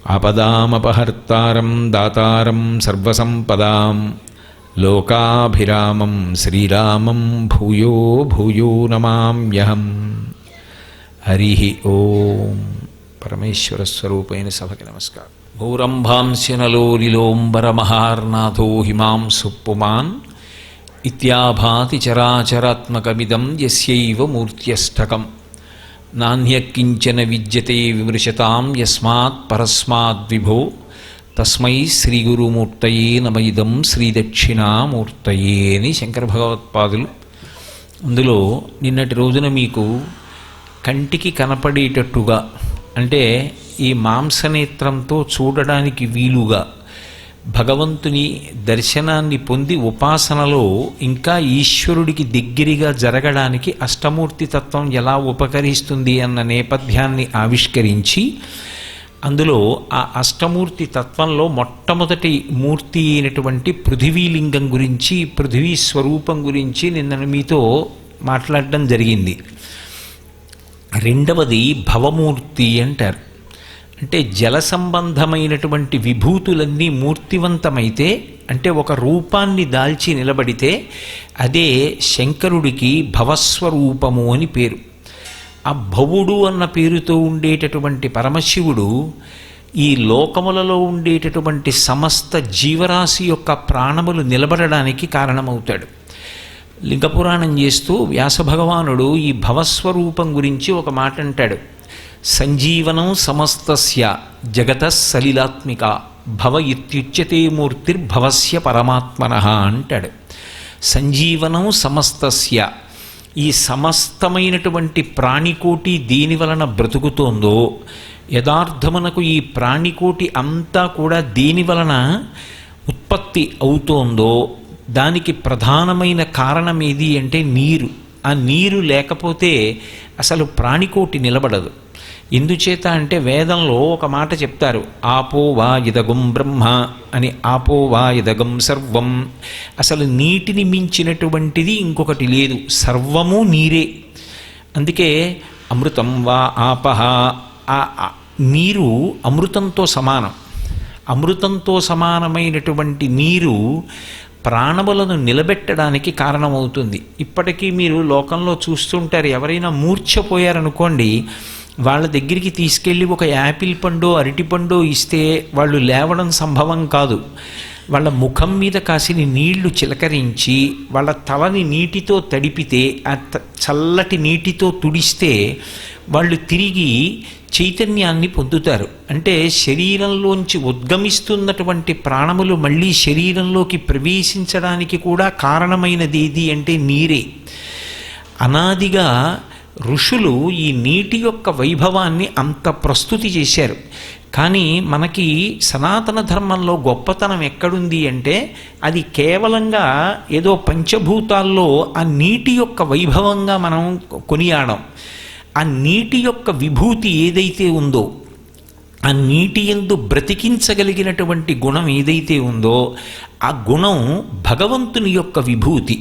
ఆపదామపహర్తారం దాతారం సర్వసంపదాం లోకాభిరామం శ్రీరామం భూయో భూయో నమామ్యహం. హరి ఓం. పరమేశ్వర స్వరూపైన సభకి నమస్కారం. గౌరంభాంస్యనలోలిలోంబరమహార్నాథో హిమాంసు పుమాన్ ఇత్యాభాతి చరాచరాత్మకమిదం యస్యైవ మూర్త్యష్టకం నాణ్యకించన విద్యతే విమృశతాం యస్మాత్ పరస్మాద్విభో తస్మై శ్రీగురుమూర్తయే నమ. ఇదం శ్రీదక్షిణామూర్తయే అని శంకర భగవత్పాదులు. అందులో నిన్నటి రోజున మీకు కంటికి కనపడేటట్టుగా, అంటే ఈ మాంసనేత్రంతో చూడడానికి వీలుగా భగవంతుని దర్శనాన్ని పొంది ఉపాసనలో ఇంకా ఈశ్వరుడికి దగ్గరగా జరగడానికి అష్టమూర్తి తత్వం ఎలా ఉపకరిస్తుంది అన్న నేపథ్యాన్ని ఆవిష్కరించి, అందులో ఆ అష్టమూర్తి తత్వంలో మొట్టమొదటి మూర్తి అయినటువంటి పృథివీలింగం గురించి, పృథివీ స్వరూపం గురించి నిన్న మీతో మాట్లాడడం జరిగింది. రెండవది భవమూర్తి అంటారు. అంటే జల సంబంధమైనటువంటి విభూతులన్నీ మూర్తివంతమైతే, అంటే ఒక రూపాన్ని దాల్చి నిలబడితే అదే శంకరుడికి భవస్వరూపము అని పేరు. ఆ భవుడు అన్న పేరుతో ఉండేటటువంటి పరమశివుడు ఈ లోకములలో ఉండేటటువంటి సమస్త జీవరాశి యొక్క ప్రాణములు నిలబడడానికి కారణమవుతాడు. లింగపురాణం చేస్తూ వ్యాసభగవానుడు ఈ భవస్వరూపం గురించి ఒక మాట అంటాడు. సంజీవనం సమస్తస్య జగత సలిలాత్మిక భవ ఇత్యుచ్యతే మూర్తిర్భవస్య పరమాత్మనః అంటాడు. సంజీవనం సమస్తస్య, ఈ సమస్తమైనటువంటి ప్రాణికోటి దేని వలన బ్రతుకుతోందో, యథార్థమునకు ఈ ప్రాణికోటి అంతా కూడా దేని వలన ఉత్పత్తి అవుతోందో దానికి ప్రధానమైన కారణం ఏది అంటే నీరు. ఆ నీరు లేకపోతే అసలు ప్రాణికోటి నిలబడదు. ఎందుచేత అంటే వేదంలో ఒక మాట చెప్తారు, ఆపో వా ఇదగం బ్రహ్మ అని. ఆపో వా ఇదగం సర్వం. అసలు నీటిని మించినటువంటిది ఇంకొకటి లేదు, సర్వము నీరే. అందుకే అమృతం వా ఆపహ, నీరు అమృతంతో సమానం. అమృతంతో సమానమైనటువంటి నీరు ప్రాణములను నిలబెట్టడానికి కారణమవుతుంది. ఇప్పటికీ మీరు లోకంలో చూస్తుంటారు, ఎవరైనా మూర్ఛపోయారనుకోండి, వాళ్ళ దగ్గరికి తీసుకెళ్ళి ఒక యాపిల్ పండు అరటిపండు ఇస్తే వాళ్ళు లేవడం సంభవం కాదు. వాళ్ళ ముఖం మీద కాసిని నీళ్లు చిలకరించి వాళ్ళ తలని నీటితో తడిపితే, ఆ చల్లటి నీటితో తుడిస్తే వాళ్ళు తిరిగి చైతన్యాన్ని పొందుతారు. అంటే శరీరంలోంచి ఉద్గమిస్తున్నటువంటి ప్రాణములు మళ్ళీ శరీరంలోకి ప్రవేశించడానికి కూడా కారణమైనది ఏది అంటే నీరే. అనాదిగా ఋషులు ఈ నీటి యొక్క వైభవాన్ని అంత ప్రస్తుతి చేశారు. కానీ మనకి సనాతన ధర్మంలో గొప్పతనం ఎక్కడుంది అంటే అది కేవలంగా ఏదో పంచభూతాల్లో ఆ నీటి యొక్క వైభవంగా మనం కొనియాడం. ఆ నీటి యొక్క విభూతి ఏదైతే ఉందో, ఆ నీటి యందు బ్రతికించగలిగినటువంటి గుణం ఏదైతే ఉందో ఆ గుణం భగవంతుని యొక్క విభూతి.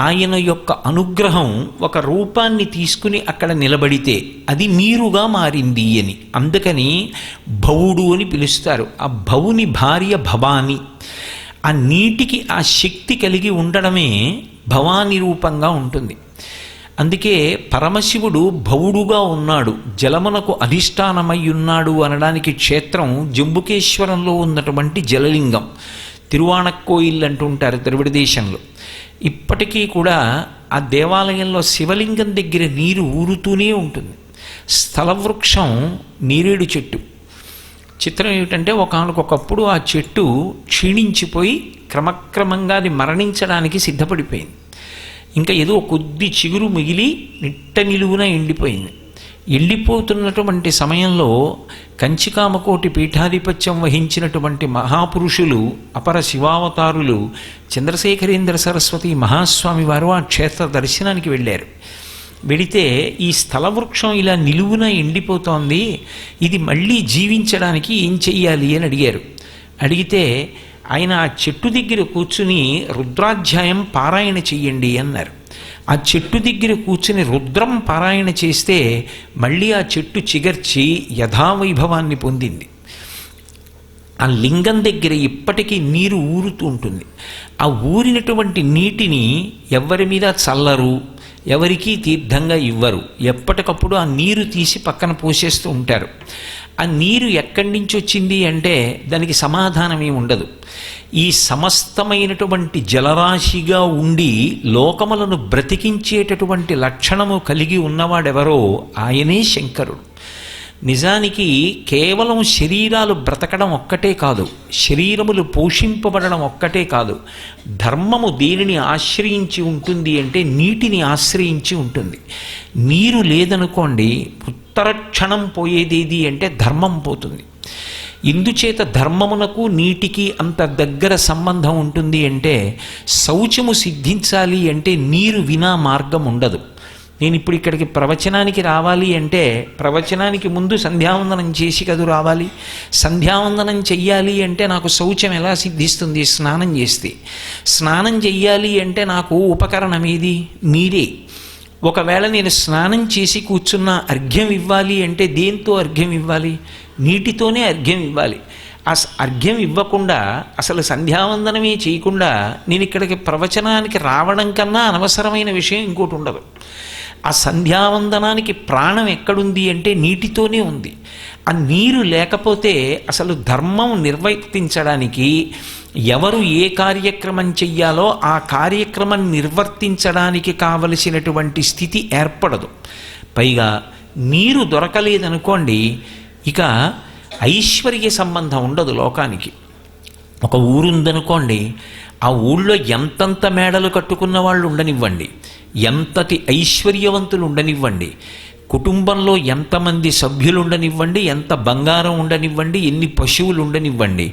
ఆయన యొక్క అనుగ్రహం ఒక రూపాన్ని తీసుకుని అక్కడ నిలబడితే అది నీరుగా మారింది అని. అందుకని భవుడు అని పిలుస్తారు. ఆ భవుని భార్య భవాని. ఆ నీటికి ఆ శక్తి కలిగి ఉండడమే భవాని రూపంగా ఉంటుంది. అందుకే పరమశివుడు భవుడుగా ఉన్నాడు, జలమునకు అధిష్టానమై ఉన్నాడు అనడానికి క్షేత్రం జంబుకేశ్వరంలో ఉన్నటువంటి జలలింగం. తిరువాణక్కోయిల్ అంటుంటారు తిరువిడి దేశంలో. ఇప్పటికీ కూడా ఆ దేవాలయంలో శివలింగం దగ్గర నీరు ఊరుతూనే ఉంటుంది. స్థలవృక్షం నీరేడు చెట్టు. చిత్రం ఏమిటంటే ఒకానొకప్పుడు ఆ చెట్టు క్షీణించిపోయి క్రమక్రమంగా అది మరణించడానికి సిద్ధపడిపోయింది. ఇంకా ఏదో కొద్ది చిగురు మిగిలి నిట్ట నిలువున ఎండిపోయింది. ఎండిపోతున్నటువంటి సమయంలో కంచికామకోటి పీఠాధిపత్యం వహించినటువంటి మహాపురుషులు, అపర శివావతారులు చంద్రశేఖరేంద్ర సరస్వతి మహాస్వామి వారు ఆ క్షేత్ర దర్శనానికి వెళ్ళారు. వెడితే ఈ స్థలవృక్షం ఇలా నిలువున ఎండిపోతోంది, ఇది మళ్ళీ జీవించడానికి ఏం చెయ్యాలి అని అడిగారు. అడిగితే ఆయన ఆ చెట్టు దగ్గర కూర్చుని రుద్రాధ్యాయం పారాయణ చెయ్యండి అన్నారు. ఆ చెట్టు దగ్గర కూర్చుని రుద్రం పారాయణ చేస్తే మళ్ళీ ఆ చెట్టు చిగర్చి యథావైభవాన్ని పొందింది. ఆ లింగం దగ్గర ఇప్పటికీ నీరు ఊరుతూ ఉంటుంది. ఆ ఊరినటువంటి నీటిని ఎవరి మీద చల్లరు, ఎవరికీ తీర్థంగా ఇవ్వరు. ఎప్పటికప్పుడు ఆ నీరు తీసి పక్కన పోసేస్తూ ఉంటారు. ఆ నీరు ఎక్కడి నుంచి వచ్చింది అంటే దానికి సమాధానం ఏమి ఉండదు. ఈ సమస్తమైనటువంటి జలరాశిగా ఉండి లోకములను బ్రతికించేటటువంటి లక్షణము కలిగి ఉన్నవాడెవరో ఆయనే శంకరుడు. నిజానికి కేవలం శరీరాలు బ్రతకడం ఒక్కటే కాదు, శరీరములు పోషింపబడడం ఒక్కటే కాదు, ధర్మము దేనిని ఆశ్రయించి ఉంటుంది అంటే నీటిని ఆశ్రయించి ఉంటుంది. నీరు లేదనుకోండి, ఉత్తర క్షణం పోయేదేది అంటే ధర్మం పోతుంది. ఇందుచేత ధర్మమునకు నీటికి అంత దగ్గర సంబంధం ఉంటుంది అంటే శౌచము సిద్ధించాలి అంటే నీరు వినా మార్గం ఉండదు. నేను ఇప్పుడు ఇక్కడికి ప్రవచనానికి రావాలి అంటే ప్రవచనానికి ముందు సంధ్యావందనం చేసి కదూ రావాలి. సంధ్యావందనం చెయ్యాలి అంటే నాకు శౌచం ఎలా సిద్ధిస్తుంది? స్నానం చేస్తే. స్నానం చెయ్యాలి అంటే నాకు ఉపకరణం ఏది? నీరే. ఒకవేళ నేను స్నానం చేసి కూర్చున్న అర్ఘ్యం ఇవ్వాలి అంటే దేంతో అర్ఘ్యం ఇవ్వాలి? నీటితోనే అర్ఘ్యం ఇవ్వాలి. ఆ అర్ఘ్యం ఇవ్వకుండా అసలు సంధ్యావందనమే చేయకుండా నేను ఇక్కడికి ప్రవచనానికి రావడం కన్నా అనవసరమైన విషయం ఇంకోటి ఉండదు. ఆ సంధ్యావందనానికి ప్రాణం ఎక్కడుంది అంటే నీటితోనే ఉంది. ఆ నీరు లేకపోతే అసలు ధర్మం నిర్వర్తించడానికి ఎవరు ఏ కార్యక్రమం చెయ్యాలో ఆ కార్యక్రమం నిర్వర్తించడానికి కావలసినటువంటి స్థితి ఏర్పడదు. పైగా నీరు దొరకలేదనుకోండి, ఇక ఐశ్వర్య సంబంధం ఉండదు లోకానికి. ఒక ఊరుందనుకోండి, ఆ ఊళ్ళో ఎంతంత మేడలు కట్టుకున్న వాళ్ళు ఉండనివ్వండి, ఎంతటి ఐశ్వర్యవంతులు ఉండనివ్వండి, కుటుంబంలో ఎంతమంది సభ్యులు ఉండనివ్వండి, ఎంత బంగారం ఉండనివ్వండి, ఎన్ని పశువులు ఉండనివ్వండి,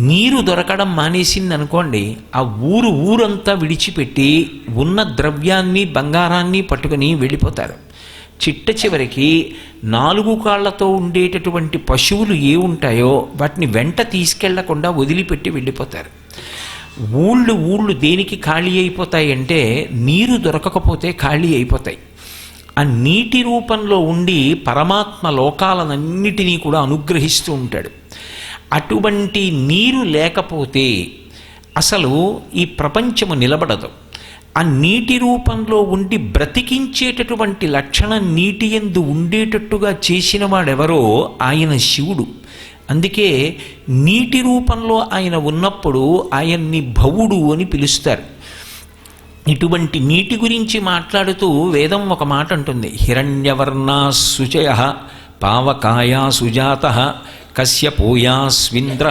నీరు దొరకడం మానేసింది అనుకోండి, ఆ ఊరంతా విడిచిపెట్టి ఉన్న ద్రవ్యాన్ని బంగారాన్ని పట్టుకుని వెళ్ళిపోతారు. చిట్ట చివరికి 4 కాళ్లతో ఉండేటటువంటి పశువులు ఏ ఉంటాయో వాటిని వెంట తీసుకెళ్లకుండా వదిలిపెట్టి వెళ్ళిపోతారు. ఊళ్ళు దేనికి ఖాళీ అయిపోతాయి అంటే నీరు దొరకకపోతే ఖాళీ అయిపోతాయి. ఆ నీటి రూపంలో ఉండి పరమాత్మ లోకాలనన్నిటినీ కూడా అనుగ్రహిస్తూ ఉంటాడు. అటువంటి నీరు లేకపోతే అసలు ఈ ప్రపంచము నిలబడదు. ఆ నీటి రూపంలో ఉండి బ్రతికించేటటువంటి లక్షణం నీటి యందు ఉండేటట్టుగా చేసిన వాడెవరో ఆయన శివుడు. అందుకే నీటి రూపంలో ఆయన ఉన్నప్పుడు ఆయన్ని భవుడు అని పిలుస్తారు. ఇటువంటి నీటి గురించి మాట్లాడుతూ వేదం ఒక మాట అంటుంది, హిరణ్యవర్ణా శుచయ పావకాయా సుజాత కశ్యపోయాస్వింద్ర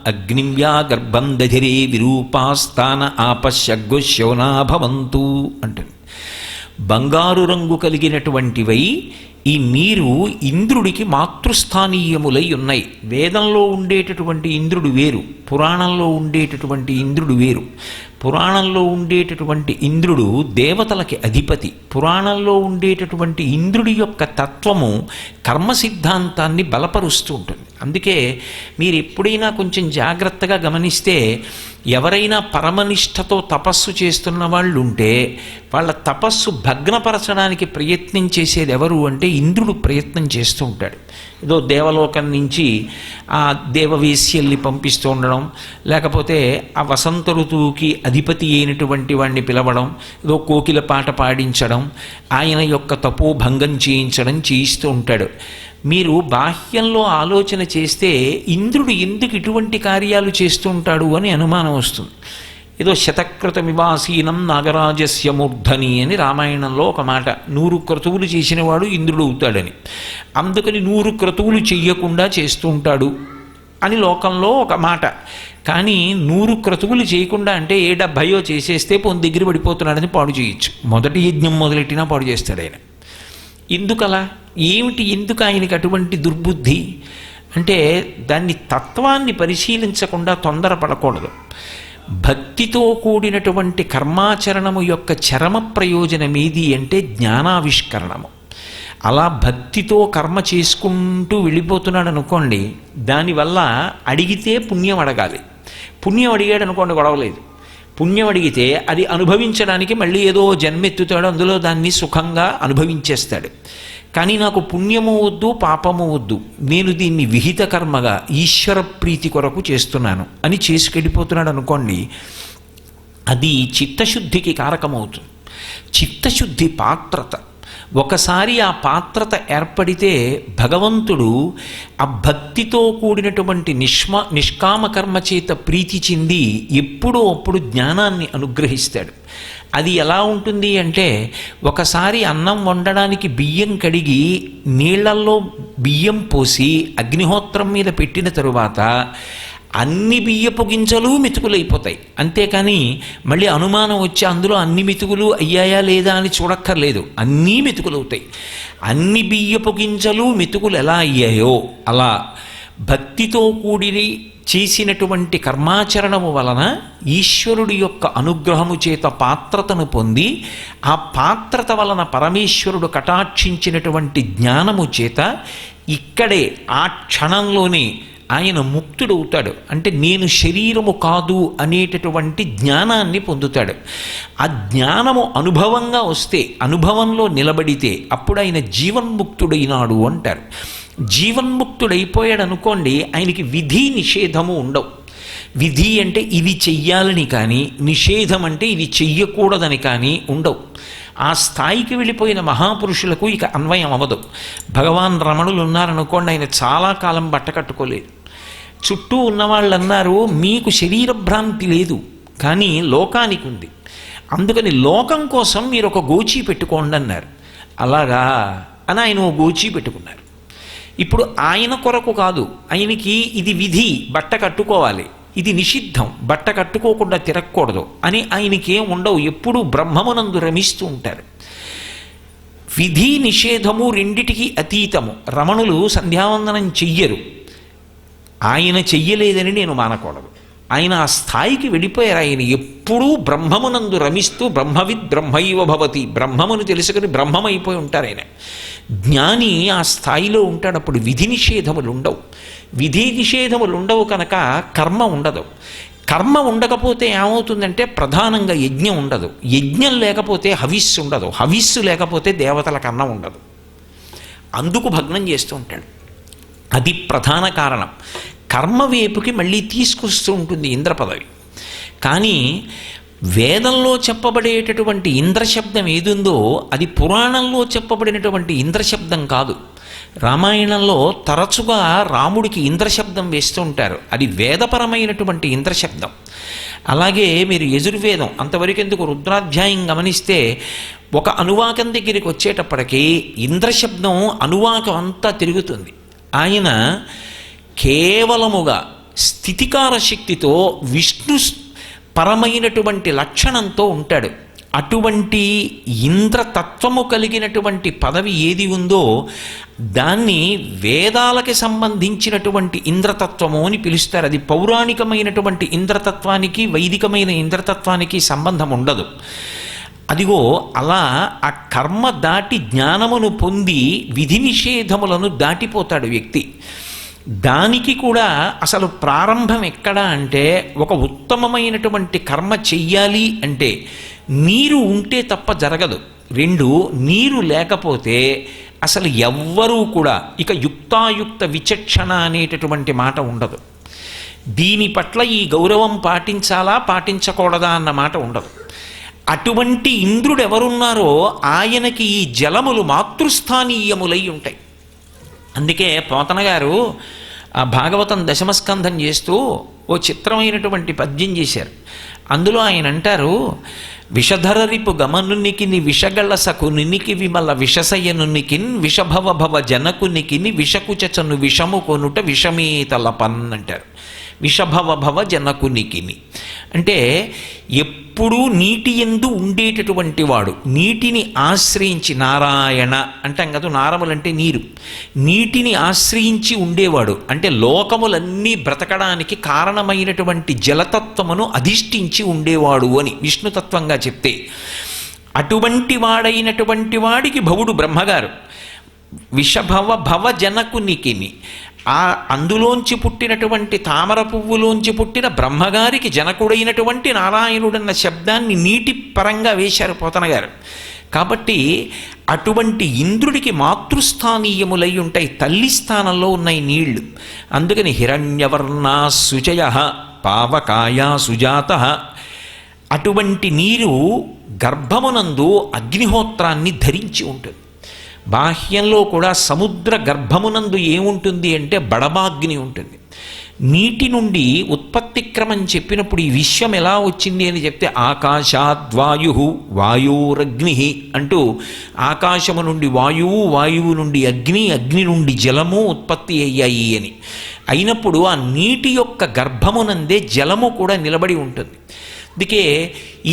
అగ్నివ్యా గర్భం దధిరే విరూపాస్తాన ఆపశ్యగ్గుశోనా భవంతు అంటుంది. బంగారు రంగు కలిగినటువంటివై ఈ నీరు ఇంద్రుడికి మాతృస్థానీయములై ఉన్నాయి. వేదంలో ఉండేటటువంటి ఇంద్రుడు వేరు, పురాణంలో ఉండేటటువంటి ఇంద్రుడు వేరు. పురాణంలో ఉండేటటువంటి ఇంద్రుడు దేవతలకి అధిపతి. పురాణంలో ఉండేటటువంటి ఇంద్రుడి యొక్క తత్వము కర్మ సిద్ధాంతాన్ని బలపరుస్తూ ఉంటుంది. అందుకే మీరు ఎప్పుడైనా కొంచెం జాగ్రత్తగా గమనిస్తే ఎవరైనా పరమనిష్టతో తపస్సు చేస్తున్న వాళ్ళు ఉంటే వాళ్ళ తపస్సు భగ్నపరచడానికి ప్రయత్నం చేసేది ఎవరు అంటే ఇంద్రుడు ప్రయత్నం చేస్తూ ఉంటాడు. ఏదో దేవలోకం నుంచి ఆ దేవవేశ్యల్ని పంపిస్తూ ఉండడం, లేకపోతే ఆ వసంత ఋతువుకి అధిపతి అయినటువంటి వాడిని పిలవడం, ఏదో కోకిల పాట పాడించడం, ఆయన యొక్క తపోభంగం చేయిస్తూ ఉంటాడు. మీరు బాహ్యంలో ఆలోచన చేస్తే ఇంద్రుడు ఎందుకు ఇటువంటి కార్యాలు చేస్తూ ఉంటాడు అని అనుమానం వస్తుంది. ఏదో శతక్రతమివాసీనం నాగరాజస్య మూర్ధని అని రామాయణంలో ఒక మాట, 100 క్రతువులు చేసినవాడు ఇంద్రుడు అవుతాడని. అందుకని 100 క్రతువులు చెయ్యకుండా చేస్తూ ఉంటాడు అని లోకంలో ఒక మాట. కానీ 100 క్రతువులు చేయకుండా అంటే 70 చేసేస్తే పోని దగ్గర పడిపోతున్నాడని పాడు చేయొచ్చు. మొదటి యజ్ఞం మొదలెట్టినా పాడు చేస్తాడు ఆయన. ఎందుకలా? ఎందుకు ఆయనకి అటువంటి దుర్బుద్ధి అంటే దాన్ని తత్వాన్ని పరిశీలించకుండా తొందరపడకూడదు. భక్తితో కూడినటువంటి కర్మాచరణము యొక్క చరమ ప్రయోజనం ఏది అంటే జ్ఞానావిష్కరణము. అలా భక్తితో కర్మ చేసుకుంటూ వెళ్ళిపోతున్నాడు అనుకోండి, దానివల్ల అడిగితే పుణ్యం అడగాలి. పుణ్యం అడిగాడు అనుకోండి గొడవలేదు. పుణ్యం అడిగితే అది అనుభవించడానికి మళ్ళీ ఏదో జన్మెత్తుతాడు, అందులో దాన్ని సుఖంగా అనుభవించేస్తాడు. కానీ నాకు పుణ్యము వద్దు, పాపము వద్దు, నేను దీన్ని విహిత కర్మగా ఈశ్వర ప్రీతి కొరకు చేస్తున్నాను అని చేసుకెళ్ళిపోతున్నాడు అనుకోండి, అది చిత్తశుద్ధికి కారకమవుతుంది. చిత్తశుద్ధి పాత్రత. ఒకసారి ఆ పాత్రత ఏర్పడితే భగవంతుడు ఆ భక్తితో కూడినటువంటి నిష్కామ కర్మ చేత ప్రీతి చెంది ఎప్పుడో అప్పుడు జ్ఞానాన్ని అనుగ్రహిస్తాడు. అది ఎలా ఉంటుంది అంటే, ఒకసారి అన్నం వండడానికి బియ్యం కడిగి నీళ్లల్లో బియ్యం పోసి అగ్నిహోత్రం మీద పెట్టిన తరువాత అన్ని బియ్యపు గింజలు మెతుకులైపోతాయి. అంతేకాని మళ్ళీ అనుమానం వచ్చి అందులో అన్ని మెతుకులు అయ్యాయా లేదా అని చూడక్కర్లేదు, అన్నీ మెతుకులవుతాయి. అన్ని బియ్యపు గింజలు మెతుకులు ఎలా అయ్యాయో అలా భక్తితో కూడి చేసినటువంటి కర్మాచరణము వలన ఈశ్వరుడి యొక్క అనుగ్రహము చేత పాత్రతను పొంది, ఆ పాత్రత వలన పరమేశ్వరుడు కటాక్షించినటువంటి జ్ఞానము చేత ఇక్కడే ఆ క్షణంలోనే ఆయన ముక్తుడవుతాడు. అంటే నేను శరీరము కాదు అనేటటువంటి జ్ఞానాన్ని పొందుతాడు. ఆ జ్ఞానము అనుభవంగా వస్తే, అనుభవంలో నిలబడితే అప్పుడు ఆయన జీవన్ముక్తుడైనాడు అంటారు. జీవన్ముక్తుడైపోయాడు అనుకోండి, ఆయనకి విధి నిషేధము ఉండవు. విధి అంటే ఇవి చెయ్యాలని కానీ, నిషేధం అంటే ఇవి చెయ్యకూడదని కానీ ఉండవు. ఆ స్థాయికి వెళ్ళిపోయిన మహాపురుషులకు ఇక అన్వయం అవ్వదు. భగవాన్ రమణులు ఉన్నారనుకోండి, ఆయన చాలా కాలం బట్ట కట్టుకోలేదు. చుట్టూ ఉన్నవాళ్ళు అన్నారు, మీకు శరీర భ్రాంతి లేదు కానీ లోకానికి ఉంది, అందుకని లోకం కోసం మీరు ఒక గోచీ పెట్టుకోండి అన్నారు. అలాగా అని ఆయన ఓ గోచీ పెట్టుకున్నారు. ఇప్పుడు ఆయన కొరకు కాదు, ఆయనకి ఇది విధి, బట్ట కట్టుకోవాలి, ఇది నిషిద్ధం, బట్ట కట్టుకోకుండా తిరగకూడదు అని ఆయనకి ఏం ఉండవు. ఎప్పుడూ బ్రహ్మమునందు రమిస్తూ ఉంటారు. విధి నిషేధము రెండిటికి అతీతము. రమణులు సంధ్యావందనం చెయ్యరు, ఆయన చెయ్యలేదని నేను మానకూడదు. ఆయన ఆ స్థాయికి వెళ్ళిపోయారు. ఆయన ఎప్పుడూ బ్రహ్మమునందు రమిస్తూ బ్రహ్మవిద్ బ్రహ్మైవ భవతి, బ్రహ్మమును తెలుసుకుని బ్రహ్మమైపోయి ఉంటారు ఆయన. జ్ఞాని ఆ స్థాయిలో ఉంటాడు. అప్పుడు విధి నిషేధములు ఉండవు. విధి నిషేధములు ఉండవు కనుక కర్మ ఉండదు. కర్మ ఉండకపోతే ఏమవుతుందంటే ప్రధానంగా యజ్ఞం ఉండదు. యజ్ఞం లేకపోతే హవిస్సు ఉండదు. హవిస్సు లేకపోతే దేవతల కన్నం ఉండదు. అందుకు భగ్నం చేస్తూ ఉంటాడు. అది ప్రధాన కారణం. కర్మ వైపుకి మళ్ళీ తీసుకొస్తూ ఉంటుంది ఇంద్ర పదవి. కానీ వేదంలో చెప్పబడేటటువంటి ఇంద్రశబ్దం ఏదుందో అది పురాణంలో చెప్పబడినటువంటి ఇంద్రశబ్దం కాదు. రామాయణంలో తరచుగా రాముడికి ఇంద్రశబ్దం వేస్తూ ఉంటారు. అది వేదపరమైనటువంటి ఇంద్రశబ్దం. అలాగే మీరు యజుర్వేదం అంతవరకు ఎందుకు రుద్రాధ్యాయం గమనిస్తే ఒక అనువాకం దగ్గరికి వచ్చేటప్పటికీ ఇంద్రశబ్దం అనువాకం అంతా తిరుగుతుంది. ఆయన కేవలముగా స్థితికార శక్తితో విష్ణు పరమైనటువంటి లక్షణంతో ఉంటాడు. అటువంటి ఇంద్రతత్వము కలిగినటువంటి పదవి ఏది ఉందో దాన్ని వేదాలకి సంబంధించినటువంటి ఇంద్రతత్వము అని పిలుస్తారు. అది పౌరాణికమైనటువంటి ఇంద్రతత్వానికి వైదికమైన ఇంద్రతత్వానికి సంబంధం ఉండదు. అదిగో అలా ఆ కర్మ దాటి జ్ఞానమును పొంది విధి నిషేధములను దాటిపోతాడు వ్యక్తి. దానికి కూడా అసలు ప్రారంభం ఎక్కడ అంటే, ఒక ఉత్తమమైనటువంటి కర్మ చెయ్యాలి అంటే నీరు ఉంటే తప్ప జరగదు. రెండు, నీరు లేకపోతే అసలు ఎవ్వరూ కూడా ఇక యుక్తాయుక్త విచక్షణ అనేటటువంటి మాట ఉండదు. దీని పట్ల ఈ గౌరవం పాటించాలా పాటించకూడదా అన్న మాట ఉండదు. అటువంటి ఇంద్రుడు ఎవరున్నారో ఆయనకి ఈ జలములు మాతృస్థానీయములై ఉంటాయి. అందుకే పోతన గారు ఆ భాగవతం దశమస్కంధం చేస్తూ ఓ చిత్రమైనటువంటి పద్యం చేశారు. అందులో ఆయన అంటారు, విషధరరిపు గమనునికిని విషగళసకునికి విమల విషసయనునికిన్ విషభవ భవ జనకునికిని విషకుచను విషము కొనుట విషమేతలపన్ అంటారు. విషభవ భవ జనకునికిని అంటే ఎప్పుడూ నీటి యందు ఉండేటటువంటి వాడు, నీటిని ఆశ్రయించి, నారాయణ అంటాం కదా, నారములంటే నీరు, నీటిని ఆశ్రయించి ఉండేవాడు అంటే లోకములన్నీ బ్రతకడానికి కారణమైనటువంటి జలతత్వమును అధిష్ఠించి ఉండేవాడు అని విష్ణుతత్వంగా చెప్తే, అటువంటి వాడైనటువంటి వాడికి భవుడు బ్రహ్మగారు విషభవ భవ జనకునికిని, ఆ అందులోంచి పుట్టినటువంటి తామర పువ్వులోంచి పుట్టిన బ్రహ్మగారికి జనకుడైనటువంటి నారాయణుడన్న శబ్దాన్ని నీటి పరంగా వేశారు పోతన గారు. కాబట్టి అటువంటి ఇంద్రుడికి మాతృస్థానీయములై ఉంటాయి, తల్లి స్థానంలో ఉన్నాయి నీళ్లు. అందుకని హిరణ్యవర్ణా శుచయ పావకాయా సుజాత. అటువంటి నీరు గర్భమునందు అగ్నిహోత్రాన్ని ధరించి ఉంటుంది. బాహ్యంలో కూడా సముద్ర గర్భమునందు ఏముంటుంది అంటే బడబాగ్ని ఉంటుంది. నీటి నుండి ఉత్పత్తి క్రమం చెప్పినప్పుడు ఈ విశ్వం ఎలా వచ్చింది అని చెప్తే ఆకాశాద్వాయు వాయురగ్ని అంటూ ఆకాశము నుండి వాయువు, వాయువు నుండి అగ్ని, అగ్ని నుండి జలము ఉత్పత్తి అయ్యాయి అని. అయినప్పుడు ఆ నీటి యొక్క గర్భమునందే జలము కూడా నిలబడి ఉంటుంది. అందుకే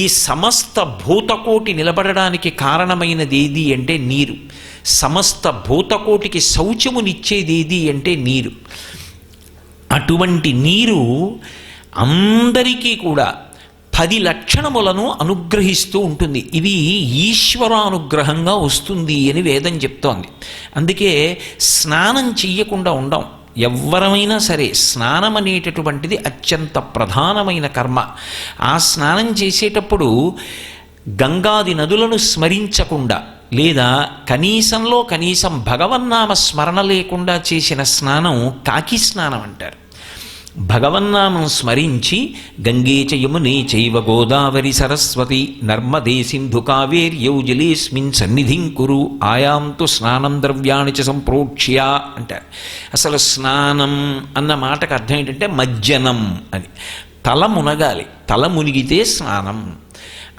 ఈ సమస్త భూతకోటి నిలబడడానికి కారణమైనది ఏది అంటే నీరు. సమస్త భూతకోటికి శౌచమునిచ్చేది ఏది అంటే నీరు. అటువంటి నీరు అందరికీ కూడా 10 లక్షణములను అనుగ్రహిస్తూ ఉంటుంది. ఇది ఈశ్వరానుగ్రహంగా వస్తుంది అని వేదం చెప్తోంది. అందుకే స్నానం చెయ్యకుండా ఉండం. ఎవ్వరమైనా సరే స్నానం అనేటటువంటిది అత్యంత ప్రధానమైన కర్మ. ఆ స్నానం చేసేటప్పుడు గంగాది నదులను స్మరించకుండా లేదా కనీసంలో కనీసం భగవన్నామ స్మరణ లేకుండా చేసిన స్నానం కాకి స్నానం అంటారు. భగవన్నామం స్మరించి గంగే చ యమునే చైవ గోదావరి సరస్వతి నర్మదే సింధు కావేర్యౌ జలేస్మిన్ సన్నిధిం కురు ఆయాంతు స్నానం ద్రవ్యాణి చ సంప్రోక్ష్య అంటారు. అసలు స్నానం అన్న మాటకు అర్థం ఏంటంటే మజ్జనం అని. తల మునగాలి, తల మునిగితే స్నానం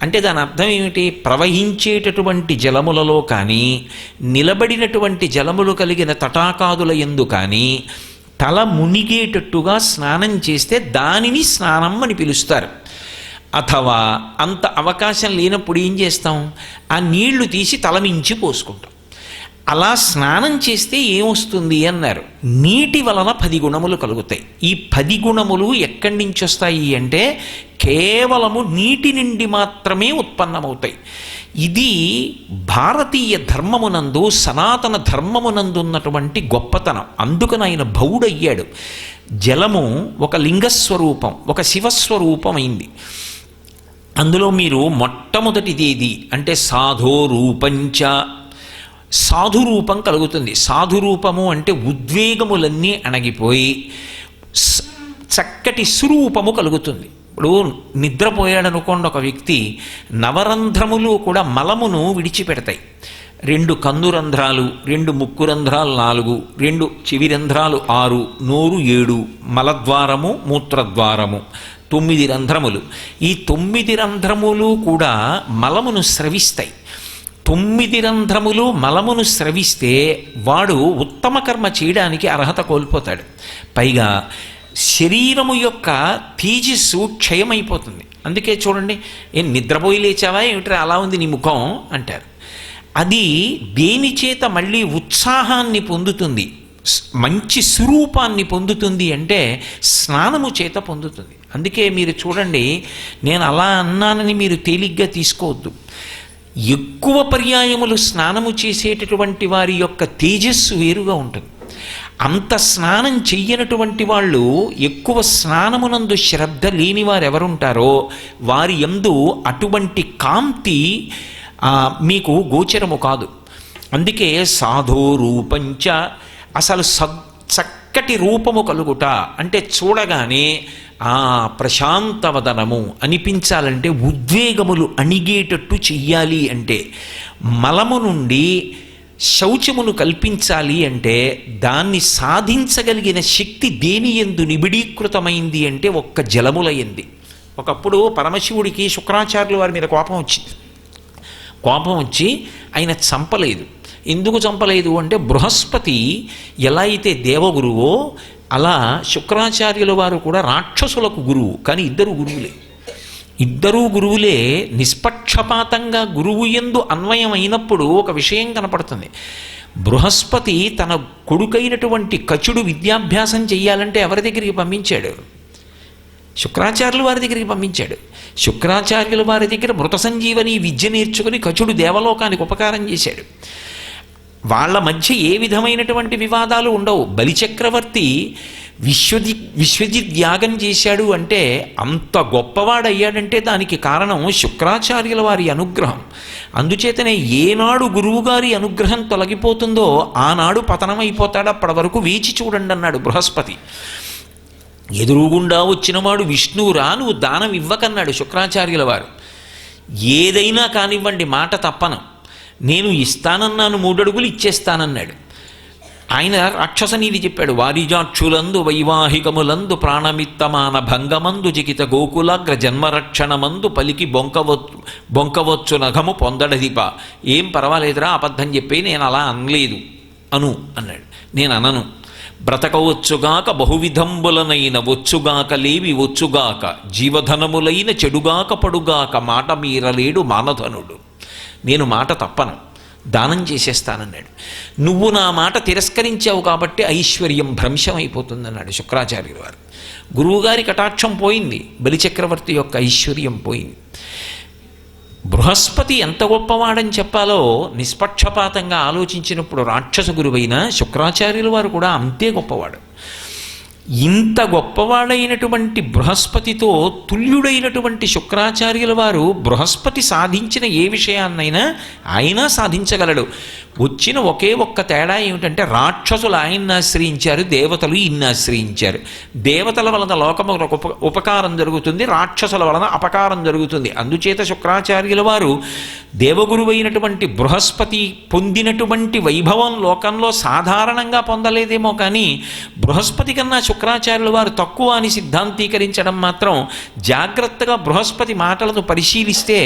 అంటే దాని అర్థం ఏమిటి? ప్రవహించేటటువంటి జలములలో కానీ నిలబడినటువంటి జలములు కలిగిన తటాకాదుల యందు కానీ తల మునిగేటట్టుగా స్నానం చేస్తే దానిని స్నానం అని పిలుస్తారు. అథవా అంత అవకాశం లేనప్పుడు ఏం చేస్తాం? ఆ నీళ్లు తీసి తలమించి పోసుకుంటాం. అలా స్నానం చేస్తే ఏమొస్తుంది అన్నారు. నీటి వలన 10 గుణములు కలుగుతాయి. ఈ 10 గుణములు ఎక్కడి నుంచి వస్తాయి అంటే కేవలము నీటి నుండి మాత్రమే ఉత్పన్నమవుతాయి. ఇది భారతీయ ధర్మమునందు సనాతన ధర్మమునందు ఉన్నటువంటి గొప్పతనం. అందుకని ఆయన భవుడయ్యాడు. జలము ఒక లింగస్వరూపం, ఒక శివస్వరూపమైంది. అందులో మీరు మొట్టమొదటిదేది అంటే సాధో రూపంచ, సాధురూపం కలుగుతుంది. సాధురూపము అంటే ఉద్వేగములన్నీ అణగిపోయి చక్కటి స్వరూపము కలుగుతుంది. ఇప్పుడు నిద్రపోయాడనుకోండి ఒక వ్యక్తి, నవరంధ్రములు కూడా మలమును విడిచిపెడతాయి. 2 కన్ను రంధ్రాలు, 2 ముక్కు రంధ్రాలు 4, 2 చెవి రంధ్రాలు 6, నోరు 7, మలద్వారము మూత్రద్వారము 9 రంధ్రములు. ఈ 9 రంధ్రములు కూడా మలమును స్రవిస్తాయి. 9 రంధ్రములు మలమును స్రవిస్తే వాడు ఉత్తమ కర్మ చేయడానికి అర్హత కోల్పోతాడు. పైగా శరీరము యొక్క తేజస్సు క్షయమైపోతుంది. అందుకే చూడండి, ఏం నిద్రపోయి లేచావా ఏమిట్రా అలా ఉంది నీ ముఖం అంటారు. అది దేని చేత మళ్ళీ ఉత్సాహాన్ని పొందుతుంది, మంచి స్వరూపాన్ని పొందుతుంది అంటే స్నానము చేత పొందుతుంది. అందుకే మీరు చూడండి, నేను అలా అన్నానని మీరు తేలిగ్గా తీసుకోవద్దు. ఎక్కువ పర్యాయములు స్నానము చేసేటటువంటి వారి యొక్క తేజస్సు వేరుగా ఉంటుంది. అంత స్నానం చెయ్యనటువంటి వాళ్ళు, ఎక్కువ స్నానమునందు శ్రద్ధ లేని వారు ఎవరుంటారో వారి యందు అటువంటి కాంతి మీకు గోచరము కాదు. అందుకే సాధో రూపంచ, అసలు చక్కటి రూపము కలుగుట అంటే చూడగానే ప్రశాంతవదనము అనిపించాలంటే, ఉద్వేగములు అణిగేటట్టు చెయ్యాలి అంటే, మలము నుండి శౌచమును కల్పించాలి అంటే దాన్ని సాధించగలిగిన శక్తి దేని యందు నిబిడీకృతమైంది అంటే ఒక్క జలములయంది. ఒకప్పుడు పరమశివుడికి శుక్రాచార్యుల వారి మీద కోపం వచ్చింది. కోపం వచ్చి ఆయన చంపలేదు. ఎందుకు చంపలేదు అంటే, బృహస్పతి ఎలా అయితే దేవగురువో అలా శుక్రాచార్యుల వారు కూడా రాక్షసులకు గురువు. కానీ ఇద్దరూ గురువులే నిష్పక్షపాతంగా గురువు యందు అన్వయం అయినప్పుడు ఒక విషయం కనపడుతుంది. బృహస్పతి తన కొడుకైనటువంటి కచుడు విద్యాభ్యాసం చెయ్యాలంటే ఎవరి దగ్గరికి పంపించాడు? శుక్రాచార్యుల వారి దగ్గరికి పంపించాడు. శుక్రాచార్యుల వారి దగ్గర మృత సంజీవని విద్య నేర్చుకుని కచుడు దేవలోకానికి ఉపకారం చేశాడు. వాళ్ళ మధ్య ఏ విధమైనటువంటి వివాదాలు ఉండవు. బలిచక్రవర్తి విశ్వజిత్ యాగం చేశాడు అంటే, అంత గొప్పవాడయ్యాడంటే దానికి కారణం శుక్రాచార్యుల వారి అనుగ్రహం. అందుచేతనే ఏనాడు గురువుగారి అనుగ్రహం తొలగిపోతుందో ఆనాడు పతనమైపోతాడు. అప్పటి వరకు వేచి చూడండి అన్నాడు బృహస్పతి. ఎదురుగుండా వచ్చినవాడు విష్ణువురా, నువ్వు దానం ఇవ్వకన్నాడు శుక్రాచార్యుల వారు. ఏదైనా కానివ్వండి, మాట తప్పను, నేను ఇస్తానన్నాను, 3 అడుగులు ఇచ్చేస్తానన్నాడు. ఆయన రాక్షస నీతి చెప్పాడు. వారిజాక్షులందు వైవాహికములందు ప్రాణమిత్తమాన భంగమందు జికిత గోకులాగ్ర జన్మరక్షణమందు పలికి బొంకవచ్చు నఘము పొందడదిప. ఏం పర్వాలేదురా, అబద్ధం చెప్పి నేను అలా అనలేదు అన్నాడు. నేను అనను. బ్రతకవచ్చుగాక బహువిధంబులనైన వచ్చుగాక లేవి వచ్చుగాక జీవధనములైన చెడుగాక పడుగాక మాట మీరలేడు మానధనుడు. నేను మాట తప్పను, దానం చేసేస్తానన్నాడు. నువ్వు నా మాట తిరస్కరించావు కాబట్టి ఐశ్వర్యం భ్రంశమైపోతుందన్నాడు శుక్రాచార్యుల వారు. గురువుగారి కటాక్షం పోయింది, బలిచక్రవర్తి యొక్క ఐశ్వర్యం పోయింది. బృహస్పతి ఎంత గొప్పవాడని చెప్పాలో నిష్పక్షపాతంగా ఆలోచించినప్పుడు రాక్షస గురువైన శుక్రాచార్యుల వారు కూడా అంతే గొప్పవాడు. ఇంత గొప్పవాడైనటువంటి బృహస్పతితో తుల్యుడైనటువంటి శుక్రాచార్యుల వారు బృహస్పతి సాధించిన ఏ విషయాన్నైనా ఆయన సాధించగలడు. వచ్చిన ఒకే ఒక్క తేడా ఏమిటంటే, రాక్షసులు ఆయన్ని ఆశ్రయించారు, దేవతలు ఈయన్ని ఆశ్రయించారు. దేవతల వలన లోకములకు ఉపకారం జరుగుతుంది, రాక్షసుల వలన అపకారం జరుగుతుంది. అందుచేత శుక్రాచార్యుల వారు దేవగురువైనటువంటి బృహస్పతి పొందినటువంటి వైభవం లోకంలో సాధారణంగా పొందలేదేమో కానీ, బృహస్పతి కన్నా శుక్రాచార్యుల వారు తక్కువ అని సిద్ధాంతీకరించడం మాత్రం జాగ్రత్తగా బృహస్పతి మాటలను పరిశీలిస్తే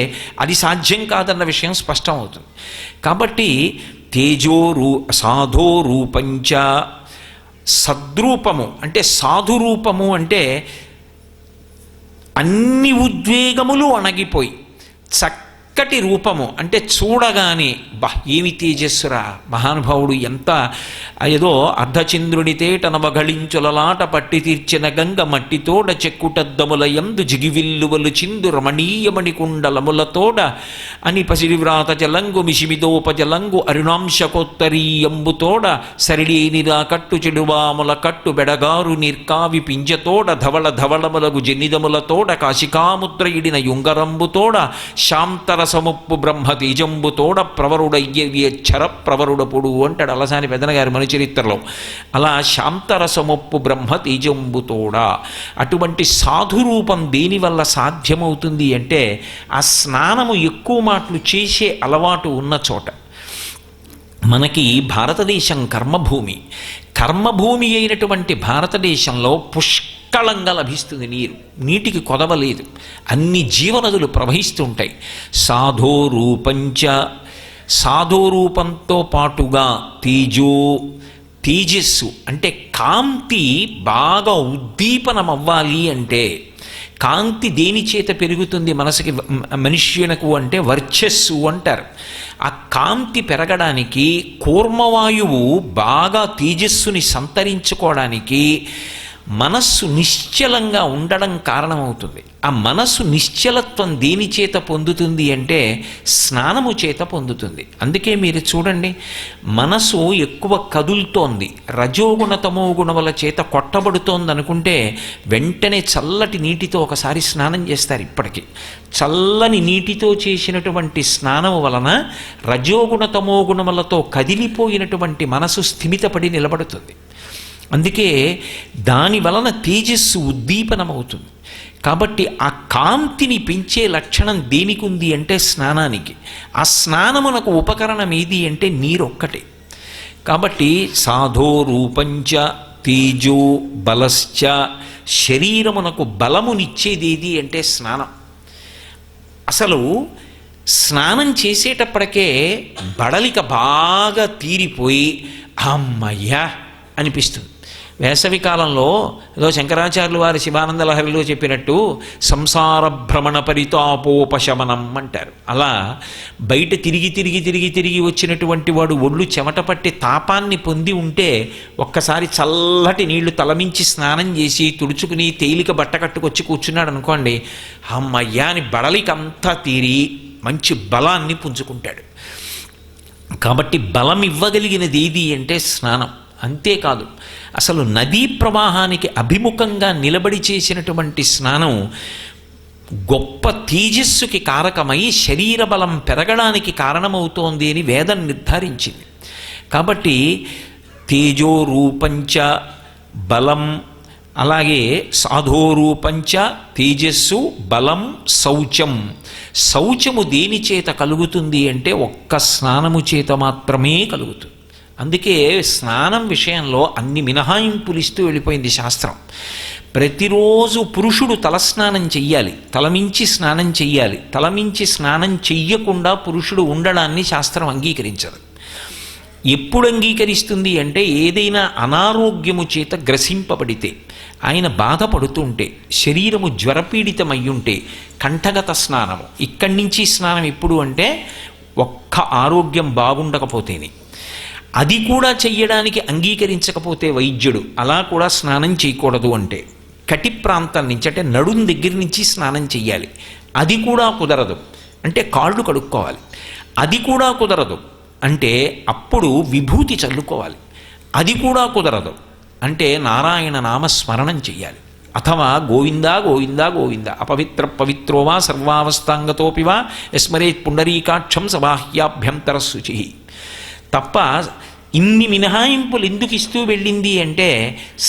అది సాధ్యం కాదన్న విషయం స్పష్టం అవుతుంది. కాబట్టి సాధో రూపంచ, సద్రూపము అంటే సాధురూపము అంటే అన్ని ఉద్వేగములు అణగిపోయి చక్కటి రూపము అంటే చూడగానే ఏమి తేజస్సురా మహానుభావుడు, ఎంత ఏదో అర్ధచంద్రుని తేట నవగళించులలాట పట్టి తీర్చిన గంగ మట్టితోడ చెక్కుటద్దములయందు జిగివిల్లువలు చిందు రమణీయమణి కుండలములతోడ అని పసిడివ్రాత జలంగు మిషిమిదోపజలంగు అరుణాంశకోత్తరీయంబుతోడ సరిడేనిరా కట్టు చెడువాముల కట్టు బెడగారు నిర్కావి పింజతోడ ధవళ ధవళములగు జనిదములతోడ కాశికాముద్ర ఇడిన యుంగరంబుతోడ శాంతరసముప్పు బ్రహ్మ తేజంబుతోడ ప్రవరుడయ్యచ్చర ప్రవరుడపుడు అంటాడు అలసాని పెదనగారి మనుచరిత్రలో. అలా శాంతరసముప్పు బ్రహ్మ తేజంబుతోడ అటువంటి సాధురూపం దేనివల్ల సాధ్యమవుతుంది అంటే, ఆ స్నానము ఎక్కువ మాటలు చేసే అలవాటు ఉన్న చోట. మనకి భారతదేశం కర్మభూమి. కర్మభూమి అయినటువంటి భారతదేశంలో పుష్కళంగా లభిస్తుంది నీరు, నీటికి కొదవలేదు, అన్ని జీవనదులు ప్రవహిస్తూ ఉంటాయి. సాధోరూపంచ, సాధోరూపంతో పాటుగా తేజస్సు అంటే కాంతి బాగా ఉద్దీపనమవ్వాలి అంటే, కాంతి దేని చేత పెరుగుతుంది మనసుకి మనుష్యునకు అంటే వర్చస్సు అంటారు. ఆ కాంతి పెరగడానికి కూర్మవాయువు బాగా తేజస్సుని సంతరించుకోవడానికి మనస్సు నిశ్చలంగా ఉండడం కారణమవుతుంది. ఆ మనస్సు నిశ్చలత్వం దేని చేత పొందుతుంది అంటే స్నానము చేత పొందుతుంది. అందుకే మీరు చూడండి, మనసు ఎక్కువ కదులుతోంది, రజోగుణ తమో గుణముల చేత కొట్టబడుతోంది అనుకుంటే వెంటనే చల్లటి నీటితో ఒకసారి స్నానం చేస్తారు. ఇప్పటికీ చల్లని నీటితో చేసినటువంటి స్నానము వలన రజోగుణ తమో గుణములతో కదిలిపోయినటువంటి మనసు స్థిమితపడి నిలబడుతుంది. అందుకే దాని వలన తేజస్సు ఉద్దీపనమవుతుంది. కాబట్టి ఆ కాంతిని పెంచే లక్షణం దేనికి ఉంది అంటే స్నానానికి. ఆ స్నానమునకు ఉపకరణం ఏది అంటే నీరొక్కటే. కాబట్టి సాధో రూపంచ తేజో బలశ్చ, శరీరమునకు బలమునిచ్చేది ఏది అంటే స్నానం. అసలు స్నానం చేసేటప్పటికే బడలిక బాగా తీరిపోయి అమ్మయ్యా అనిపిస్తుంది. వేసవి కాలంలో ఏదో శంకరాచార్యులు వారి శివానంద లహరిలో చెప్పినట్టు సంసార భ్రమణ పరితాపోపశమనం అంటారు. అలా బయట తిరిగి వచ్చినటువంటి వాడు ఒళ్ళు చెమట పట్టి తాపాన్ని పొంది ఉంటే ఒక్కసారి చల్లటి నీళ్లు తలమించి స్నానం చేసి తుడుచుకుని తేలిక బట్ట కట్టుకొచ్చి కూర్చున్నాడు అనుకోండి, అమ్మయ్యా అని బడలికంతా తీరి మంచి బలాన్ని పుంజుకుంటాడు. కాబట్టి బలం ఇవ్వగలిగినది ఏది అంటే స్నానం. అంతేకాదు అసలు నదీ ప్రవాహానికి అభిముఖంగా నిలబడి చేసినటువంటి స్నానం గొప్ప తేజస్సుకి కారకమై శరీర బలం పెరగడానికి కారణమవుతోంది అని వేదం నిర్ధారించింది. కాబట్టి తేజోరూపంచ బలం, అలాగే సాధోరూపంచ తేజస్సు బలం శౌచం. శౌచము దేని చేత కలుగుతుంది అంటే ఒక్క స్నానము చేత మాత్రమే కలుగుతుంది. అందుకే స్నానం విషయంలో అన్ని మినహాయింపులు ఇస్తూ వెళ్ళిపోయింది శాస్త్రం. ప్రతిరోజు పురుషుడు తలస్నానం చెయ్యాలి, తలమించి స్నానం చెయ్యాలి. తలమించి స్నానం చెయ్యకుండా పురుషుడు ఉండడాన్ని శాస్త్రం అంగీకరించదు. ఎప్పుడు అంగీకరిస్తుంది అంటే ఏదైనా అనారోగ్యము చేత గ్రసింపబడితే, ఆయన బాధపడుతుంటే, శరీరము జ్వరపీడితమయ్యుంటే కంఠగత స్నానము. ఇక్కడి నుంచి స్నానం ఎప్పుడు అంటే ఒక్క ఆరోగ్యం బాగుండకపోతేనే. అది కూడా చెయ్యడానికి అంగీకరించకపోతే వైద్యుడు అలా కూడా స్నానం చేయకూడదు అంటే కటి ప్రాంతం నుంచి అంటే నడుం దగ్గర నుంచి స్నానం చెయ్యాలి. అది కూడా కుదరదు అంటే కాళ్ళు కడుక్కోవాలి. అది కూడా కుదరదు అంటే అప్పుడు విభూతి చల్లుకోవాలి. అది కూడా కుదరదు అంటే నారాయణ నామస్మరణం చెయ్యాలి. అథవా గోవిందా గోవిందా గోవింద అపవిత్ర పవిత్రోవా సర్వావస్థాంగతోపివా యస్మరేత్ పుండరీకాక్షం సబాహ్యాభ్యంతర శుచి. తప్ప ఇన్ని మినహాయింపులు ఎందుకు ఇస్తూ వెళ్ళింది అంటే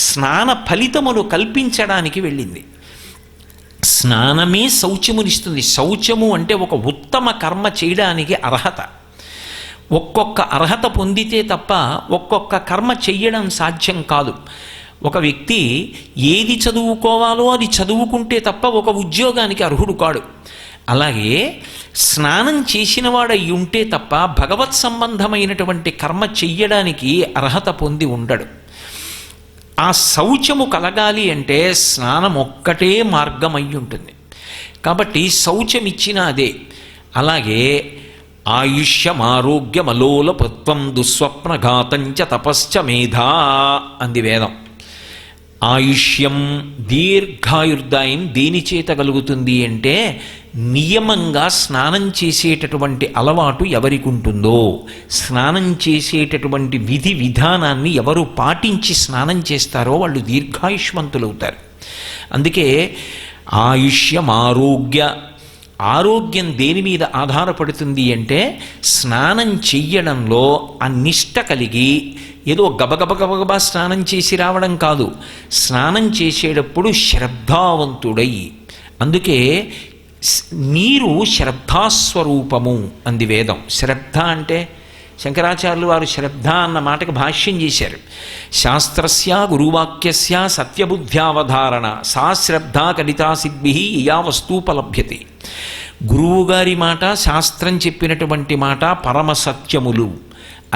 స్నాన ఫలితమును కల్పించడానికి వెళ్ళింది. స్నానమే శౌచమునిస్తుంది. శౌచము అంటే ఒక ఉత్తమ కర్మ చేయడానికి అర్హత. ఒక్కొక్క అర్హత పొందితే తప్ప ఒక్కొక్క కర్మ చెయ్యడం సాధ్యం కాదు. ఒక వ్యక్తి ఏది చదువుకోవాలో అది చదువుకుంటే తప్ప ఒక ఉద్యోగానికి అర్హుడు కాడు. అలాగే స్నానం చేసినవాడై ఉంటే తప్ప భగవత్ సంబంధమైనటువంటి కర్మ చెయ్యడానికి అర్హత పొంది ఉండడు. ఆ శౌచము కలగాలి అంటే స్నానం ఒక్కటే మార్గం అయి ఉంటుంది. కాబట్టి శౌచం ఇచ్చిన అదే. అలాగే ఆయుష్యమారోగ్యమలోలపత్వం దుస్వప్నఘాతంచ తపశ్చ మేధా అంది వేదం. ఆయుష్యం దీర్ఘాయుర్దాయం దేని చేత కలుగుతుంది అంటే నియమంగా స్నానం చేసేటటువంటి అలవాటు ఎవరికి ఉంటుందో, స్నానం చేసేటటువంటి విధి విధానాన్ని ఎవరు పాటించి స్నానం చేస్తారో వాళ్ళు దీర్ఘాయుష్మంతులవుతారు. అందుకే ఆయుష్యం ఆరోగ్యం దేని మీద ఆధారపడుతుంది అంటే స్నానం చెయ్యడంలో ఆ నిష్ట కలిగి ఏదో గబగబా స్నానం చేసి రావడం కాదు. స్నానం చేసేటప్పుడు శ్రద్ధావంతుడై. అందుకే నీరు శ్రద్ధాస్వరూపము అంది వేదం. శ్రద్ధ అంటే శంకరాచార్యులు వారు శ్రద్ధ అన్న మాటకు భాష్యం చేశారు. శాస్త్రస్య గురువాక్యస్య సత్యబుద్ధ్యావధారణ సా శ్రద్ధ కలితా సిద్భి యా వస్తూపలభ్యతే. గురువుగారి మాట, శాస్త్రం చెప్పినటువంటి మాట పరమసత్యములు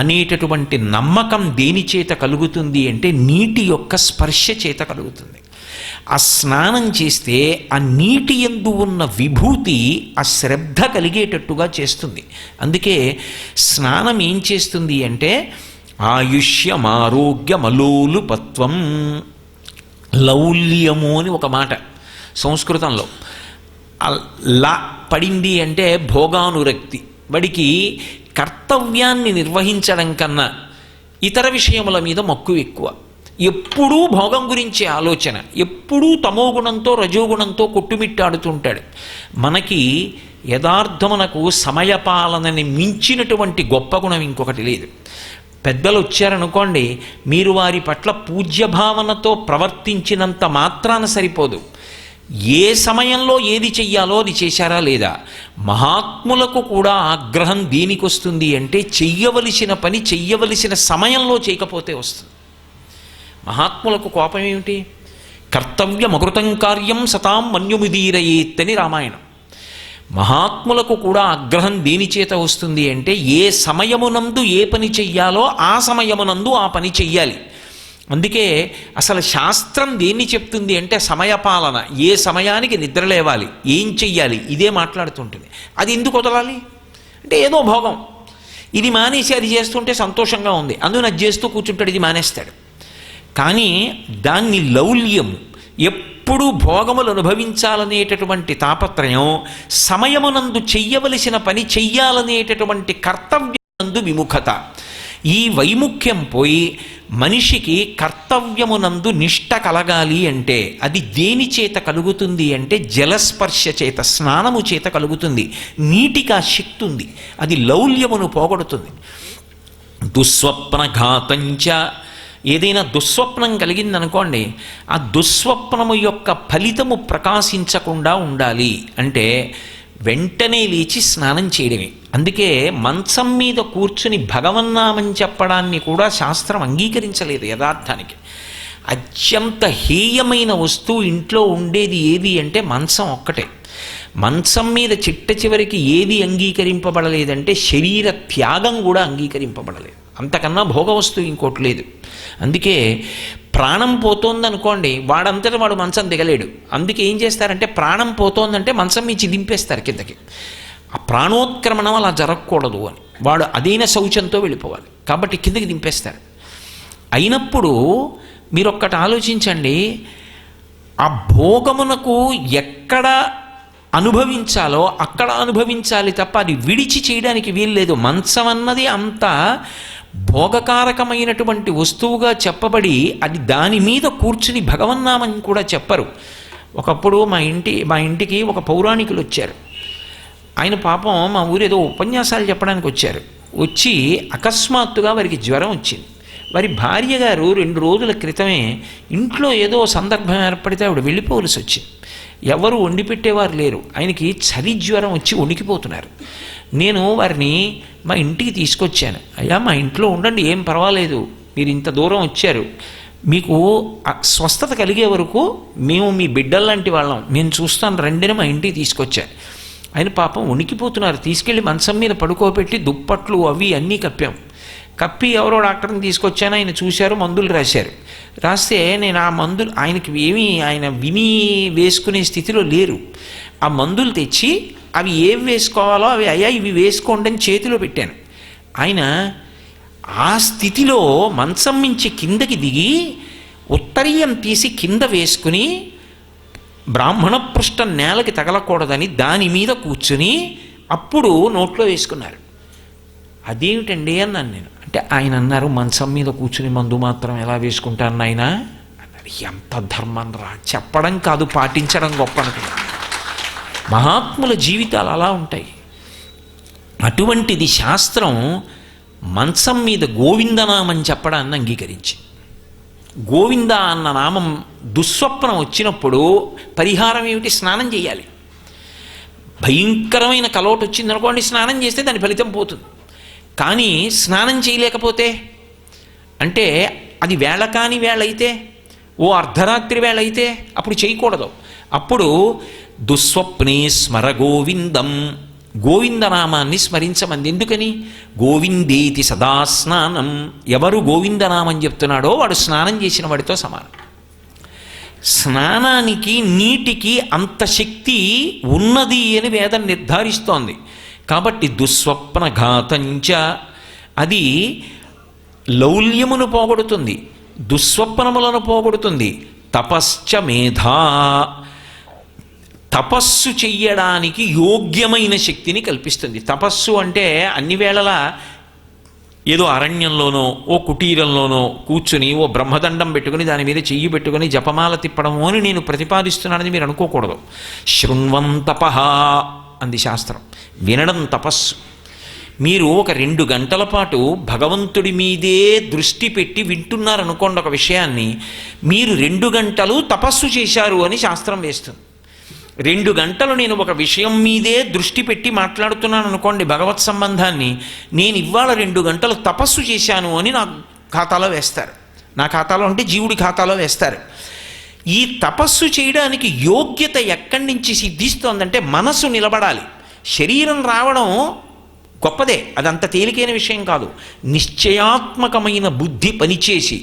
అనేటటువంటి నమ్మకం దేని చేత కలుగుతుంది అంటే నీటి యొక్క స్పర్శ చేత కలుగుతుంది. ఆ స్నానం చేస్తే ఆ నీటి యందు ఉన్న విభూతి ఆ శ్రద్ధ కలిగేటట్టుగా చేస్తుంది. అందుకే స్నానం ఏం చేస్తుంది అంటే ఆయుష్యమారోగ్యమలోలుపత్వం. లౌల్యము అని ఒక మాట సంస్కృతంలో. లా పడింది అంటే భోగానురక్తి. వాడికి కర్తవ్యాన్ని నిర్వహించడం కన్నా ఇతర విషయముల మీద మక్కువ ఎక్కువ. ఎప్పుడూ భోగం గురించే ఆలోచన, ఎప్పుడూ తమోగుణంతో రజోగుణంతో కొట్టుమిట్టాడుతుంటాడు. మనకి యథార్థమునకు సమయపాలనని మించినటువంటి గొప్ప గుణం ఇంకొకటి లేదు. పెద్దలు వచ్చారనుకోండి, మీరు వారి పట్ల పూజ్యభావనతో ప్రవర్తించినంత మాత్రాన సరిపోదు. ఏ సమయంలో ఏది చెయ్యాలో అది చేశారా లేదా. మహాత్ములకు కూడా ఆగ్రహం దేనికి వస్తుంది అంటే చెయ్యవలసిన పని చెయ్యవలసిన సమయంలో చేయకపోతే వస్తుంది. మహాత్ములకు కోపం ఏమిటి? కర్తవ్యమకృతం కార్యం సతాం మన్యుముదీరయేత్ అని రామాయణం. మహాత్ములకు కూడా ఆగ్రహం దేని చేత వస్తుంది అంటే ఏ సమయమునందు ఏ పని చెయ్యాలో ఆ సమయమునందు ఆ పని చెయ్యాలి. అందుకే అసలు శాస్త్రం దేన్ని చెప్తుంది అంటే సమయపాలన. ఏ సమయానికి నిద్ర లేవాలి, ఏం చెయ్యాలి, ఇదే మాట్లాడుతుంటుంది. అది ఎందుకు వదలాలి అంటే ఏదో భోగం, ఇది మానేసి అది చేస్తుంటే సంతోషంగా ఉంది, అందుకని అది చేస్తూ కూర్చుంటాడు, ఇది మానేస్తాడు. కానీ దాన్ని లౌల్యం, ఎప్పుడూ భోగములు అనుభవించాలనేటటువంటి తాపత్రయం, సమయమునందు చెయ్యవలసిన పని చెయ్యాలనేటటువంటి కర్తవ్యమునందు విముఖత, ఈ వైముఖ్యం పోయి మనిషికి కర్తవ్యమునందు నిష్ట కలగాలి అంటే అది దేని చేత కలుగుతుంది అంటే జలస్పర్శ చేత, స్నానము చేత కలుగుతుంది. నీటికి ఆ శక్తి ఉంది, అది లౌల్యమును పోగొడుతుంది. దుస్వప్నఘాతంచ, ఏదైనా దుస్వప్నం కలిగిందనుకోండి, ఆ దుస్వప్నము యొక్క ఫలితము ప్రకాశించకుండా ఉండాలి అంటే వెంటనే లేచి స్నానం చేయడమే. అందుకే మంచం మీద కూర్చుని భగవన్నామని చెప్పడాన్ని కూడా శాస్త్రం అంగీకరించలేదు యథార్థానికి. అత్యంత హేయమైన వస్తువు ఇంట్లో ఉండేది ఏది అంటే మంచం ఒక్కటే. మంచం మీద చిట్ట చివరికి ఏది అంగీకరింపబడలేదంటే శరీర త్యాగం కూడా అంగీకరింపబడలేదు. అంతకన్నా భోగ వస్తువు ఇంకోటి లేదు. అందుకే ప్రాణం పోతోందనుకోండి, వాడంతటా వాడు మంచం దిగలేడు. అందుకే ఏం చేస్తారంటే ప్రాణం పోతోందంటే మంచం మించి దింపేస్తారు కిందకి. ఆ ప్రాణోత్క్రమణం అలా జరగకూడదు అని, వాడు అదైన శౌచంతో వెళ్ళిపోవాలి కాబట్టి కిందకి దింపేస్తారు. అయినప్పుడు మీరు ఒక్కటి ఆలోచించండి, ఆ భోగమునకు ఎక్కడ అనుభవించాలో అక్కడ అనుభవించాలి తప్ప అది విడిచి చేయడానికి వీల్లేదు. మంచం అన్నది అంత భోగకారకమైనటువంటి వస్తువుగా చెప్పబడి అది దాని మీద కూర్చుని భగవన్నామని కూడా చెప్పరు. ఒకప్పుడు మా ఇంటికి ఒక పౌరాణికులు వచ్చారు. ఆయన పాపం మా ఊరు ఏదో ఉపన్యాసాలు చెప్పడానికి వచ్చారు. వచ్చి అకస్మాత్తుగా వారికి జ్వరం వచ్చింది. వారి భార్య గారు 2 రోజుల క్రితమే ఇంట్లో ఏదో సందర్భం ఏర్పడితే ఆవిడ వెళ్ళిపోవలసి వచ్చింది. ఎవరు వండి పెట్టేవారు లేరు. ఆయనకి చలి జ్వరం వచ్చి వణికిపోతున్నారు. నేను వారిని మా ఇంటికి తీసుకొచ్చాను. అయ్యా మా ఇంట్లో ఉండండి, ఏం పర్వాలేదు, మీరు ఇంత దూరం వచ్చారు, మీకు స్వస్థత కలిగే వరకు మేము మీ బిడ్డల్లాంటి వాళ్ళం, మేము చూస్తాను రండిని మా ఇంటికి తీసుకొచ్చాను. ఆయన పాపం వణికిపోతున్నారు. తీసుకెళ్ళి మంచం మీద పడుకోబెట్టి దుప్పట్లు అవి అన్నీ కప్పి ఎవరో డాక్టర్ని తీసుకొచ్చాను. ఆయన చూశారు, మందులు రాశారు. రాస్తే నేను ఆ మందులు ఆయనకి ఆయన విని వేసుకునే స్థితిలో లేరు. ఆ మందులు తెచ్చి అవి ఏవి వేసుకోవాలో అవి అయ్యా ఇవి వేసుకోండి అని చేతిలో పెట్టాను. ఆయన ఆ స్థితిలో మంచం మించి కిందకి దిగి ఉత్తరీయం తీసి కింద వేసుకుని బ్రాహ్మణ పృష్ఠం నేలకి తగలకూడదని దాని మీద కూర్చుని అప్పుడు నోట్లో వేసుకున్నారు. అదేమిటండి అన్నాను నేను. అంటే ఆయన అన్నారు, మంచం మీద కూర్చుని మందు మాత్రం ఎలా వేసుకుంటాను నాయన అన్నారు. ఎంత ధర్మం రా, చెప్పడం కాదు పాటించడం గొప్ప అనుకున్నాను. మహాత్ముల జీవితాలు అలా ఉంటాయి. అటువంటిది శాస్త్రం మంచం మీద గోవిందనామని చెప్పడాన్ని అంగీకరించి, గోవింద అన్న నామం దుస్వప్నం వచ్చినప్పుడు పరిహారం ఏమిటి? స్నానం చేయాలి. భయంకరమైన కలోటు వచ్చిందనుకోండి, స్నానం చేస్తే దాని ఫలితం పోతుంది. కానీ స్నానం చేయలేకపోతే అంటే అది వేళ కాని వేళ అయితే, ఓ అర్ధరాత్రి వేళ అయితే అప్పుడు చేయకూడదు. అప్పుడు దుస్వప్నే స్మర గోవిందం, గోవిందనామాన్ని స్మరించమంది. ఎందుకని? గోవిందేతి సదా స్నానం. ఎవరు గోవిందనామని చెప్తున్నాడో వాడు స్నానం చేసిన వాడితో సమానం. స్నానానికి నీటికి అంత శక్తి ఉన్నది అని వేదం నిర్ధారిస్తోంది. కాబట్టి దుస్వప్నఘాతంచ, అది లౌల్యమును పోగొడుతుంది, దుస్వప్నములను పోగొడుతుంది. తపశ్చ మేధా, తపస్సు చెయ్యడానికి యోగ్యమైన శక్తిని కల్పిస్తుంది. తపస్సు అంటే అన్ని వేళలా ఏదో అరణ్యంలోనో ఓ కుటీరంలోనో కూర్చుని ఓ బ్రహ్మదండం పెట్టుకుని దాని మీద చెయ్యి పెట్టుకుని జపమాల తిప్పడము అని నేను ప్రతిపాదిస్తున్నానని మీరు అనుకోకూడదు. శృణ్వం తపః అంది శాస్త్రం. వినడం తపస్సు. మీరు ఒక 2 గంటల పాటు భగవంతుడి మీదే దృష్టి పెట్టి వింటున్నారనుకోండి ఒక విషయాన్ని, మీరు 2 గంటలు తపస్సు చేశారు అని శాస్త్రం వేస్తుంది. 2 గంటలు నేను ఒక విషయం మీదే దృష్టి పెట్టి మాట్లాడుతున్నాను అనుకోండి భగవత్ సంబంధాన్ని, నేను ఇవాళ 2 గంటలు తపస్సు చేశాను అని నా ఖాతాలో వేస్తారు. నా ఖాతాలో అంటే జీవుడి ఖాతాలో వేస్తారు. ఈ తపస్సు చేయడానికి యోగ్యత ఎక్కడి నుంచి సిద్ధిస్తోందంటే మనసు నిలబడాలి. శరీరం రావడం గొప్పదే, అదంత తేలికైన విషయం కాదు. నిశ్చయాత్మకమైన బుద్ధి పనిచేసి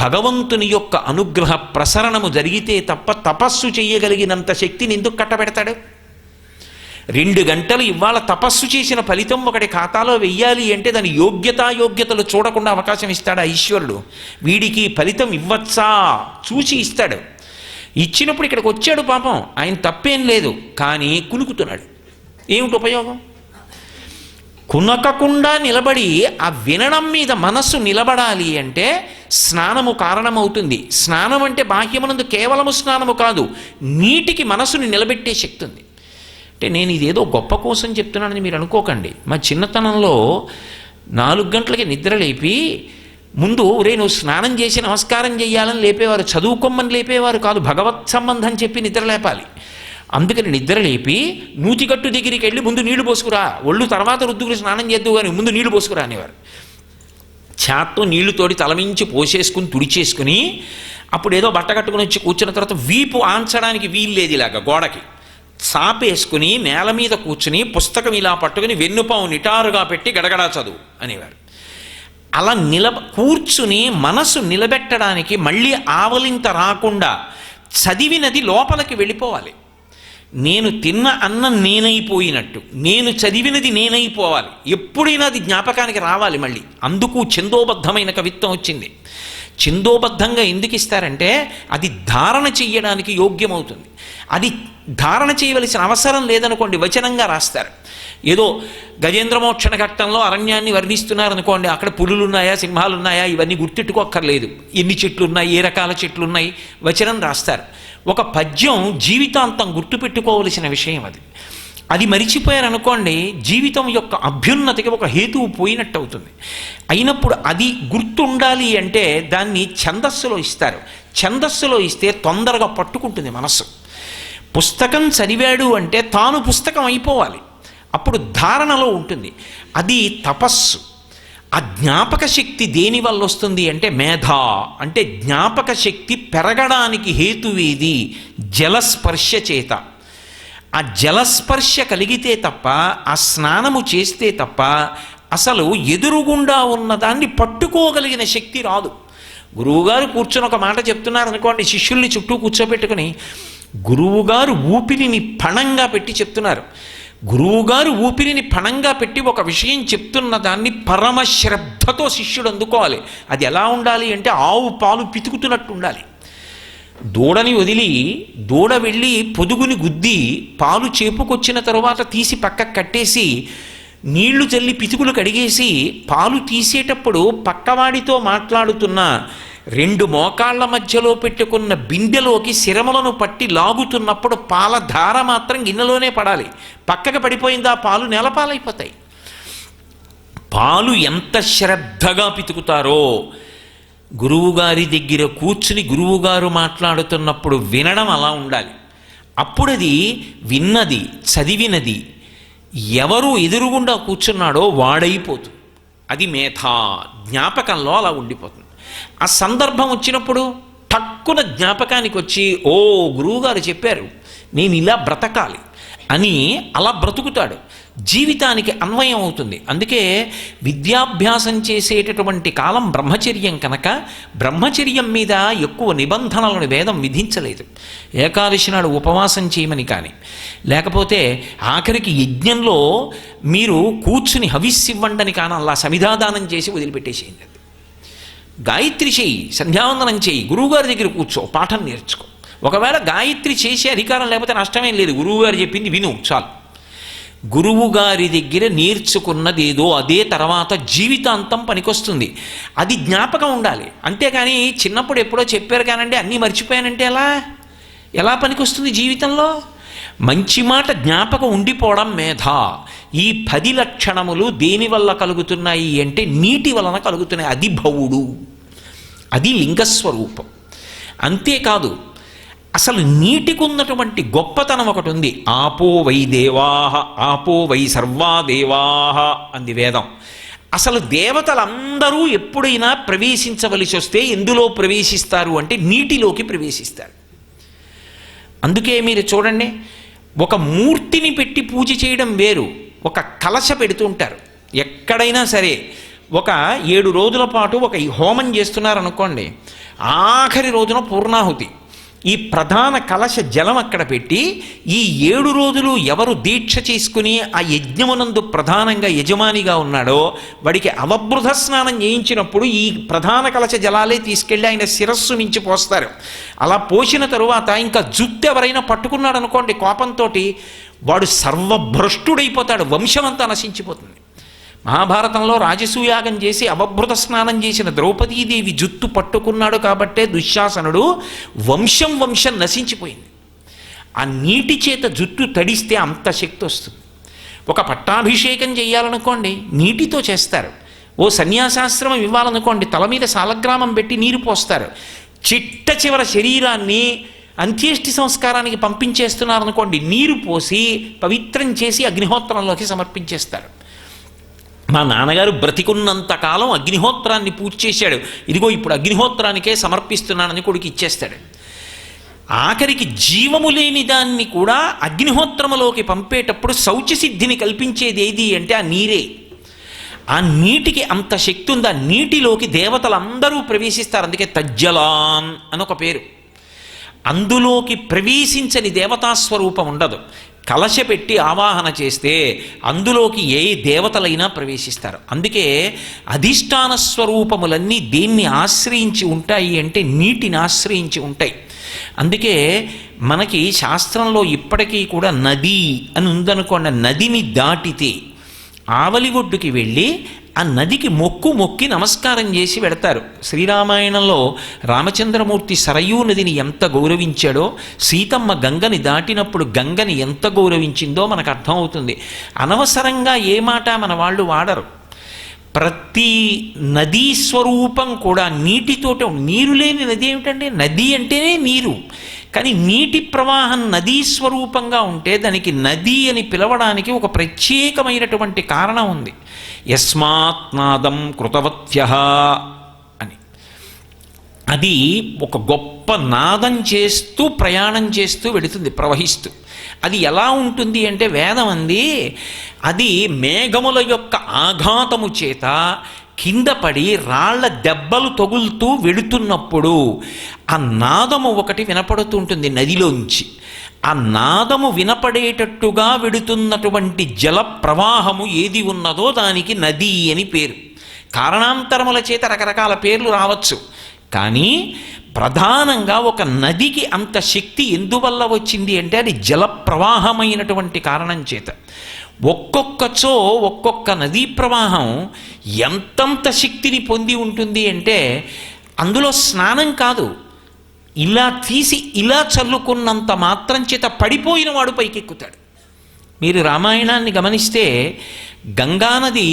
భగవంతుని యొక్క అనుగ్రహ ప్రసరణము జరిగితే తప్ప తపస్సు చేయగలిగినంత శక్తిని ఎందుకు కట్టబెడతాడు? 2 గంటలు ఇవాళ తపస్సు చేసిన ఫలితం ఒకటి ఖాతాలో వెయ్యాలి అంటే దాని యోగ్యతలు చూడకుండా అవకాశం ఇస్తాడా ఈశ్వరుడు? వీడికి ఫలితం ఇవ్వచ్చా చూసి ఇస్తాడు. ఇచ్చినప్పుడు ఇక్కడికి వచ్చాడు పాపం, ఆయన తప్పేం లేదు, కానీ కులుకుతున్నాడు. ఏమిటి ఉపయోగం? కునకకుండా నిలబడి ఆ వినడం మీద మనస్సు నిలబడాలి అంటే స్నానము కారణమవుతుంది. స్నానం అంటే బాహ్యమునందు కేవలము స్నానము కాదు, నీటికి మనసుని నిలబెట్టే శక్తి ఉంది. అంటే నేను ఇదేదో గొప్ప కోసం చెప్తున్నానని మీరు అనుకోకండి. మా చిన్నతనంలో 4 గంటలకి నిద్ర లేపి ముందు నువ్వు స్నానం చేసి నమస్కారం చేయాలని లేపేవారు, చదువుకోమని లేపేవారు కాదు, భగవత్ సంబంధం చెప్పి నిద్ర లేపాలి. అందుకని నిద్ర లేపి నూతిగట్టు దగ్గరికి వెళ్ళి ముందు నీళ్లు పోసుకురా, ఒళ్ళు తర్వాత రుద్దుకుని స్నానం చేద్దు కానీ ముందు నీళ్లు పోసుకురా అనేవారు. చేత్తో నీళ్లు తోడి తలమించి పోసేసుకుని తుడిచేసుకుని అప్పుడు ఏదో బట్ట కట్టుకుని వచ్చి కూర్చున్న తర్వాత వీపు ఆంచడానికి వీలు లేదు, ఇలాగా గోడకి చాపేసుకుని నేల మీద కూర్చుని పుస్తకం ఇలా పట్టుకుని వెన్నుపావు నిటారుగా పెట్టి గడగడా చదువు అనేవారు. అలా కూర్చుని మనసు నిలబెట్టడానికి మళ్ళీ ఆవలింత రాకుండా చదివినది లోపలికి వెళ్ళిపోవాలి. నేను తిన్న అన్నం నేనైపోయినట్టు, నేను చదివినది నేనైపోవాలి, ఎప్పుడైనా అది జ్ఞాపకానికి రావాలి మళ్ళీ. అందుకు ఛందోబద్ధమైన కవిత్వం వచ్చింది. ఛందోబద్ధంగా ఎందుకు ఇస్తారంటే అది ధారణ చెయ్యడానికి యోగ్యమవుతుంది. అది ధారణ చేయవలసిన అవసరం లేదనుకోండి, వచనంగా రాస్తారు. ఏదో గజేంద్రమోక్షణ ఘట్టంలో అరణ్యాన్ని వర్ణిస్తున్నారనుకోండి, అక్కడ పులులు ఉన్నాయా సింహాలు ఉన్నాయా ఇవన్నీ గుర్తెట్టుకోక్కర్లేదు, ఎన్ని చెట్లు ఉన్నాయి ఏ రకాల చెట్లు ఉన్నాయి, వచనం రాస్తారు. ఒక పద్యం జీవితాంతం గుర్తుపెట్టుకోవలసిన విషయం అది. అది మరిచిపోయారనుకోండి జీవితం యొక్క అభ్యున్నతికి ఒక హేతువు పోయినట్టు అవుతుంది. అయినప్పుడు అది గుర్తుండాలి అంటే దాన్ని ఛందస్సులో ఇస్తారు. ఛందస్సులో ఇస్తే తొందరగా పట్టుకుంటుంది మనస్సు. పుస్తకం చదివాడు అంటే తాను పుస్తకం అయిపోవాలి, అప్పుడు ధారణలో ఉంటుంది. అది తపస్సు. ఆ జ్ఞాపక శక్తి దేని వల్ల వస్తుంది అంటే మేధ. అంటే జ్ఞాపక శక్తి పెరగడానికి హేతువేది జలస్పర్శ చేత. ఆ జలస్పర్శ కలిగితే తప్ప, ఆ స్నానము చేస్తే తప్ప అసలు ఎదురుగుండా ఉన్నదాన్ని పట్టుకోగలిగిన శక్తి రాదు. గురువుగారు కూర్చొని ఒక మాట చెప్తున్నారు అనుకోండి, శిష్యుల్ని చుట్టూ కూర్చోబెట్టుకుని గురువుగారు ఊపిరిని పణంగా పెట్టి చెప్తున్నారు. గురువుగారు ఊపిరిని పణంగా పెట్టి ఒక విషయం చెప్తున్న దాన్ని పరమశ్రద్ధతో శిష్యుడు అందుకోవాలి. అది ఎలా ఉండాలి అంటే ఆవు పాలు పితుకుతున్నట్టు ఉండాలి. దూడని వదిలి దూడ వెళ్ళి పొదుగుని గుద్ది పాలు చేపుకొచ్చిన తరువాత తీసి పక్కకు కట్టేసి నీళ్లు చల్లి పితుకులు కడిగేసి పాలు తీసేటప్పుడు పక్కవాడితో మాట్లాడుతున్న 2 మోకాళ్ల మధ్యలో పెట్టుకున్న బిందెలోకి శిరములను పట్టి లాగుతున్నప్పుడు పాల ధార మాత్రం గిన్నెలోనే పడాలి. పక్కకు పడిపోయింది ఆ పాలు నేలపాలైపోతాయి. పాలు ఎంత శ్రద్ధగా పితుకుతారో గురువుగారి దగ్గర కూర్చుని గురువుగారు మాట్లాడుతున్నప్పుడు వినడం అలా ఉండాలి. అప్పుడది విన్నది చదివినది ఎవరు ఎదురుగుండా కూర్చున్నాడో వాడైపోతుంది. అది మేధా, జ్ఞాపకంలో అలా ఉండిపోతుంది. ఆ సందర్భం వచ్చినప్పుడు టక్కున జ్ఞాపకానికి వచ్చి ఓ గురువుగారు చెప్పారు నేను ఇలా బ్రతకాలి అని అలా బ్రతుకుతాడు. జీవితానికి అన్వయం అవుతుంది. అందుకే విద్యాభ్యాసం చేసేటటువంటి కాలం బ్రహ్మచర్యం కనుక బ్రహ్మచర్యం మీద ఎక్కువ నిబంధనలను వేదం విధించలేదు. ఏకాదశి నాడు ఉపవాసం చేయమని కానీ, లేకపోతే ఆఖరికి యజ్ఞంలో మీరు కూర్చుని హవిస్సివ్వండని కానీ అలా సమిధాదానం చేసి వదిలిపెట్టేసేయండి. గాయత్రి చేయి, సంధ్యావందనం చేయి, గురువుగారి దగ్గర కూర్చో, పాఠం నేర్చుకో. ఒకవేళ గాయత్రి చేసే అధికారం లేకపోతే నష్టమేం లేదు, గురువుగారు చెప్పింది విను చాలు. గురువుగారి దగ్గర నేర్చుకున్నదేదో అదే తర్వాత జీవితాంతం పనికొస్తుంది. అది జ్ఞాపకం ఉండాలి. అంతేకాని చిన్నప్పుడు ఎప్పుడో చెప్పారు కానండి అన్నీ మర్చిపోయానంటే ఎలా పనికొస్తుంది జీవితంలో? మంచి మాట జ్ఞాపకం ఉండిపోవడం మేధ. ఈ 10 లక్షణములు దేనివల్ల కలుగుతున్నాయి అంటే నీటి వలన కలుగుతున్నాయి. అది భవుడు, అది లింగస్వరూపం. అంతేకాదు అసలు నీటికి ఉన్నటువంటి గొప్పతనం ఒకటి ఉంది. ఆపో వై దేవాహ ఆపో వై సర్వా దేవాహ అంది వేదం. అసలు దేవతలందరూ ఎప్పుడైనా ప్రవేశించవలసి వస్తే ఎందులో ప్రవేశిస్తారు అంటే నీటిలోకి ప్రవేశిస్తారు. అందుకే మీరు చూడండి, ఒక మూర్తిని పెట్టి పూజ చేయడం వేరు, ఒక కలశ పెడుతుంటారు. ఎక్కడైనా సరే ఒక 7 రోజుల పాటు ఒక హోమం చేస్తున్నారనుకోండి, ఆఖరి రోజున పూర్ణాహుతి, ఈ ప్రధాన కలశ జలం అక్కడ పెట్టి ఈ 7 రోజులు ఎవరు దీక్ష చేసుకుని ఆ యజ్ఞమునందు ప్రధానంగా యజమానిగా ఉన్నాడో వాడికి అవబృధ స్నానం చేయించినప్పుడు ఈ ప్రధాన కలశ జలాలే తీసుకెళ్ళి ఆయన శిరస్సు నుంచి పోస్తారు. అలా పోసిన తరువాత ఇంకా జుత్తు ఎవరైనా పట్టుకున్నాడు అనుకోండి కోపంతో, వాడు సర్వభ్రష్టుడైపోతాడు, వంశమంతా నశించిపోతుంది. మహాభారతంలో రాజసూయాగం చేసి అవభృత స్నానం చేసిన ద్రౌపదీదేవి జుత్తు పట్టుకున్నాడు కాబట్టే దుశ్శాసనుడు వంశం నశించిపోయింది. ఆ నీటి చేత జుట్టు తడిస్తే అంత శక్తి వస్తుంది. ఒక పట్టాభిషేకం చేయాలనుకోండి నీటితో చేస్తారు. ఓ సన్యాసాశ్రమం ఇవ్వాలనుకోండి తల మీద సాలగ్రామం పెట్టి నీరు పోస్తారు. చిట్ట చివర శరీరాన్ని అంత్యేష్టి సంస్కారానికి పంపించేస్తున్నారనుకోండి నీరు పోసి పవిత్రం చేసి అగ్నిహోత్రంలోకి సమర్పించేస్తారు. మా నాన్నగారు బ్రతికున్నంత కాలం అగ్నిహోత్రాన్ని పూజ చేశాడు, ఇదిగో ఇప్పుడు అగ్నిహోత్రానికే సమర్పిస్తున్నానని కొడుకు ఇచ్చేస్తాడు. ఆఖరికి జీవము లేని దాన్ని కూడా అగ్నిహోత్రములోకి పంపేటప్పుడు శౌచసిద్ధిని కల్పించేది ఏది అంటే ఆ నీరే. ఆ నీటికి అంత శక్తి ఉంది. ఆ నీటిలోకి దేవతలందరూ ప్రవేశిస్తారు. అందుకే తజ్జలాన్ అని ఒక పేరు. అందులోకి ప్రవేశించని దేవతాస్వరూపం ఉండదు. కలశ పెట్టి ఆవాహన చేస్తే అందులోకి ఏ దేవతలైనా ప్రవేశిస్తారు. అందుకే అధిష్టాన స్వరూపములన్నీ దేన్ని ఆశ్రయించి ఉంటాయి అంటే నీటిని ఆశ్రయించి ఉంటాయి. అందుకే మనకి శాస్త్రంలో ఇప్పటికీ కూడా నది అని ఉందనుకోండి, నదిని దాటితే ఆవలి ఒడ్డుకి వెళ్ళి ఆ నదికి మొక్కి నమస్కారం చేసి వెడతారు. శ్రీరామాయణంలో రామచంద్రమూర్తి సరయూ నదిని ఎంత గౌరవించాడో, సీతమ్మ గంగని దాటినప్పుడు గంగని ఎంత గౌరవించిందో మనకు అర్థమవుతుంది. అనవసరంగా ఏ మాట మన వాళ్ళు వాడరు. ప్రతి నదీ స్వరూపం కూడా నీటితోటే. నీరు లేని నది ఏమిటండి? నది అంటేనే నీరు. కానీ నీటి ప్రవాహం నదీ స్వరూపంగా ఉంటే దానికి నది అని పిలవడానికి ఒక ప్రత్యేకమైనటువంటి కారణం ఉంది. యస్మాత్ నాదం కృతవత్యః అని. అది ఒక గొప్ప నాదం చేస్తూ ప్రయాణం చేస్తూ వెళుతుంది ప్రవహిస్తూ. అది ఎలా ఉంటుంది అంటే వేదం అంది అది మేఘముల యొక్క ఆఘాతము చేత కింద పడి రాళ్ల దెబ్బలు తగులుతూ వెడుతున్నప్పుడు ఆ నాదము ఒకటి వినపడుతుంటుంది నదిలోంచి. ఆ నాదము వినపడేటట్టుగా వెడుతున్నటువంటి జల ప్రవాహము ఏది ఉన్నదో దానికి నది అని పేరు. కారణాంతరముల చేత రకరకాల పేర్లు రావచ్చు, కానీ ప్రధానంగా ఒక నదికి అంత శక్తి ఎందువల్ల వచ్చింది అంటే అది జల ప్రవాహమైనటువంటి కారణం చేత. ఒక్కొక్కచో ఒక్కొక్క నదీ ప్రవాహం ఎంతంత శక్తిని పొంది ఉంటుంది అంటే అందులో స్నానం కాదు, ఇలా తీసి ఇలా చల్లుకున్నంత మాత్రం చేత పడిపోయిన వాడు పైకెక్కుతాడు. మీరు రామాయణాన్ని గమనిస్తే గంగానది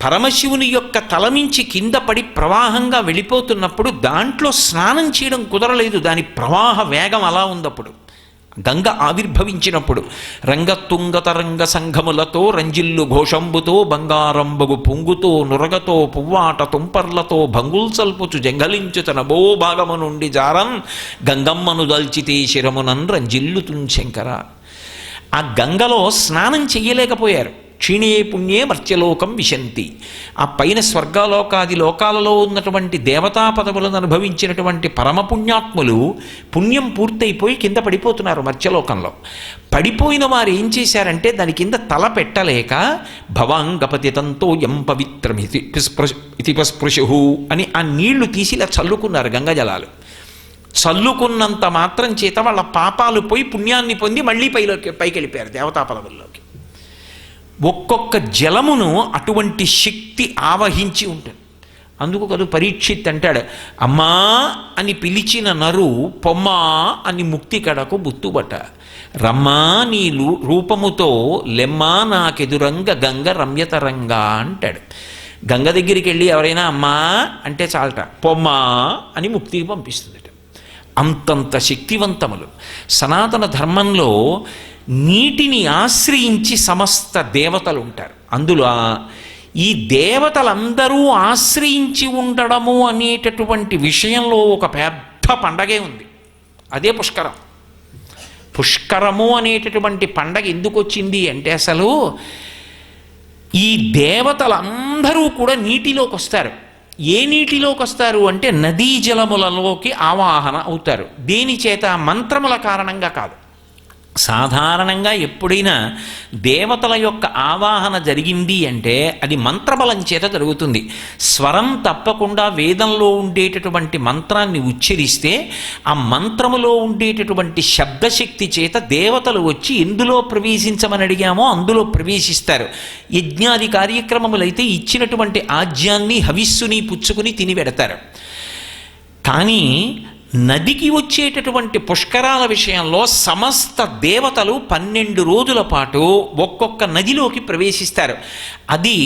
పరమశివుని యొక్క తలమించి కింద పడి ప్రవాహంగా వెళ్ళిపోతున్నప్పుడు దాంట్లో స్నానం చేయడం కుదరలేదు. దాని ప్రవాహ వేగం అలా ఉందప్పుడు. గంగ ఆవిర్భవించినప్పుడు రంగతుంగతరంగ సంఘములతో రంజిల్లు ఘోషంబుతో బంగారంబగు పొంగుతో నురగతో పువ్వాట తుంపర్లతో భంగుల్సల్పుచు జంగలించు తన బో భాగము నుండి జారన్ గంగమ్మను దల్చితే శిరమునన్ రంజిల్లుతున్ శంకర. ఆ గంగలో స్నానం చెయ్యలేకపోయారు. క్షీణే పుణ్యే మర్త్యలోకం విశంతి. ఆ పైన స్వర్గలోకాది లోకాలలో ఉన్నటువంటి దేవతా పదవులను అనుభవించినటువంటి పరమపుణ్యాత్ములు పుణ్యం పూర్తయిపోయి కింద పడిపోతున్నారు మర్త్యలోకంలో. పడిపోయిన వారు ఏం చేశారంటే దాని కింద తల పెట్టలేక భవాంగపతితంతో యం పవిత్రమితి పస్పృశు అని ఆ నీళ్లు తీసి ఇలా చల్లుకున్నారు. గంగా జలాలు చల్లుకున్నంత మాత్రం చేత వాళ్ళ పాపాలు పోయి పుణ్యాన్ని పొంది మళ్ళీ పైకి వెళ్ళిపోయారు దేవతా పదవుల్లోకి. ఒక్కొక్క జలమును అటువంటి శక్తి ఆవహించి ఉంటుంది. అందుకు కదా పరీక్షిత్ అంటాడు, అమ్మా అని పిలిచిన నరు పొమ్మా అని ముక్తి కడకు బుత్తుబట, రమ్మా నీ రూపముతో లెమ్మా నాకెదురంగ గంగ రమ్యతరంగా అంటాడు. గంగ దగ్గరికి వెళ్ళి ఎవరైనా అమ్మా అంటే చాలట, పొమ్మా అని ముక్తికి పంపిస్తుంది. అంతంత శక్తివంతములు. సనాతన ధర్మంలో నీటిని ఆశ్రయించి సమస్త దేవతలు ఉంటారు. అందులో ఈ దేవతలందరూ ఆశ్రయించి ఉండడము అనేటటువంటి విషయంలో ఒక పెద్ద పండగే ఉంది. అదే పుష్కరం. పుష్కరము అనేటటువంటి పండగ ఎందుకు వచ్చింది అంటే అసలు ఈ దేవతలందరూ కూడా నీటిలోకి వస్తారు. ఏ నీటిలోకి వస్తారు అంటే నదీ జలములలోకి ఆవాహన అవుతారు. దేని చేత? మంత్రముల కారణంగా కాదు. సాధారణంగా ఎప్పుడైనా దేవతల యొక్క ఆవాహన జరిగింది అంటే అది మంత్రబలం చేత జరుగుతుంది. స్వరం తప్పకుండా వేదంలో ఉండేటటువంటి మంత్రాన్ని ఉచ్చరిస్తే ఆ మంత్రములో ఉండేటటువంటి శబ్దశక్తి చేత దేవతలు వచ్చి ఎందులో ప్రవేశించమని అడిగామో అందులో ప్రవేశిస్తారు. యజ్ఞాది కార్యక్రమములైతే ఇచ్చినటువంటి ఆజ్యాన్ని హవిస్సుని పుచ్చుకుని తిని పెడతారు. కానీ నదికి వచ్చేటటువంటి పుష్కరాల విషయంలో సమస్త దేవతలు 12 రోజుల పాటు ఒక్కొక్క నదిలోకి ప్రవేశిస్తారు. అది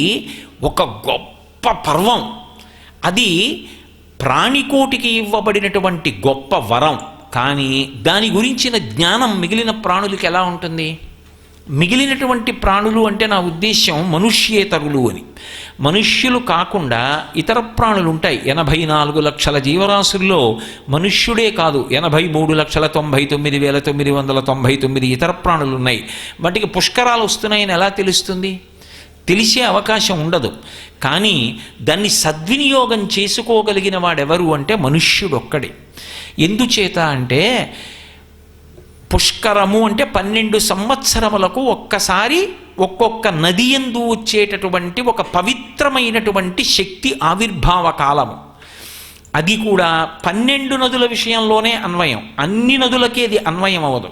ఒక గొప్ప పర్వం. అది ప్రాణికోటికి ఇవ్వబడినటువంటి గొప్ప వరం. కానీ దాని గురించిన జ్ఞానం మిగిలిన ప్రాణులకి ఎలా ఉంటుంది? మిగిలినటువంటి ప్రాణులు అంటే నా ఉద్దేశ్యం మనుష్యేతరులు అని. మనుష్యులు కాకుండా ఇతర ప్రాణులు ఉంటాయి. 84 లక్షల జీవరాశుల్లో మనుష్యుడే కాదు 83,99,999 ఇతర ప్రాణులు ఉన్నాయి. వాటికి పుష్కరాలు వస్తున్నాయని ఎలా తెలుస్తుంది? తెలిసే అవకాశం ఉండదు. కానీ దాన్ని సద్వినియోగం చేసుకోగలిగిన వాడెవరు అంటే మనుష్యుడొక్కడే. ఎందుచేత అంటే పుష్కరము అంటే 12 సంవత్సరములకు ఒక్కసారి ఒక్కొక్క నది యందు వచ్చేటటువంటి ఒక పవిత్రమైనటువంటి శక్తి ఆవిర్భావ కాలము. అది కూడా 12 నదుల విషయంలోనే అన్వయం, అన్ని నదులకి అది అన్వయం అవ్వదు.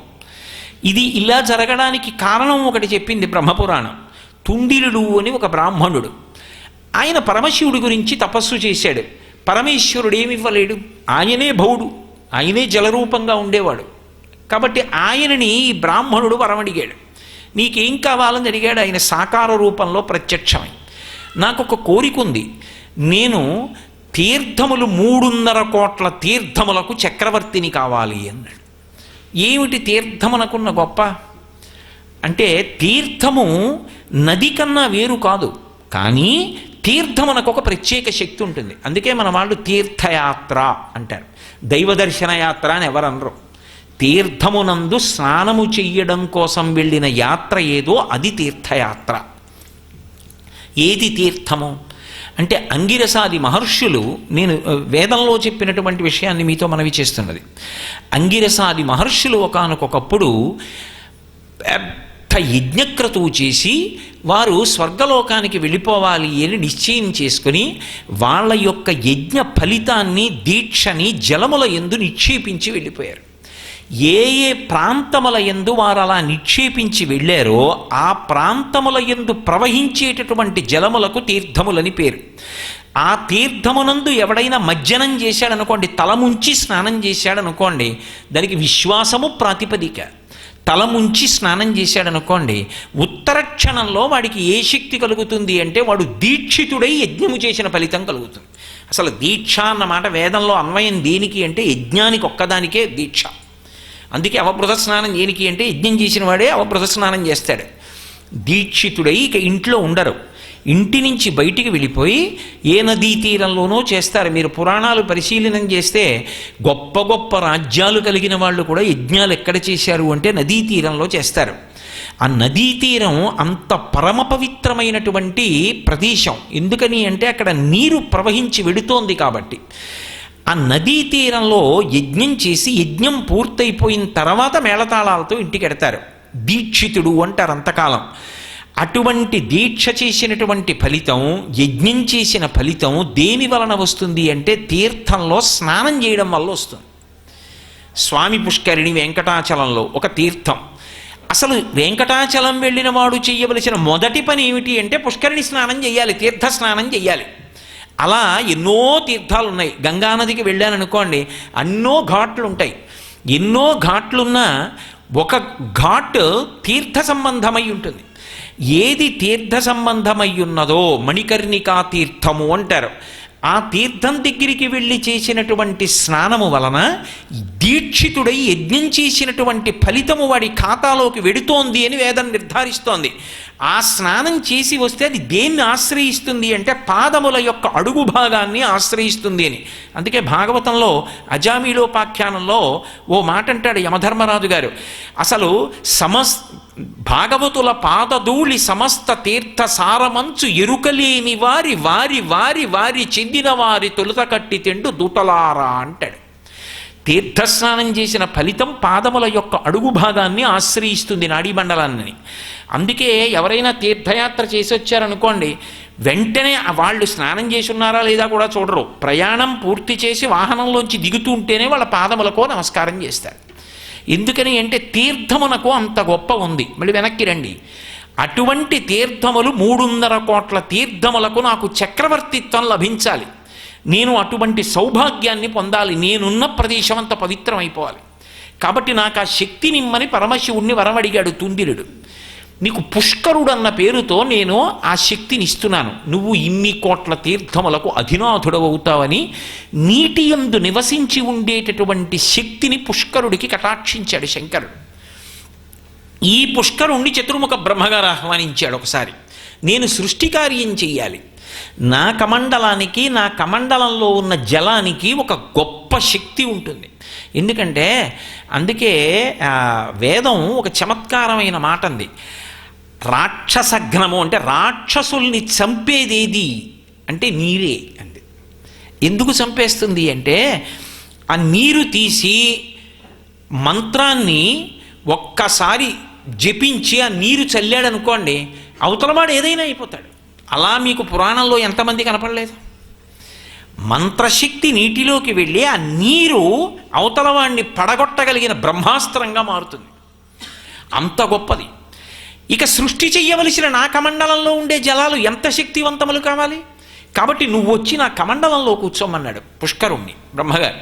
ఇది ఇలా జరగడానికి కారణం ఒకటి చెప్పింది బ్రహ్మపురాణం. తుండిలుడు అని ఒక బ్రాహ్మణుడు, ఆయన పరమశివుడి గురించి తపస్సు చేశాడు. పరమేశ్వరుడు ఏమివ్వలేడు, ఆయనే భవుడు, ఆయనే జలరూపంగా ఉండేవాడు. కాబట్టి ఆయనని ఈ బ్రాహ్మణుడు వరమడిగాడు. నీకేం కావాలని అడిగాడు. ఆయన సాకార రూపంలో ప్రత్యక్షమై, నాకు ఒక కోరిక ఉంది, నేను తీర్థములు 3.5 కోట్ల తీర్థములకు చక్రవర్తిని కావాలి అన్నాడు. ఏమిటి తీర్థమునకున్న గొప్ప అంటే, తీర్థము నది కన్నా వేరు కాదు, కానీ తీర్థమునకు ఒక ప్రత్యేక శక్తి ఉంటుంది. అందుకే మన వాళ్ళు తీర్థయాత్ర అంటారు, దైవదర్శన యాత్ర అని ఎవరనరు. తీర్థమునందు స్నానము చెయ్యడం కోసం వెళ్ళిన యాత్ర ఏదో అది తీర్థయాత్ర. ఏది తీర్థము అంటే అంగిరసాది మహర్షులు, నేను వేదంలో చెప్పినటువంటి విషయాన్ని మీతో మనవి చేస్తున్నది. అంగిరసాది మహర్షులు ఒకానొకప్పుడు పెద్ద యజ్ఞక్రతువు చేసి వారు స్వర్గలోకానికి వెళ్ళిపోవాలి అని నిశ్చయం చేసుకుని వాళ్ళ యొక్క యజ్ఞ ఫలితాన్ని, దీక్షని జలముల యందు నిక్షేపించి వెళ్ళిపోయారు. ఏ ఏ ప్రాంతముల యందు వారు అలా నిక్షేపించి వెళ్ళారో ఆ ప్రాంతముల యందు ప్రవహించేటటువంటి జలములకు తీర్థములని పేరు. ఆ తీర్థమునందు ఎవడైనా మజ్జనం చేశాడనుకోండి, తలముంచి స్నానం చేశాడనుకోండి, దానికి విశ్వాసము ప్రాతిపదిక. తలముంచి స్నానం చేశాడనుకోండి, ఉత్తర క్షణంలో వాడికి ఏ శక్తి కలుగుతుంది అంటే వాడు దీక్షితుడై యజ్ఞము చేసిన ఫలితం కలుగుతుంది. అసలు దీక్ష అన్నమాట వేదంలో అన్వయం దేనికి అంటే యజ్ఞానికి ఒక్కదానికే దీక్ష. అందుకే అవబృత స్నానం దేనికి అంటే యజ్ఞం చేసిన వాడే అవబృత స్నానం చేస్తాడు. దీక్షితుడై ఇక ఇంట్లో ఉండరు, ఇంటి నుంచి బయటికి వెళ్ళిపోయి ఏ నదీ తీరంలోనో చేస్తారు. మీరు పురాణాలు పరిశీలనం చేస్తే గొప్ప గొప్ప రాజ్యాలు కలిగిన వాళ్ళు కూడా యజ్ఞాలు ఎక్కడ చేశారు అంటే నదీ తీరంలో చేస్తారు. ఆ నదీ తీరం అంత పరమ పవిత్రమైనటువంటి ప్రదేశం. ఎందుకని అంటే అక్కడ నీరు ప్రవహించి వెడుతోంది కాబట్టి. ఆ నదీ తీరంలో యజ్ఞం చేసి యజ్ఞం పూర్తయిపోయిన తర్వాత మేళతాళాలతో ఇంటికి ఎడతారు. దీక్షితుడు అంటారు అంతకాలం. అటువంటి దీక్ష చేసినటువంటి ఫలితం, యజ్ఞం చేసిన ఫలితం దేని వలన వస్తుంది అంటే తీర్థంలో స్నానం చేయడం వల్ల వస్తుంది. స్వామి పుష్కరిణి వెంకటాచలంలో ఒక తీర్థం. అసలు వెంకటాచలం వెళ్ళిన వాడు చేయవలసిన మొదటి పని ఏమిటి అంటే పుష్కరిణి స్నానం చేయాలి, తీర్థ స్నానం చేయాలి. అలా ఎన్నో తీర్థాలు ఉన్నాయి. గంగానదికి వెళ్ళాననుకోండి, ఎన్నో ఘాట్లు ఉంటాయి. ఎన్నో ఘాట్లున్నా ఒక ఘాట్ తీర్థ సంబంధమై ఉంటుంది. ఏది తీర్థ సంబంధమై ఉన్నదో మణికర్ణికా తీర్థము అంటారు. ఆ తీర్థం దగ్గరికి వెళ్ళి చేసినటువంటి స్నానము వలన దీక్షితుడై యజ్ఞం చేసినటువంటి ఫలితము వాడి ఖాతాలోకి వెడుతోంది అని వేదం నిర్ధారిస్తోంది. ఆ స్నానం చేసి వస్తే అది దేన్ని ఆశ్రయిస్తుంది అంటే పాదముల యొక్క అడుగు భాగాన్ని ఆశ్రయిస్తుంది అని. అందుకే భాగవతంలో అజామీలోపాఖ్యానంలో ఓ మాట అంటాడు యమధర్మరాజు గారు, అసలు భాగవతుల పాదధూళి సమస్త తీర్థ సారమంచు ఎరుకలేని వారి వారి వారి వారి చెందిన వారి తొలుత కట్టి తిండు దూతలారా అంటాడు. తీర్థస్నానం చేసిన ఫలితం పాదముల యొక్క అడుగు భాగాన్ని ఆశ్రయిస్తుంది నాడీమండలాన్ని. అందుకే ఎవరైనా తీర్థయాత్ర చేసి వచ్చారనుకోండి, వెంటనే వాళ్ళు స్నానం చేసి ఉన్నారా లేదా కూడా చూడరు. ప్రయాణం పూర్తి చేసి వాహనంలోంచి దిగుతూ ఉంటేనే వాళ్ళ పాదములకో నమస్కారం చేస్తారు. ఎందుకని అంటే తీర్థమునకు అంత గొప్ప ఉంది. మళ్ళీ వెనక్కి రండి. అటువంటి తీర్థములు 300 కోట్ల తీర్థములకు నాకు చక్రవర్తిత్వం లభించాలి. నేను అటువంటి సౌభాగ్యాన్ని పొందాలి. నేనున్న ప్రదేశం అంత పవిత్రమైపోవాలి. కాబట్టి నాకు ఆ శక్తినిమ్మని పరమశివుణ్ణి వరమడిగాడు తుందిరుడు. నీకు పుష్కరుడు అన్న పేరుతో నేను ఆ శక్తిని ఇస్తున్నాను, నువ్వు ఇన్ని కోట్ల తీర్థములకు అధినాథుడవుతావని నీటి యందు నివసించి ఉండేటటువంటి శక్తిని పుష్కరుడికి కటాక్షించాడు శంకరుడు. ఈ పుష్కరుణ్ణి చతుర్ముఖ బ్రహ్మగారు ఆహ్వానించాడు. ఒకసారి నేను సృష్టి కార్యం చెయ్యాలి, నా కమండలానికి నా కమండలంలో ఉన్న జలానికి ఒక గొప్ప శక్తి ఉంటుంది. ఎందుకంటే అందుకే వేదం ఒక చమత్కారమైన మాట అంది. రాక్షసఘ్నము అంటే రాక్షసుల్ని చంపేదేది అంటే నీరే అంది. ఎందుకు చంపేస్తుంది అంటే ఆ నీరు తీసి మంత్రాన్ని ఒక్కసారి జపించి ఆ నీరు చల్లాడనుకోండి, అవతలవాడు ఏదైనా అయిపోతాడు. అలా మీకు పురాణంలో ఎంతమంది కనపడలేదు? మంత్రశక్తి నీటిలోకి వెళ్ళి ఆ నీరు అవతలవాడిని పడగొట్టగలిగిన బ్రహ్మాస్త్రంగా మారుతుంది. అంత గొప్పది. ఇక సృష్టి చెయ్యవలసిన నా కమండలంలో ఉండే జలాలు ఎంత శక్తివంతములు కావాలి. కాబట్టి నువ్వు వచ్చి నా కమండలంలో కూర్చోమన్నాడు పుష్కరుణ్ణి బ్రహ్మగారు.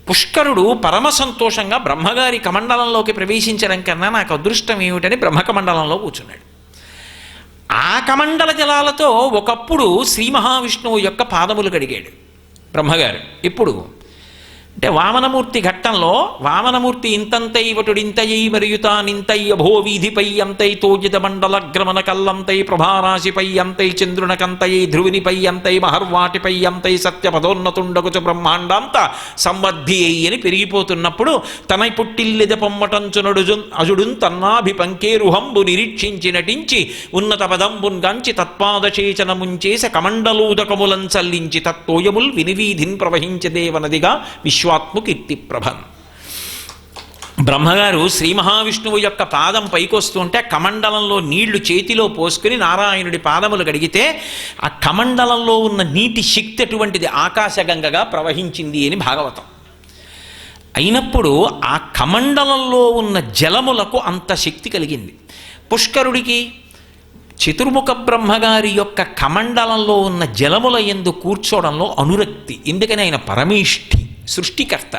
పుష్కరుడు పరమ సంతోషంగా బ్రహ్మగారి కమండలంలోకి ప్రవేశించడం కన్నా నాకు అదృష్టం ఏమిటని బ్రహ్మకమండలంలో కూర్చున్నాడు. ఆ కమండల జలాలతో ఒకప్పుడు శ్రీ మహావిష్ణువు యొక్క పాదములు కడిగాడు బ్రహ్మగారు. ఇప్పుడు అంటే వామనమూర్తి ఘట్టంలో వామనమూర్తి ఇంతంతై వటుడింతయై మరియుతానింతయ్య భోవీధిపై అంతై తోజిత మండలగ్రమణ కల్లంతై ప్రభారాశిపై అంతై చంద్రునకంతయై ధ్రువునిపై అంతై మహర్వాటిపై అంతై సత్యపదోన్నతుండగుచ బ్రహ్మాండాంత సంవర్ధి అని పెరిగిపోతున్నప్పుడు తన పుట్టిల్లిద పొమ్మటంచునడు అజుడున్ తన్నాభి పంకేరుహంబు నిరీక్షించి నటించి ఉన్నత పదంబున్ గాంచి తత్పాదచేచనముంచేస కమండలూదకములం చల్లించి తత్తోయముల్ వినివీధిన్ ప్రవహించదేవనదిగా విశ్వాత్ము కీర్తి ప్రభన్. బ్రహ్మగారు శ్రీ మహావిష్ణువు యొక్క పాదం పైకొస్తుంటే కమండలంలో నీళ్లు చేతిలో పోసుకుని నారాయణుడి పాదములు గడిగితే ఆ కమండలంలో ఉన్న నీటి శక్తి అటువంటిది ఆకాశగంగగా ప్రవహించింది అని భాగవతం. అయినప్పుడు ఆ కమండలంలో ఉన్న జలములకు అంత శక్తి కలిగింది. పుష్కరుడికి చతుర్ముఖ బ్రహ్మగారి యొక్క కమండలంలో ఉన్న జలముల యందు కూర్చోవడంలో అనురక్తి. ఎందుకని ఆయన పరమేష్ఠి, సృష్టికర్త.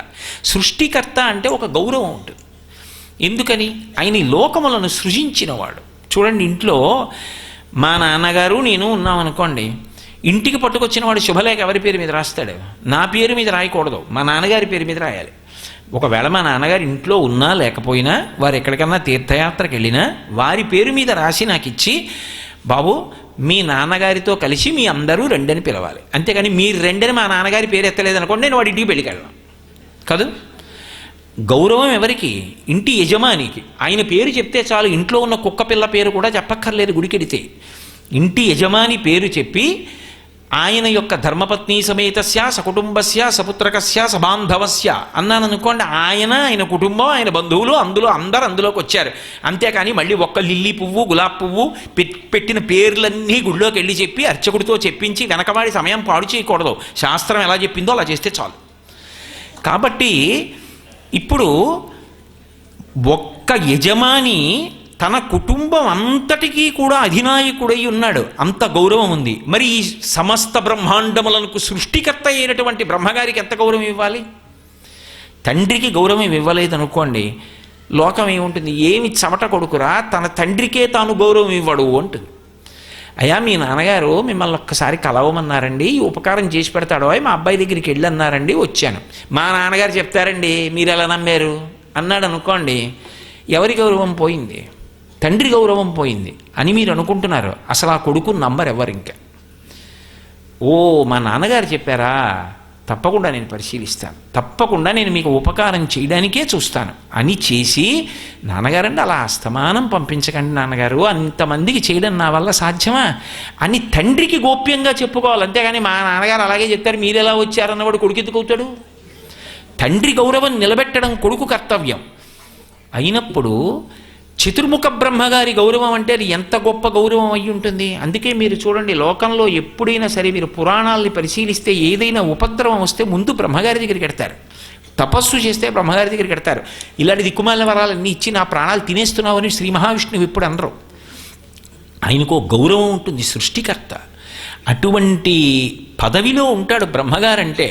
సృష్టికర్త అంటే ఒక గౌరవం ఉంటుంది. ఎందుకని ఆయన ఈ లోకములను సృజించినవాడు. చూడండి, ఇంట్లో మా నాన్నగారు నేను ఉన్నామనుకోండి, ఇంటికి పట్టుకొచ్చిన వాడు శుభలేఖ ఎవరి పేరు మీద రాస్తాడు? నా పేరు మీద రాయకూడదు, మా నాన్నగారి పేరు మీద రాయాలి. ఒకవేళ మా నాన్నగారు ఇంట్లో ఉన్నా లేకపోయినా, వారు ఎక్కడికన్నా తీర్థయాత్రకు వెళ్ళినా వారి పేరు మీద రాసి నాకు ఇచ్చి, బాబు మీ నాన్నగారితో కలిసి మీ అందరూ రెండని పిలవాలి, అంతేగాని మీరు రెండని మా నాన్నగారి పేరు ఎత్తలేదనుకోండి నేను వాడి ఇంటికి వెళ్ళికెళ్ళను కాదు. గౌరవం ఎవరికి? ఇంటి యజమానికి. ఆయన పేరు చెప్తే చాలు. ఇంట్లో ఉన్న కుక్క పిల్ల పేరు కూడా చెప్పక్కర్లేదు గుడికెడితే. ఇంటి యజమాని పేరు చెప్పి ఆయన యొక్క ధర్మపత్ని సమేతస్య సకుటుంబస్య సపుత్రకస్య సబాంధవస్య అన్నాను అనుకోండి, ఆయన కుటుంబం ఆయన బంధువులు అందులోకి వచ్చారు. అంతేకాని మళ్ళీ ఒక్క లిల్లీ పువ్వు గులాబ్ పువ్వు పెట్టిన పేర్లన్నీ గుళ్ళోకి వెళ్ళి చెప్పి అర్చకుడితో చెప్పించి వెనకవాడి సమయం పాడు చేయకూడదు. శాస్త్రం ఎలా చెప్పిందో అలా చేస్తే చాలు. కాబట్టి ఇప్పుడు ఒక్క యజమాని తన కుటుంబం అంతటికీ కూడా అధినాయకుడై ఉన్నాడు, అంత గౌరవం ఉంది. మరి ఈ సమస్త బ్రహ్మాండములకు సృష్టికర్త అయినటువంటి బ్రహ్మగారికి ఎంత గౌరవం ఇవ్వాలి? తండ్రికి గౌరవం ఇవ్వలేదనుకోండి, లోకం ఏముంటుంది? ఏమి చెమట కొడుకురా, తన తండ్రికే తాను గౌరవం ఇవ్వడు అంటుంది. అయ్యా మీ నాన్నగారు మిమ్మల్ని ఒక్కసారి కలవమన్నారండి, ఈ ఉపకారం చేసి పెడతాడో, మా అబ్బాయి దగ్గరికి వెళ్ళి అన్నారండి, వచ్చాను. మా నాన్నగారు చెప్తారండి, మీరు ఎలా నమ్మారు అన్నాడు అనుకోండి, ఎవరి గౌరవం పోయింది? తండ్రి గౌరవం పోయింది అని మీరు అనుకుంటున్నారు. అసలు ఆ కొడుకుని నమ్మరు ఎవరు. ఇంకా ఓ మా నాన్నగారు చెప్పారా, తప్పకుండా నేను పరిశీలిస్తాను, తప్పకుండా నేను మీకు ఉపకారం చేయడానికే చూస్తాను అని చేసి, నాన్నగారండి అలా అస్తమానం పంపించకండి నాన్నగారు, అంతమందికి చేయడం నా వల్ల సాధ్యమా అని తండ్రికి గోప్యంగా చెప్పుకోవాలి. అంతేగాని మా నాన్నగారు అలాగే చెప్తారు మీరు ఎలా వచ్చారన్నవాడు కొడుకు ఎందుకు అవుతాడు? తండ్రి గౌరవం నిలబెట్టడం కొడుకు కర్తవ్యం అయినప్పుడు చతుర్ముఖ బ్రహ్మగారి గౌరవం అంటే అది ఎంత గొప్ప గౌరవం అయి ఉంటుంది. అందుకే మీరు చూడండి, లోకంలో ఎప్పుడైనా సరే మీరు పురాణాలని పరిశీలిస్తే ఏదైనా ఉపద్రవం వస్తే ముందు బ్రహ్మగారి దగ్గరికి ఎడతారు. తపస్సు చేస్తే బ్రహ్మగారి దగ్గరికి ఎడతారు. ఇలాంటి దిక్కుమాలిన వరాలన్నీ ఇచ్చి నా ప్రాణాలు తినేస్తున్నావని శ్రీ మహావిష్ణువు ఇప్పుడు అనరు. ఆయనకు గౌరవం ఉంటుంది, సృష్టికర్త. అటువంటి పదవిలో ఉంటాడు బ్రహ్మగారంటే.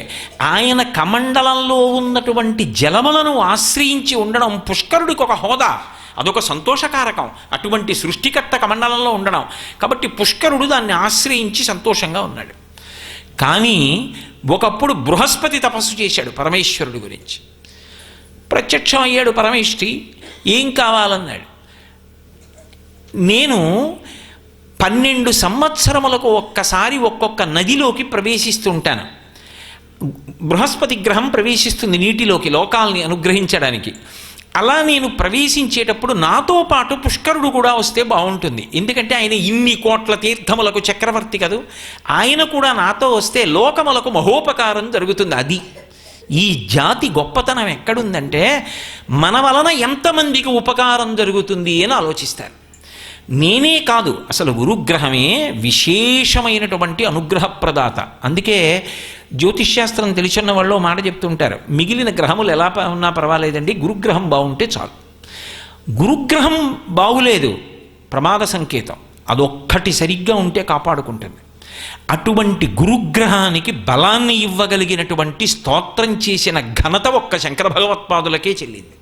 ఆయన కమండలంలో ఉన్నటువంటి జలములను ఆశ్రయించి ఉండడం పుష్కరుడికి ఒక హోదా, అదొక సంతోషకారకం. అటువంటి సృష్టికర్త కమండలంలో ఉండడం కాబట్టి పుష్కరుడు దాన్ని ఆశ్రయించి సంతోషంగా ఉన్నాడు. కానీ ఒకప్పుడు బృహస్పతి తపస్సు చేశాడు పరమేశ్వరుడి గురించి. ప్రత్యక్షం అయ్యాడు పరమేష్ఠి, ఏం కావాలన్నాడు. నేను 12 సంవత్సరములకు ఒక్కసారి ఒక్కొక్క నదిలోకి ప్రవేశిస్తుంటాను. బృహస్పతి గ్రహం ప్రవేశిస్తుంది నీటిలోకి లోకాల్ని అనుగ్రహించడానికి. అలా నేను ప్రవేశించేటప్పుడు నాతో పాటు పుష్కరుడు కూడా వస్తే బాగుంటుంది. ఎందుకంటే ఆయన ఇన్ని కోట్ల తీర్థములకు చక్రవర్తి కదూ. ఆయన కూడా నాతో వస్తే లోకములకు మహోపకారం జరుగుతుంది. అది ఈ జాతి గొప్పతనం ఎక్కడుందంటే మన వలన ఎంతమందికి ఉపకారం జరుగుతుంది అని ఆలోచిస్తారు. నేనే కాదు, అసలు గురుగ్రహమే విశేషమైనటువంటి అనుగ్రహప్రదాత. అందుకే జ్యోతిష్శాస్త్రం తెలిసిన వాళ్ళు మాట చెప్తుంటారు, మిగిలిన గ్రహములు ఎలా ఉన్నా పర్వాలేదండి, గురుగ్రహం బాగుంటే చాలు. గురుగ్రహం బాగులేదు, ప్రమాద సంకేతం. అదొక్కటి సరిగ్గా ఉంటే కాపాడుకుంటుంది. అటువంటి గురుగ్రహానికి బలాన్ని ఇవ్వగలిగినటువంటి స్తోత్రం చేసిన ఘనత ఒక్క శంకర భగవత్పాదులకే చెల్లింది.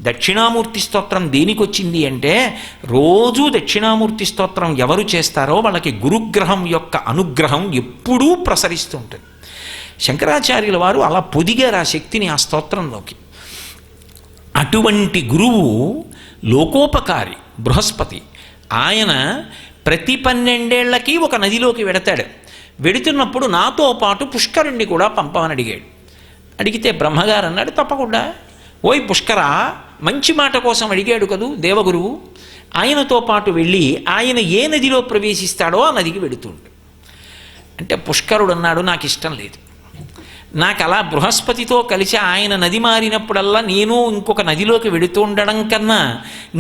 దక్షిణామూర్తి స్తోత్రం దేనికి వచ్చింది అంటే, రోజూ దక్షిణామూర్తి స్తోత్రం ఎవరు చేస్తారో వాళ్ళకి గురుగ్రహం యొక్క అనుగ్రహం ఎప్పుడూ ప్రసరిస్తూ ఉంటుంది. శంకరాచార్యుల వారు అలా పొదిగారు ఆ శక్తిని ఆ స్తోత్రంలోకి. అటువంటి గురువు లోకోపకారి బృహస్పతి. ఆయన ప్రతి 12 ఏళ్లకి ఒక నదిలోకి వెడతాడు. వెడుతున్నప్పుడు నాతో పాటు పుష్కరుణ్ణి కూడా పంపమని అడిగాడు. అడిగితే బ్రహ్మగారు అన్నాడు, తప్పకుండా. ఓయ్ పుష్కర, మంచి మాట కోసం అడిగాడు కదూ దేవగురువు, ఆయనతో పాటు వెళ్ళి ఆయన ఏ నదిలో ప్రవేశిస్తాడో ఆ నదికి వెడుతుండు. అంటే పుష్కరుడు అన్నాడు, నాకు ఇష్టం లేదు. నాకు అలా బృహస్పతితో కలిసి ఆయన నది మారినప్పుడల్లా నేను ఇంకొక నదిలోకి వెడుతూ ఉండడం కన్నా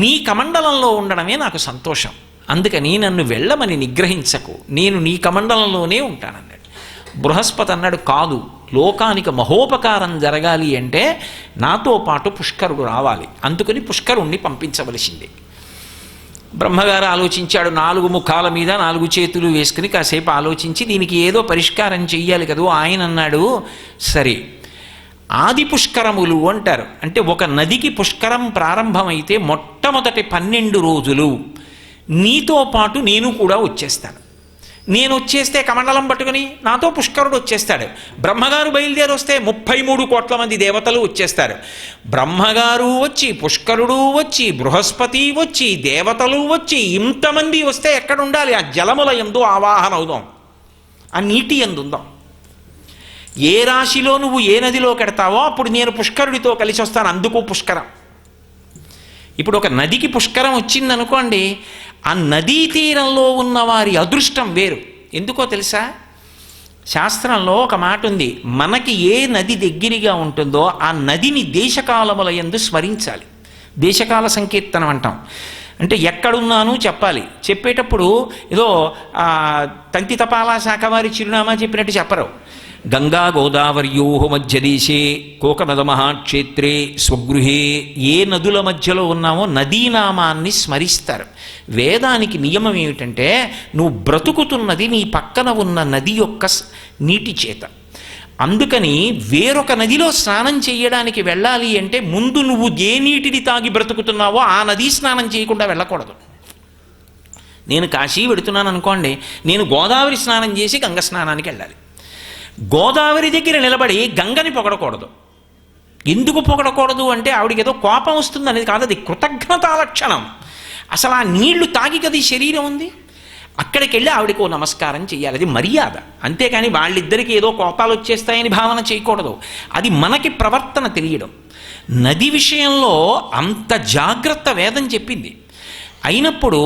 నీ కమండలంలో ఉండడమే నాకు సంతోషం. అందుకని నన్ను వెళ్ళమని నిగ్రహించకు, నేను నీ కమండలంలోనే ఉంటానన్నాడు. బృహస్పతి అన్నాడు, కాదు, లోకానికి మహోపకారం జరగాలి అంటే నాతో పాటు పుష్కరుడు రావాలి, అందుకని పుష్కరుణ్ణి పంపించవలసిందే. బ్రహ్మగారు ఆలోచించాడు. 4 ముఖాల మీద 4 చేతులు వేసుకుని కాసేపు ఆలోచించి దీనికి ఏదో పరిష్కారం చెయ్యాలి కదూ. ఆయన అన్నాడు, సరే, ఆది పుష్కరములు అంటారు. అంటే ఒక నదికి పుష్కరం ప్రారంభమైతే మొట్టమొదటి 12 రోజులు నీతో పాటు నేను కూడా వచ్చేస్తాను. నేను వచ్చేస్తే కమండలం పట్టుకుని నాతో పుష్కరుడు వచ్చేస్తాడు. బ్రహ్మగారు బయలుదేరి వస్తే 33 కోట్ల మంది దేవతలు వచ్చేస్తారు. బ్రహ్మగారు వచ్చి, పుష్కరుడు వచ్చి, బృహస్పతి వచ్చి, దేవతలు వచ్చి, ఇంతమంది వస్తే ఎక్కడ ఉండాలి? ఆ జలముల యందు ఆవాహన అవుదాం, ఆ నీటి యందు ఉందాం. ఏ రాశిలో నువ్వు ఏ నదిలో కెడతావో అప్పుడు నేను పుష్కరుడితో కలిసి వస్తాను, అందుకు పుష్కరం. ఇప్పుడు ఒక నదికి పుష్కరం వచ్చిందనుకోండి, ఆ నదీ తీరంలో ఉన్న వారి అదృష్టం వేరు. ఎందుకో తెలుసా? శాస్త్రంలో ఒక మాట ఉంది, మనకి ఏ నది దగ్గరగా ఉంటుందో ఆ నదిని దేశకాలముల యందు స్మరించాలి. దేశకాల సంకీర్తనం అంటాం. అంటే ఎక్కడున్నాను చెప్పాలి. చెప్పేటప్పుడు ఏదో తంతి తపాలా శాఖ వారి చిరునామా చెప్పినట్టు చెప్పరు. గంగా గోదావర్యో మధ్యదేశే కోకనద మహాక్షేత్రే స్వగృహే, ఏ నదుల మధ్యలో ఉన్నామో నదీనామాన్ని స్మరిస్తారు. వేదానికి నియమం ఏమిటంటే, నువ్వు బ్రతుకుతున్నది నీ పక్కన ఉన్న నది యొక్క నీటి చేత. అందుకని వేరొక నదిలో స్నానం చేయడానికి వెళ్ళాలి అంటే ముందు నువ్వు ఏ నీటిని తాగి బ్రతుకుతున్నావో ఆ నదీ స్నానం చేయకుండా వెళ్ళకూడదు. నేను కాశీ వెడుతున్నాను అనుకోండి, నేను గోదావరి స్నానం చేసి గంగ స్నానానికి వెళ్ళాలి. గోదావరి దగ్గర నిలబడి గంగని పొగడకూడదు. ఎందుకు పొగడకూడదు అంటే ఆవిడికి ఏదో కోపం వస్తుంది అనేది కాదు, అది కృతజ్ఞతా లక్షణం. అసలు ఆ నీళ్లు తాగి కదా ఈ శరీరం ఉంది. అక్కడికి వెళ్ళి ఆవిడకు నమస్కారం చేయాలి, అది మర్యాద. అంతేకాని వాళ్ళిద్దరికీ ఏదో కోపాలు వచ్చేస్తాయని భావన చేయకూడదు. అది మనకి ప్రవర్తన తెలియడం. నది విషయంలో అంత జాగ్రత్త వేదం చెప్పింది. అయినప్పుడు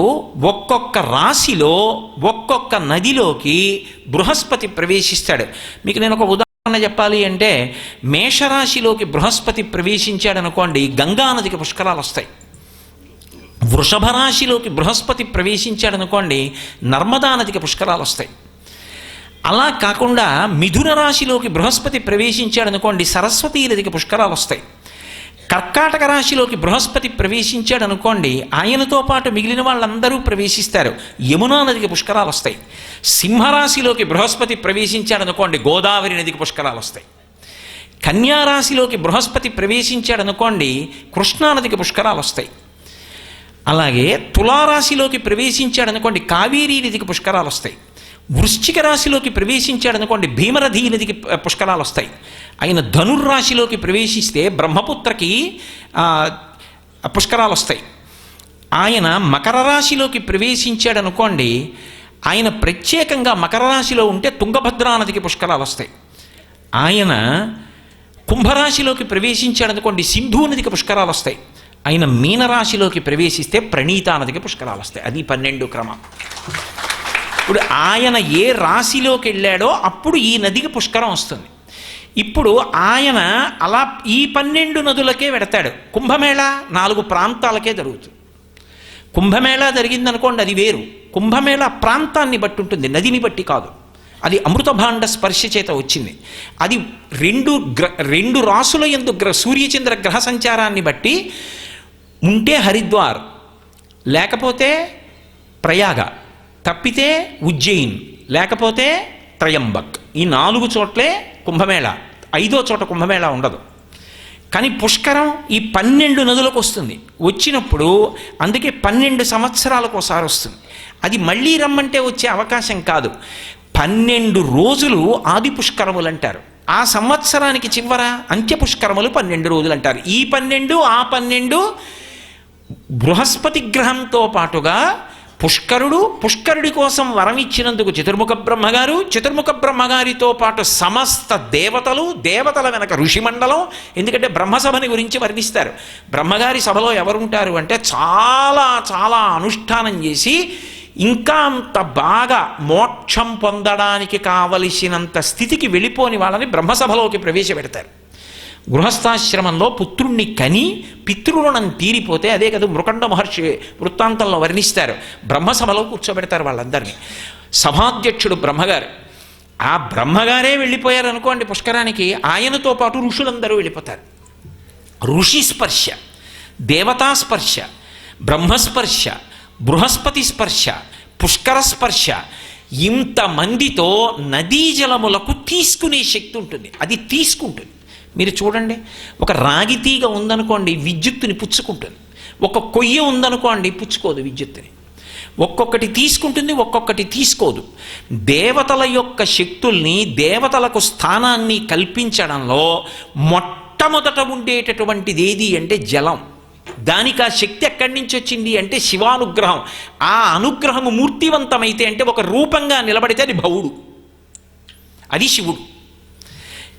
ఒక్కొక్క రాశిలో ఒక్కొక్క నదిలోకి బృహస్పతి ప్రవేశిస్తాడు. మీకు నేను ఒక ఉదాహరణ చెప్పాలి అంటే మేషరాశిలోకి బృహస్పతి ప్రవేశించాడనుకోండి, గంగా నదికి పుష్కరాలు వస్తాయి. వృషభ రాశిలోకి బృహస్పతి ప్రవేశించాడనుకోండి, నర్మదా నదికి పుష్కరాలు వస్తాయి. అలా కాకుండా మిథున రాశిలోకి బృహస్పతి ప్రవేశించాడనుకోండి, సరస్వతీ నదికి పుష్కరాలు వస్తాయి. కర్కాటక రాశిలోకి బృహస్పతి ప్రవేశించాడనుకోండి, ఆయనతో పాటు మిగిలిన వాళ్ళందరూ ప్రవేశిస్తారు, యమునా నదికి పుష్కరాలు వస్తాయి. సింహరాశిలోకి బృహస్పతి ప్రవేశించాడనుకోండి, గోదావరి నదికి పుష్కరాలు వస్తాయి. కన్యారాశిలోకి బృహస్పతి ప్రవేశించాడనుకోండి, కృష్ణానదికి పుష్కరాలు వస్తాయి. అలాగే తులారాశిలోకి ప్రవేశించాడనుకోండి, కావేరీ నదికి పుష్కరాలు వస్తాయి. వృశ్చిక రాశిలోకి ప్రవేశించాడనుకోండి, భీమరథీ నదికి పుష్కరాలు వస్తాయి. ఆయన ధనుర్రాశిలోకి ప్రవేశిస్తే బ్రహ్మపుత్రకి పుష్కరాలు వస్తాయి. ఆయన మకర రాశిలోకి ప్రవేశించాడనుకోండి, ఆయన ప్రత్యేకంగా మకర రాశిలో ఉంటే తుంగభద్రా నదికి పుష్కరాలు వస్తాయి. ఆయన కుంభరాశిలోకి ప్రవేశించాడనుకోండి, సింధు నదికి పుష్కరాలు వస్తాయి. ఆయన మీనరాశిలోకి ప్రవేశిస్తే ప్రణీతా నదికి పుష్కరాలు వస్తాయి. అది 12 క్రమం. ఇప్పుడు ఆయన ఏ రాశిలోకి వెళ్ళాడో అప్పుడు ఈ నదికి పుష్కరం వస్తుంది. ఇప్పుడు ఆయన అలా ఈ 12 నదులకే వెడతాడు. కుంభమేళా 4 ప్రాంతాలకే జరుగుతుంది. కుంభమేళా జరిగిందనుకోండి, అది వేరు. కుంభమేళా ప్రాంతాన్ని బట్టి ఉంటుంది, నదిని బట్టి కాదు. అది అమృతభాండ స్పర్శ చేత వచ్చింది. అది రెండు రాసుల యందు సూర్యచంద్ర గ్రహ సంచారాన్ని బట్టి ఉంటే హరిద్వార్, లేకపోతే ప్రయాగ, తప్పితే ఉజ్జయిన్, లేకపోతే త్రయంబక్. ఈ 4 చోట్లే కుంభమేళా. 5వ చోట కుంభమేళా ఉండదు. కానీ పుష్కరం ఈ 12 నదులకు వస్తుంది. వచ్చినప్పుడు అందుకే 12 సంవత్సరాలకు ఒకసారి వస్తుంది. అది మళ్ళీ రమ్మంటే వచ్చే అవకాశం కాదు. 12 రోజులు ఆది పుష్కరములు అంటారు. ఆ సంవత్సరానికి చివర అంత్య పుష్కరములు 12 రోజులు అంటారు. ఈ 12 ఆ 12 బృహస్పతి గ్రహంతో పాటుగా పుష్కరుడి కోసం వరం ఇచ్చినందుకు చతుర్ముఖ బ్రహ్మగారు, చతుర్ముఖ బ్రహ్మగారితో పాటు సమస్త దేవతల వెనక ఋషిమండలం. ఎందుకంటే బ్రహ్మసభని గురించి వర్ణిస్తారు. బ్రహ్మగారి సభలో ఎవరుంటారు అంటే చాలా చాలా అనుష్ఠానం చేసి ఇంకా అంత బాగా మోక్షం పొందడానికి కావలసినంత స్థితికి వెళ్ళిపోని వాళ్ళని బ్రహ్మసభలోకి ప్రవేశపెడతారు. గృహస్థాశ్రమంలో పుత్రుణ్ణి కని పితృరుణం తీరిపోతే, అదే కదా మృకండ మహర్షి వృత్తాంతంలో వర్ణిస్తారు, బ్రహ్మసభలో కూర్చోబెడతారు వాళ్ళందరినీ. సభాధ్యక్షుడు బ్రహ్మగారు. ఆ బ్రహ్మగారే వెళ్ళిపోయారు అనుకోండి పుష్కరానికి, ఆయనతో పాటు ఋషులందరూ వెళ్ళిపోతారు. ఋషి స్పర్శ, దేవతా స్పర్శ, బ్రహ్మస్పర్శ, బృహస్పతి స్పర్శ, పుష్కర స్పర్శ, ఇంతమందితో నదీ జలములకు తీసుకునే శక్తి ఉంటుంది. అది తీసుకుంటుంది. మీరు చూడండి, ఒక రాగి తీగ ఉందనుకోండి విద్యుత్తుని పుచ్చుకుంటుంది. ఒక కొయ్య ఉందనుకోండి పుచ్చుకోదు విద్యుత్తుని. ఒక్కొక్కటి తీసుకుంటుంది, ఒక్కొక్కటి తీసుకోదు. దేవతల యొక్క శక్తుల్ని, దేవతలకు స్థానాన్ని కల్పించడంలో మొట్టమొదట ఉండేటటువంటిది ఏది అంటే జలం. దానికి ఆ శక్తి ఎక్కడి నుంచి వచ్చింది అంటే శివానుగ్రహం. ఆ అనుగ్రహము మూర్తివంతమైతే అంటే ఒక రూపంగా నిలబడితే అది భవుడు, అది శివుడు.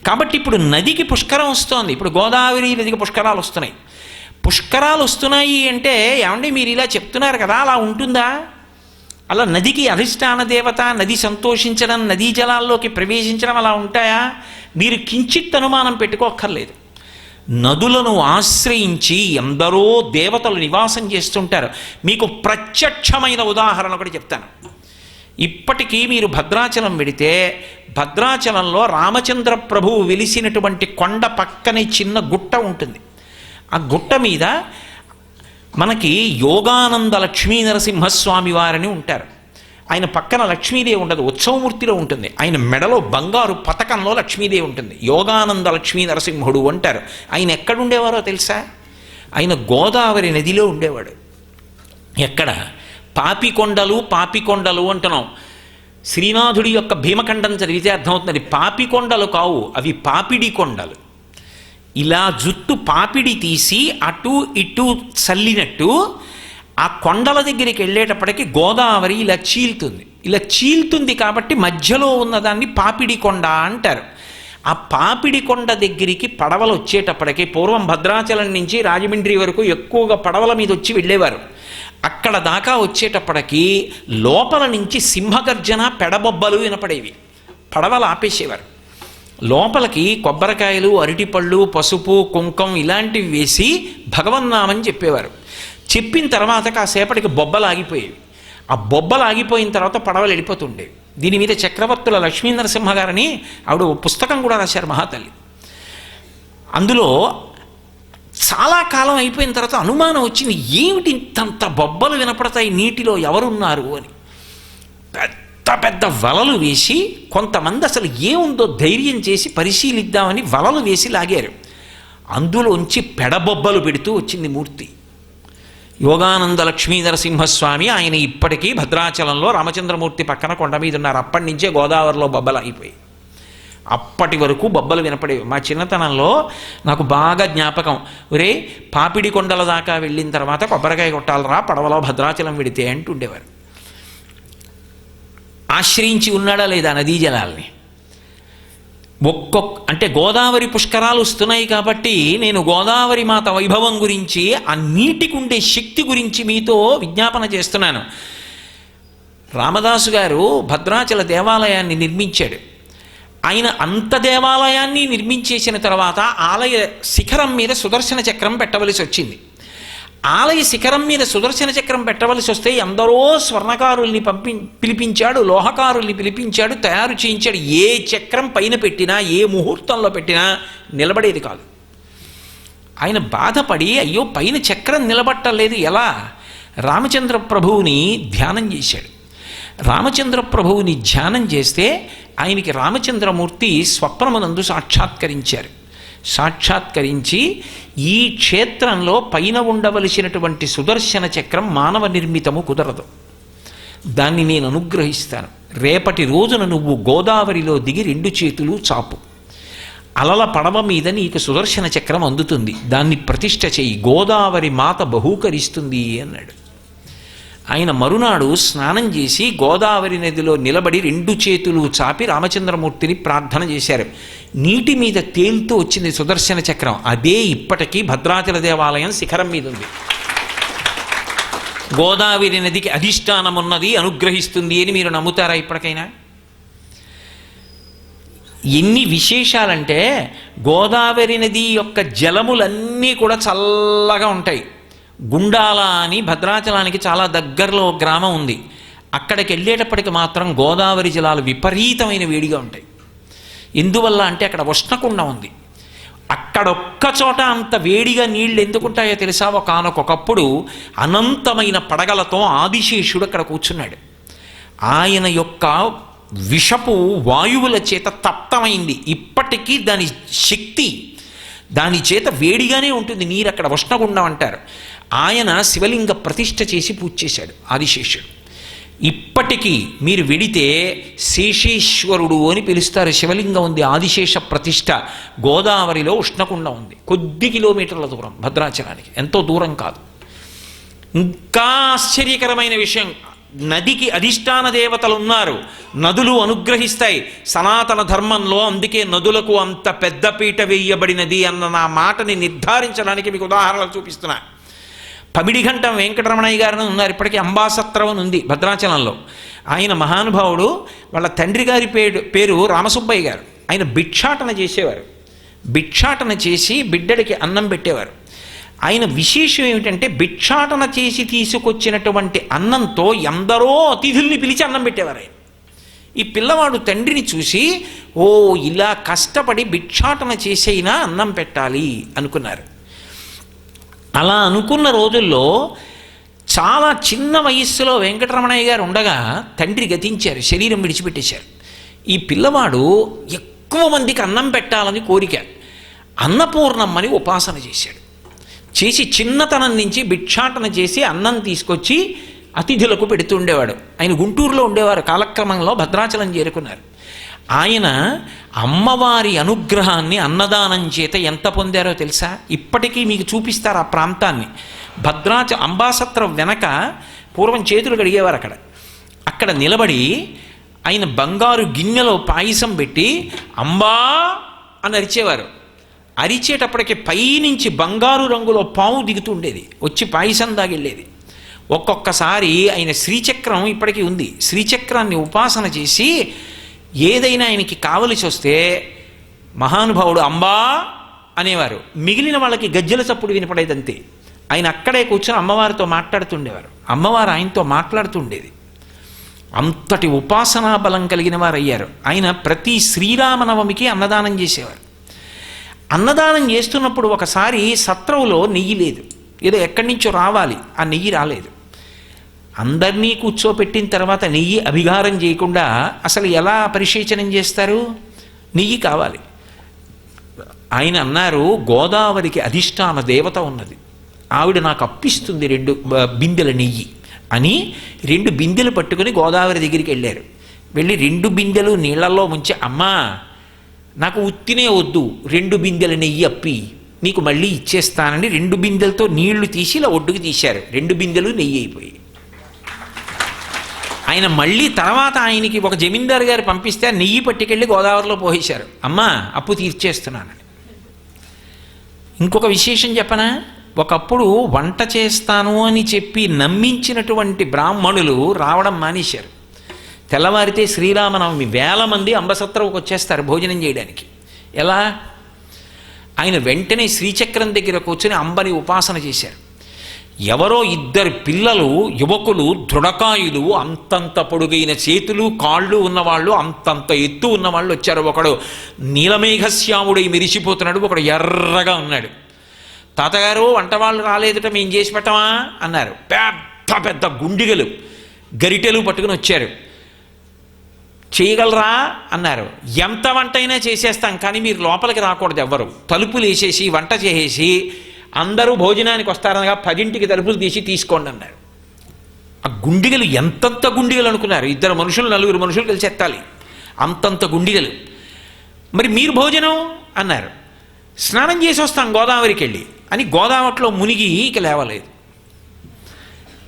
కాబట్టి ఇప్పుడు నదికి పుష్కరం వస్తోంది. ఇప్పుడు గోదావరి నదికి పుష్కరాలు వస్తున్నాయి. పుష్కరాలు వస్తున్నాయి అంటే ఏమండి మీరు ఇలా చెప్తున్నారు కదా, అలా ఉంటుందా? అలా నదికి అధిష్టాన దేవత, నది సంతోషించడం, నదీ జలాల్లోకి ప్రవేశించడం అలా ఉంటాయా? మీరు కించిత్ అనుమానం పెట్టుకోక్కర్లేదు. నదులను ఆశ్రయించి ఎందరో దేవతలు నివాసం చేస్తుంటారు. మీకు ప్రత్యక్షమైన ఉదాహరణ ఒకటి చెప్తాను. ఇప్పటికీ మీరు భద్రాచలం వెడితే, భద్రాచలంలో రామచంద్ర ప్రభువు వెలిసినటువంటి కొండ పక్కనే చిన్న గుట్ట ఉంటుంది. ఆ గుట్ట మీద మనకి యోగానంద లక్ష్మీ నరసింహస్వామి వారని ఉంటారు. ఆయన పక్కన లక్ష్మీదేవి ఉండదు, ఉత్సవమూర్తిలో ఉంటుంది. ఆయన మెడలో బంగారు పతకంలో లక్ష్మీదేవి ఉంటుంది. యోగానంద లక్ష్మీ నరసింహుడు అంటారు. ఆయన ఎక్కడుండేవారో తెలుసా? ఆయన గోదావరి నదిలో ఉండేవాడు. ఎక్కడ? పాపికొండలు అంటున్నాం. శ్రీనాథుడి యొక్క భీమఖండం చదివితే అర్థమవుతుంది. పాపికొండలు కావు, అవి పాపిడి కొండలు. ఇలా జుట్టు పాపిడి తీసి అటు ఇటు చల్లినట్టు ఆ కొండల దగ్గరికి వెళ్ళేటప్పటికి గోదావరి ఇలా చీల్తుంది కాబట్టి మధ్యలో ఉన్నదాన్ని పాపిడి కొండ అంటారు. ఆ పాపిడి కొండ దగ్గరికి పడవలు వచ్చేటప్పటికి, పూర్వం భద్రాచలం నుంచి రాజమండ్రి వరకు ఎక్కువగా పడవల మీద వచ్చి వెళ్ళేవారు. అక్కడ దాకా వచ్చేటప్పటికి లోపల నుంచి సింహగర్జన, పెడబొబ్బలు వినపడేవి. పడవలు ఆపేసేవారు. లోపలికి కొబ్బరికాయలు, అరటిపళ్ళు, పసుపు, కుంకం ఇలాంటివి వేసి భగవన్నామని చెప్పేవారు. చెప్పిన తర్వాత కాసేపటికి బొబ్బలు ఆగిపోయేవి. ఆ బొబ్బలు ఆగిపోయిన తర్వాత పడవలు వెళ్ళిపోతుండేవి. దీని మీద చక్రవర్తుల లక్ష్మీ నరసింహ గారని ఆవిడ పుస్తకం కూడా రాశారు మహాతల్లి. అందులో చాలా కాలం అయిపోయిన తర్వాత అనుమానం వచ్చింది, ఏమిటి ఇంతంత బొబ్బలు వినపడతాయి నీటిలో, ఎవరున్నారు అని. పెద్ద పెద్ద వలలు వేసి కొంతమంది అసలు ఏముందో ధైర్యం చేసి పరిశీలిద్దామని వలలు వేసి లాగారు. అందులోంచి పెడబొబ్బలు పెడుతూ వచ్చింది మూర్తి. యోగానంద లక్ష్మీ నరసింహస్వామి, ఆయన ఇప్పటికీ భద్రాచలంలో రామచంద్రమూర్తి పక్కన కొండ మీద ఉన్నారు. అప్పటి నుంచే గోదావరిలో బొబ్బలు అయిపోయి అప్పటి వరకు బొబ్బలు వినపడేవి. మా చిన్నతనంలో నాకు బాగా జ్ఞాపకం, ఒరే పాపిడి కొండల దాకా వెళ్ళిన తర్వాత కొబ్బరికాయ కొట్టాలరా పడవలో భద్రాచలం వెడితే అంటుండేవారు. ఆశ్రయించి ఉన్నాడా లేదా నదీ జలాల్ని. అంటే గోదావరి పుష్కరాలు వస్తున్నాయి కాబట్టి నేను గోదావరి మాత వైభవం గురించి, ఆ నీటికి ఉండే శక్తి గురించి మీతో విజ్ఞాపన చేస్తున్నాను. రామదాసు గారు భద్రాచల దేవాలయాన్ని నిర్మించాడు. ఆయన అంత దేవాలయాన్ని నిర్మించేసిన తర్వాత ఆలయ శిఖరం మీద సుదర్శన చక్రం పెట్టవలసి వచ్చింది. ఆలయ శిఖరం మీద సుదర్శన చక్రం పెట్టవలసి వస్తే ఎందరో స్వర్ణకారుల్ని పిలిపించాడు, లోహకారుల్ని పిలిపించాడు, తయారు చేయించాడు. ఏ చక్రం పైన పెట్టినా, ఏ ముహూర్తంలో పెట్టినా నిలబడేది కాదు. ఆయన బాధపడి, అయ్యో పైన చక్రం నిలబట్టలేదు ఎలా? రామచంద్ర ప్రభువుని ధ్యానం చేశాడు. రామచంద్ర ప్రభువుని ధ్యానం చేస్తే ఆయనకి రామచంద్రమూర్తి స్వప్నమునందు సాక్షాత్కరించారు. సాక్షాత్కరించి ఈ క్షేత్రంలో పైన ఉండవలసినటువంటి సుదర్శన చక్రం మానవ నిర్మితము కుదరదు, దాన్ని నేను అనుగ్రహిస్తాను. రేపటి రోజున నువ్వు గోదావరిలో దిగి 2 చేతులు చాపు, అలల పడవ మీద నీకు సుదర్శన చక్రం అందుతుంది, దాన్ని ప్రతిష్ఠ చెయ్యి, గోదావరి మాత బహూకరిస్తుంది అన్నాడు. ఆయన మరునాడు స్నానం చేసి గోదావరి నదిలో నిలబడి 2 చేతులు చాపి రామచంద్రమూర్తిని ప్రార్థన చేశారు. నీటి మీద తేలుతూ వచ్చింది సుదర్శన చక్రం. అదే ఇప్పటికీ భద్రాచల దేవాలయం శిఖరం మీద ఉంది. గోదావరి నదికి అధిష్టానం ఉన్నది, అనుగ్రహిస్తుంది అని మీరు నమ్ముతారా ఇప్పటికైనా? ఎన్ని విశేషాలంటే గోదావరి నది యొక్క జలములన్నీ కూడా చల్లగా ఉంటాయి. గుండాల అని భద్రాచలానికి చాలా దగ్గరలో గ్రామం ఉంది. అక్కడికి వెళ్ళేటప్పటికి మాత్రం గోదావరి జలాలు విపరీతమైన వేడిగా ఉంటాయి. ఎందువల్ల అంటే అక్కడ ఉష్ణకుండం ఉంది. అక్కడొక్క చోట అంత వేడిగా నీళ్లు ఎందుకుంటాయో తెలుసా? ఒకానొకప్పుడు అనంతమైన పడగలతో ఆదిశేషుడు అక్కడ కూర్చున్నాడు. ఆయన యొక్క విషపు వాయువుల చేత తప్తమైంది. ఇప్పటికీ దాని శక్తి, దాని చేత వేడిగానే ఉంటుంది నీరు. అక్కడ ఉష్ణగుండం అంటారు. ఆయన శివలింగ ప్రతిష్ఠ చేసి పూజ చేశాడు ఆదిశేషుడు. ఇప్పటికీ మీరు వెడితే శేషేశ్వరుడు అని పిలుస్తారు. శివలింగం ఉంది, ఆదిశేష ప్రతిష్ఠ. గోదావరిలో ఉష్ణకుండం ఉంది, కొద్ది కిలోమీటర్ల దూరం భద్రాచలానికి, ఎంతో దూరం కాదు. ఇంకా ఆశ్చర్యకరమైన విషయం, నదికి అధిష్టాన దేవతలు ఉన్నారు, నదులు అనుగ్రహిస్తాయి. సనాతన ధర్మంలో అందుకే నదులకు అంత పెద్ద పీట వేయబడినది అన్న నా మాటని నిర్ధారించడానికి మీకు ఉదాహరణలు చూపిస్తున్నా. పమిడిఘంటం వెంకటరమణయ్య గారు ఉన్నారు, ఇప్పటికీ అంబాసత్రం అని ఉంది భద్రాచలంలో. ఆయన మహానుభావుడు. వాళ్ళ తండ్రి గారి పేరు రామసుబ్బయ్య గారు. ఆయన భిక్షాటన చేసేవారు. భిక్షాటన చేసి బిడ్డడికి అన్నం పెట్టేవారు. ఆయన విశేషం ఏమిటంటే భిక్షాటన చేసి తీసుకొచ్చినటువంటి అన్నంతో ఎందరో అతిథుల్ని పిలిచి అన్నం పెట్టేవారు ఆయన. ఈ పిల్లవాడు తండ్రిని చూసి, ఓ ఇలా కష్టపడి భిక్షాటన చేసైనా అన్నం పెట్టాలి అనుకున్నారు. అలా అనుకున్న రోజుల్లో చాలా చిన్న వయస్సులో వెంకటరమణయ్య గారు ఉండగా తండ్రి గతించారు, శరీరం విడిచిపెట్టేశారు. ఈ పిల్లవాడు ఎక్కువ మందికి అన్నం పెట్టాలని కోరిక. అన్నపూర్ణమ్మని ఉపాసన చేశాడు. చేసి చిన్నతనం నుంచి భిక్షాటన చేసి అన్నం తీసుకొచ్చి అతిథులకు పెడుతుండేవాడు. ఆయన గుంటూరులో ఉండేవారు. కాలక్రమంలో భద్రాచలం చేరుకున్నారు. ఆయన అమ్మవారి అనుగ్రహాన్ని అన్నదానం చేత ఎంత పొందారో తెలుసా? ఇప్పటికీ మీకు చూపిస్తారు ఆ ప్రాంతాన్ని. అంబాసత్రం వెనక పూర్వం చేతులు కడిగేవారు. అక్కడ నిలబడి ఆయన బంగారు గిన్నెలో పాయసం పెట్టి అంబా అని అరిచేవారు. అరిచేటప్పటికి పైనుంచి బంగారు రంగులో పాము దిగుతుండేది, వచ్చి పాయసం దాగిళ్ళేది. ఒక్కొక్కసారి ఆయన శ్రీచక్రం ఇప్పటికీ ఉంది. శ్రీచక్రాన్ని ఉపాసన చేసి ఏదైనా ఆయనకి కావలసి వస్తే మహానుభావుడు అంబా అనేవారు. మిగిలిన వాళ్ళకి గజ్జల చప్పుడు వినపడేదంతే. ఆయన అక్కడే కూర్చొని అమ్మవారితో మాట్లాడుతుండేవారు. అమ్మవారు ఆయనతో మాట్లాడుతుండేది. అంతటి ఉపాసనా బలం కలిగిన వారు అయ్యారు. ఆయన ప్రతి శ్రీరామనవమికి అన్నదానం చేసేవారు. అన్నదానం చేస్తున్నప్పుడు ఒకసారి సత్రవులో నెయ్యి లేదు, ఏదో ఎక్కడి నుంచో రావాలి, ఆ నెయ్యి రాలేదు. అందరినీ కూర్చోపెట్టిన తర్వాత నెయ్యి అభిగారం చేయకుండా అసలు ఎలా పరిశేచనం చేస్తారు? నెయ్యి కావాలి. ఆయన అన్నారు, గోదావరికి అధిష్టాన దేవత ఉన్నది, ఆవిడ నాకు అప్పిస్తుంది 2 బిందెల నెయ్యి అని 2 బిందెలు పట్టుకుని గోదావరి దగ్గరికి వెళ్ళారు. వెళ్ళి 2 బిందెలు నీళ్లలో ముంచి, అమ్మా నాకు ఉత్తినే వద్దు, 2 బిందెల నెయ్యి అప్పి, నీకు మళ్ళీ ఇచ్చేస్తానని 2 బిందెలతో నీళ్లు తీసి ఇలా ఒడ్డుకు తీశారు. 2 బిందెలు నెయ్యి అయిపోయి. ఆయన మళ్ళీ తర్వాత ఆయనకి ఒక జమీందారు గారు పంపిస్తే నెయ్యి పట్టుకెళ్ళి గోదావరిలో పోసేశారు. అమ్మా అప్పు తీర్చేస్తున్నానని. ఇంకొక విశేషం చెప్పనా? ఒకప్పుడు వంట చేస్తాను అని చెప్పి నమ్మించినటువంటి బ్రాహ్మణులు రావడం మానేశారు. తెల్లవారితే శ్రీరామనవమి వేల మంది అంబసత్రవుకు వచ్చేస్తారు భోజనం చేయడానికి. ఎలా? ఆయన వెంటనే శ్రీచక్రం దగ్గర కూర్చొని అంబని ఉపాసన చేశారు. ఎవరో 2 పిల్లలు, యువకులు, దృఢకాయులు, అంతంత పొడుగైన చేతులు కాళ్ళు ఉన్నవాళ్ళు, అంతంత ఎత్తు ఉన్నవాళ్ళు వచ్చారు. ఒకడు నీలమేఘశ్యాముడై మెరిసిపోతున్నాడు, ఒకడు ఎర్రగా ఉన్నాడు. తాతగారు వంటవాళ్ళు రాలేదట, మేము చేసి పెట్టమా అన్నారు. పెద్ద పెద్ద గుండిగలు గరిటెలు పట్టుకుని వచ్చారు. చేయగలరా అన్నారు. ఎంత వంట అయినా చేసేస్తాం, కానీ మీరు లోపలికి రాకూడదు ఎవ్వరు, తలుపులు వేసేసి వంట చేసేసి అందరూ భోజనానికి వస్తారనగా 10ంటికి తలుపులు తీసి తీసుకోండి అన్నారు. ఆ గుండిగలు ఎంతంత గుండిగలు అనుకున్నారు? 2 మనుషులు 4 మనుషులు కలిసి ఎత్తాలి, అంతంత గుండిగలు. మరి మీరు భోజనం అన్నారు. స్నానం చేసి వస్తాం గోదావరికి వెళ్ళి అని గోదావరిలో మునిగి ఇక లేవలేదు.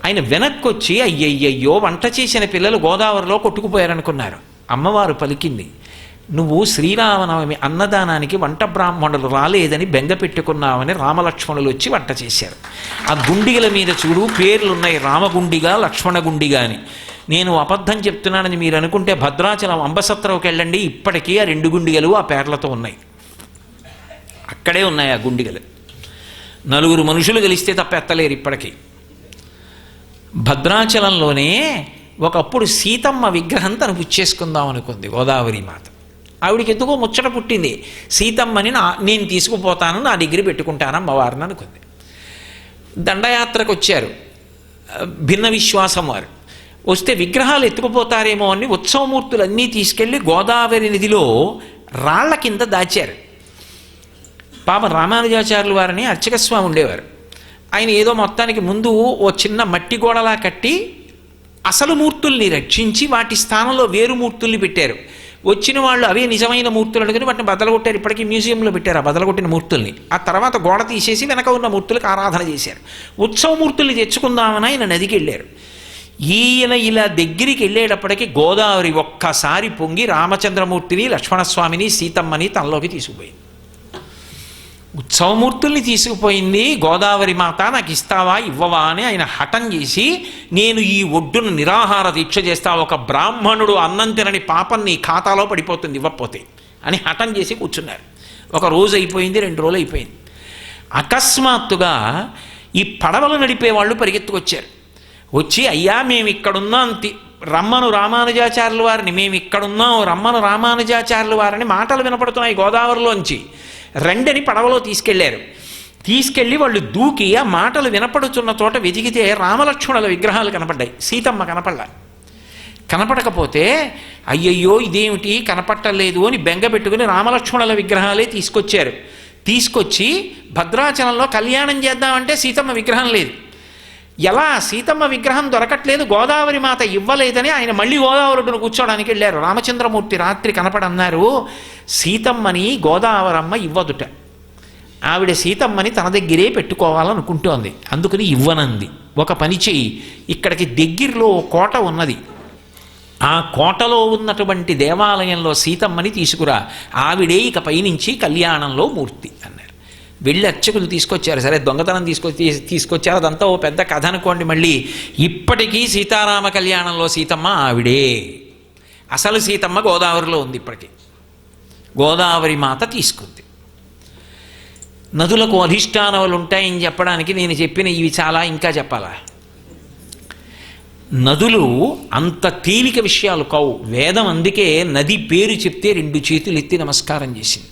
ఆయన వెనక్కి వచ్చి, అయ్యయ్యయ్యో వంట చేసిన పిల్లలు గోదావరిలో కొట్టుకుపోయారనుకున్నారు. అమ్మవారు పలికింది, నువ్వు శ్రీరామనవమి అన్నదానానికి వంట బ్రాహ్మణులు రాలేదని బెంగ పెట్టుకున్నావని రామలక్ష్మణులు వచ్చి వంట చేశారు. ఆ గుండిగల మీద చూడు పేర్లున్నాయి, రామగుండిగా లక్ష్మణగుండిగా అని. నేను అబద్ధం చెప్తున్నానని మీరు అనుకుంటే భద్రాచలం అంబసత్రవుకి వెళ్ళండి, ఇప్పటికీ ఆ 2 గుండిగలు ఆ పేర్లతో ఉన్నాయి. అక్కడే ఉన్నాయి ఆ గుండిగలు. 4 మనుషులు కలిస్తే తప్ప ఎత్తలేరు ఇప్పటికీ. భద్రాచలంలోనే ఒకప్పుడు సీతమ్మ విగ్రహం తను పుచ్చేసుకుందాం అనుకుంది గోదావరి మాత. ఆవిడికి ఎందుకో ముచ్చట పుట్టింది, సీతమ్మని నేను తీసుకుపోతాను, నా దగ్గర పెట్టుకుంటాను అమ్మవారిని అనుకుంది. దండయాత్రకు వచ్చారు భిన్న విశ్వాసం వారు. వస్తే విగ్రహాలు ఎత్తుకుపోతారేమో అని ఉత్సవమూర్తులన్నీ తీసుకెళ్ళి గోదావరి నదిలో రాళ్ల కింద దాచారు. పాప రామానుజాచార్యులు వారిని అర్చకస్వామి ఉండేవారు. ఆయన ఏదో మొత్తానికి ముందు ఓ చిన్న మట్టి గోడలా కట్టి అసలు మూర్తుల్ని రక్షించి వాటి స్థానంలో వేరు మూర్తుల్ని పెట్టారు. వచ్చిన వాళ్ళు అవే నిజమైన మూర్తులు అనుకుని వాటిని బదలగొట్టారు. ఇప్పటికీ మ్యూజియంలో పెట్టారు ఆ బదలగొట్టిన మూర్తుల్ని. ఆ తర్వాత గోడ తీసేసి వెనక ఉన్న మూర్తులకు ఆరాధన చేశారు. ఉత్సవమూర్తుల్ని తెచ్చుకుందామని ఆయన నదికి వెళ్ళారు. ఈయన ఇలా దగ్గరికి వెళ్ళేటప్పటికీ గోదావరి ఒక్కసారి పొంగి రామచంద్రమూర్తిని, లక్ష్మణస్వామిని, సీతమ్మని తనలోకి తీసుకుపోయింది. ఉత్సవమూర్తుల్ని తీసుకుపోయింది గోదావరి మాత, నాకు ఇస్తావా ఇవ్వవా అని ఆయన హఠం చేసి, నేను ఈ ఒడ్డును నిరాహార దీక్ష చేస్తా, ఒక బ్రాహ్మణుడు అన్నం తినని పాపం నీ ఖాతాలో పడిపోతుంది ఇవ్వకపోతే అని హఠం చేసి కూర్చున్నారు. 1 రోజు అయిపోయింది, 2 రోజులు అయిపోయింది. అకస్మాత్తుగా ఈ పడవలు నడిపేవాళ్ళు పరిగెత్తుకొచ్చారు. వచ్చి, అయ్యా మేము ఇక్కడున్నాం, రమ్మను రామానుజాచార్యుల వారిని, మేము ఇక్కడున్నాం, రమ్మను రామానుజాచార్యుల వారిని మాటలు వినపడుతున్నాయి గోదావరిలోంచి, రెండని పడవలో తీసుకెళ్లారు. తీసుకెళ్ళి వాళ్ళు దూకి ఆ మాటలు వినపడుతున్న చోట వెతికితే రామలక్ష్మణుల విగ్రహాలు కనపడ్డాయి, సీతమ్మ కనపడలా. కనపడకపోతే అయ్యయ్యో ఇదేమిటి కనపట్టలేదు అని బెంగ పెట్టుకుని రామలక్ష్మణుల విగ్రహాలే తీసుకొచ్చారు. తీసుకొచ్చి భద్రాచలంలో కళ్యాణం చేద్దామంటే సీతమ్మ విగ్రహం లేదు. ఎలా సీతమ్మ విగ్రహం దొరకట్లేదు, గోదావరి మాత ఇవ్వలేదని ఆయన మళ్ళీ గోదావరిని కూర్చోడానికి వెళ్ళారు. రామచంద్రమూర్తి రాత్రి కనపడన్నారు, సీతమ్మని గోదావరమ్మ ఇవ్వదుట, ఆవిడ సీతమ్మని తన దగ్గరే పెట్టుకోవాలనుకుంటోంది, అందుకని ఇవ్వనంది. ఒక పని చెయ్యి, ఇక్కడికి దగ్గరలో కోట ఉన్నది, ఆ కోటలో ఉన్నటువంటి దేవాలయంలో సీతమ్మని తీసుకురా, ఆవిడే ఇక పైనుంచి కళ్యాణంలో మూర్తి అన్నారు. వెళ్ళి అర్చకులు తీసుకొచ్చారు. సరే దొంగతనం తీసుకొచ్చారు, అదంతా ఓ పెద్ద కథ అనుకోండి. మళ్ళీ ఇప్పటికీ సీతారామ కళ్యాణంలో సీతమ్మ ఆవిడే, అసలు సీతమ్మ గోదావరిలో ఉంది ఇప్పటికీ. గోదావరి మాత తీసుకుంది. నదులకు అధిష్టానములు ఉంటాయని చెప్పడానికి నేను చెప్పిన ఇవి చాలా, ఇంకా చెప్పాలా? నదులు అంత తేలిక విషయాలు కావు. వేదం అందుకే నది పేరు చెప్తే 2 చేతులు ఎత్తి నమస్కారం చేసింది.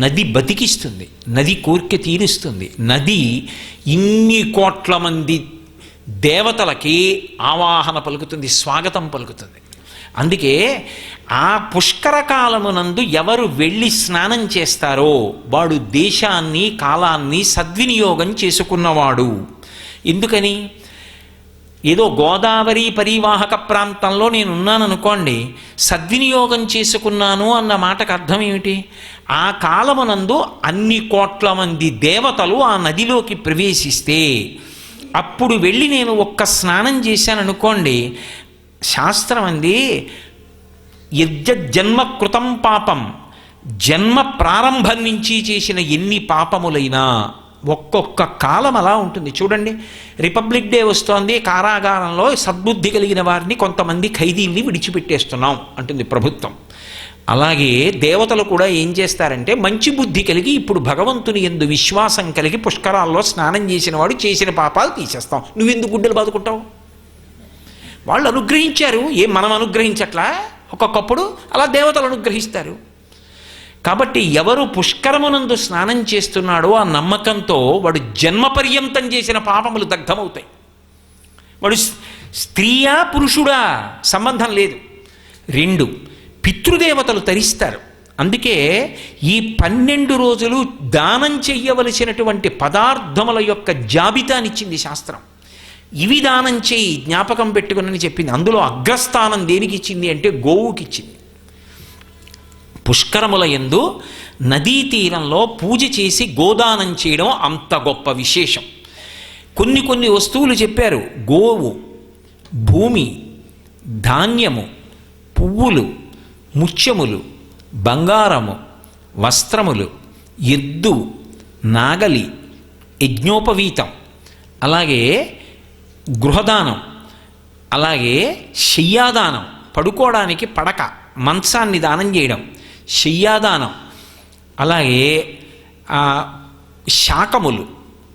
నది బతికిస్తుంది, నది కోరిక తీరుస్తుంది. నది ఇన్ని కోట్ల మంది దేవతలకి ఆవాహన పలుకుతుంది, స్వాగతం పలుకుతుంది. అందుకే ఆ పుష్కర కాలమునందు ఎవరు వెళ్ళి స్నానం చేస్తారో వాడు దేశాన్ని కాలాన్ని సద్వినియోగం చేసుకున్నవాడు. ఎందుకని? ఏదో గోదావరి పరివాహక ప్రాంతంలో నేనున్నాను అనుకోండి, సద్వినియోగం చేసుకున్నాను అన్న మాటకు అర్థం ఏమిటి? ఆ కాలమునందు అన్ని కోట్ల మంది దేవతలు ఆ నదిలోకి ప్రవేశిస్తే అప్పుడు వెళ్ళి నేను ఒక్క స్నానం చేశాను అనుకోండి, శాస్త్రం అంది యజ్జన్మ కృతం పాపం, జన్మ ప్రారంభం నుంచి చేసిన ఎన్ని పాపములైనా ఒక్కొక్క కాలం అలా ఉంటుంది. చూడండి, రిపబ్లిక్ డే వస్తోంది, కారాగారంలో సద్బుద్ధి కలిగిన వారిని కొంతమంది ఖైదీల్ని విడిచిపెట్టేస్తున్నాం అంటుంది ప్రభుత్వం. అలాగే దేవతలు కూడా ఏం చేస్తారంటే మంచి బుద్ధి కలిగి ఇప్పుడు భగవంతుని యందు విశ్వాసం కలిగి పుష్కరాల్లో స్నానం చేసిన వాడు చేసిన పాపాలు తీసేస్తాం. నువ్వెందుకు గుడ్డలు బాదుకుంటావు? వాళ్ళు అనుగ్రహించారు, మనం అనుగ్రహించట్లా? ఒక్కొక్కప్పుడు అలా దేవతలు అనుగ్రహిస్తారు. కాబట్టి ఎవరు పుష్కరమునందు స్నానం చేస్తున్నాడో ఆ నమ్మకంతో వాడు జన్మపర్యంతం చేసిన పాపములు దగ్ధమవుతాయి. వాడు స్త్రీయా పురుషుడా సంబంధం లేదు. 2 పితృదేవతలు తరిస్తారు. అందుకే ఈ 12 రోజులు దానం చెయ్యవలసినటువంటి పదార్థముల యొక్క జాబితానిచ్చింది శాస్త్రం. ఇవి దానం చేయి, జ్ఞాపకం పెట్టుకుని చెప్పింది. అందులో అగ్రస్థానం దేనికి ఇచ్చింది అంటే గోవుకి ఇచ్చింది. పుష్కరముల యందు నదీ తీరంలో పూజ చేసి గోదానం చేయడం అంత గొప్ప విశేషం. కొన్ని వస్తువులు చెప్పారు. గోవు, భూమి, ధాన్యము, పువ్వులు, ముత్యములు, బంగారము, వస్త్రములు, ఎద్దు, నాగలి, యజ్ఞోపవీతం, అలాగే గృహదానం, అలాగే శయ్యాదానం, పడుకోవడానికి పడక, మంచాన్ని దానం చేయడం, శయ్యాదానం, అలాగే శాకములు,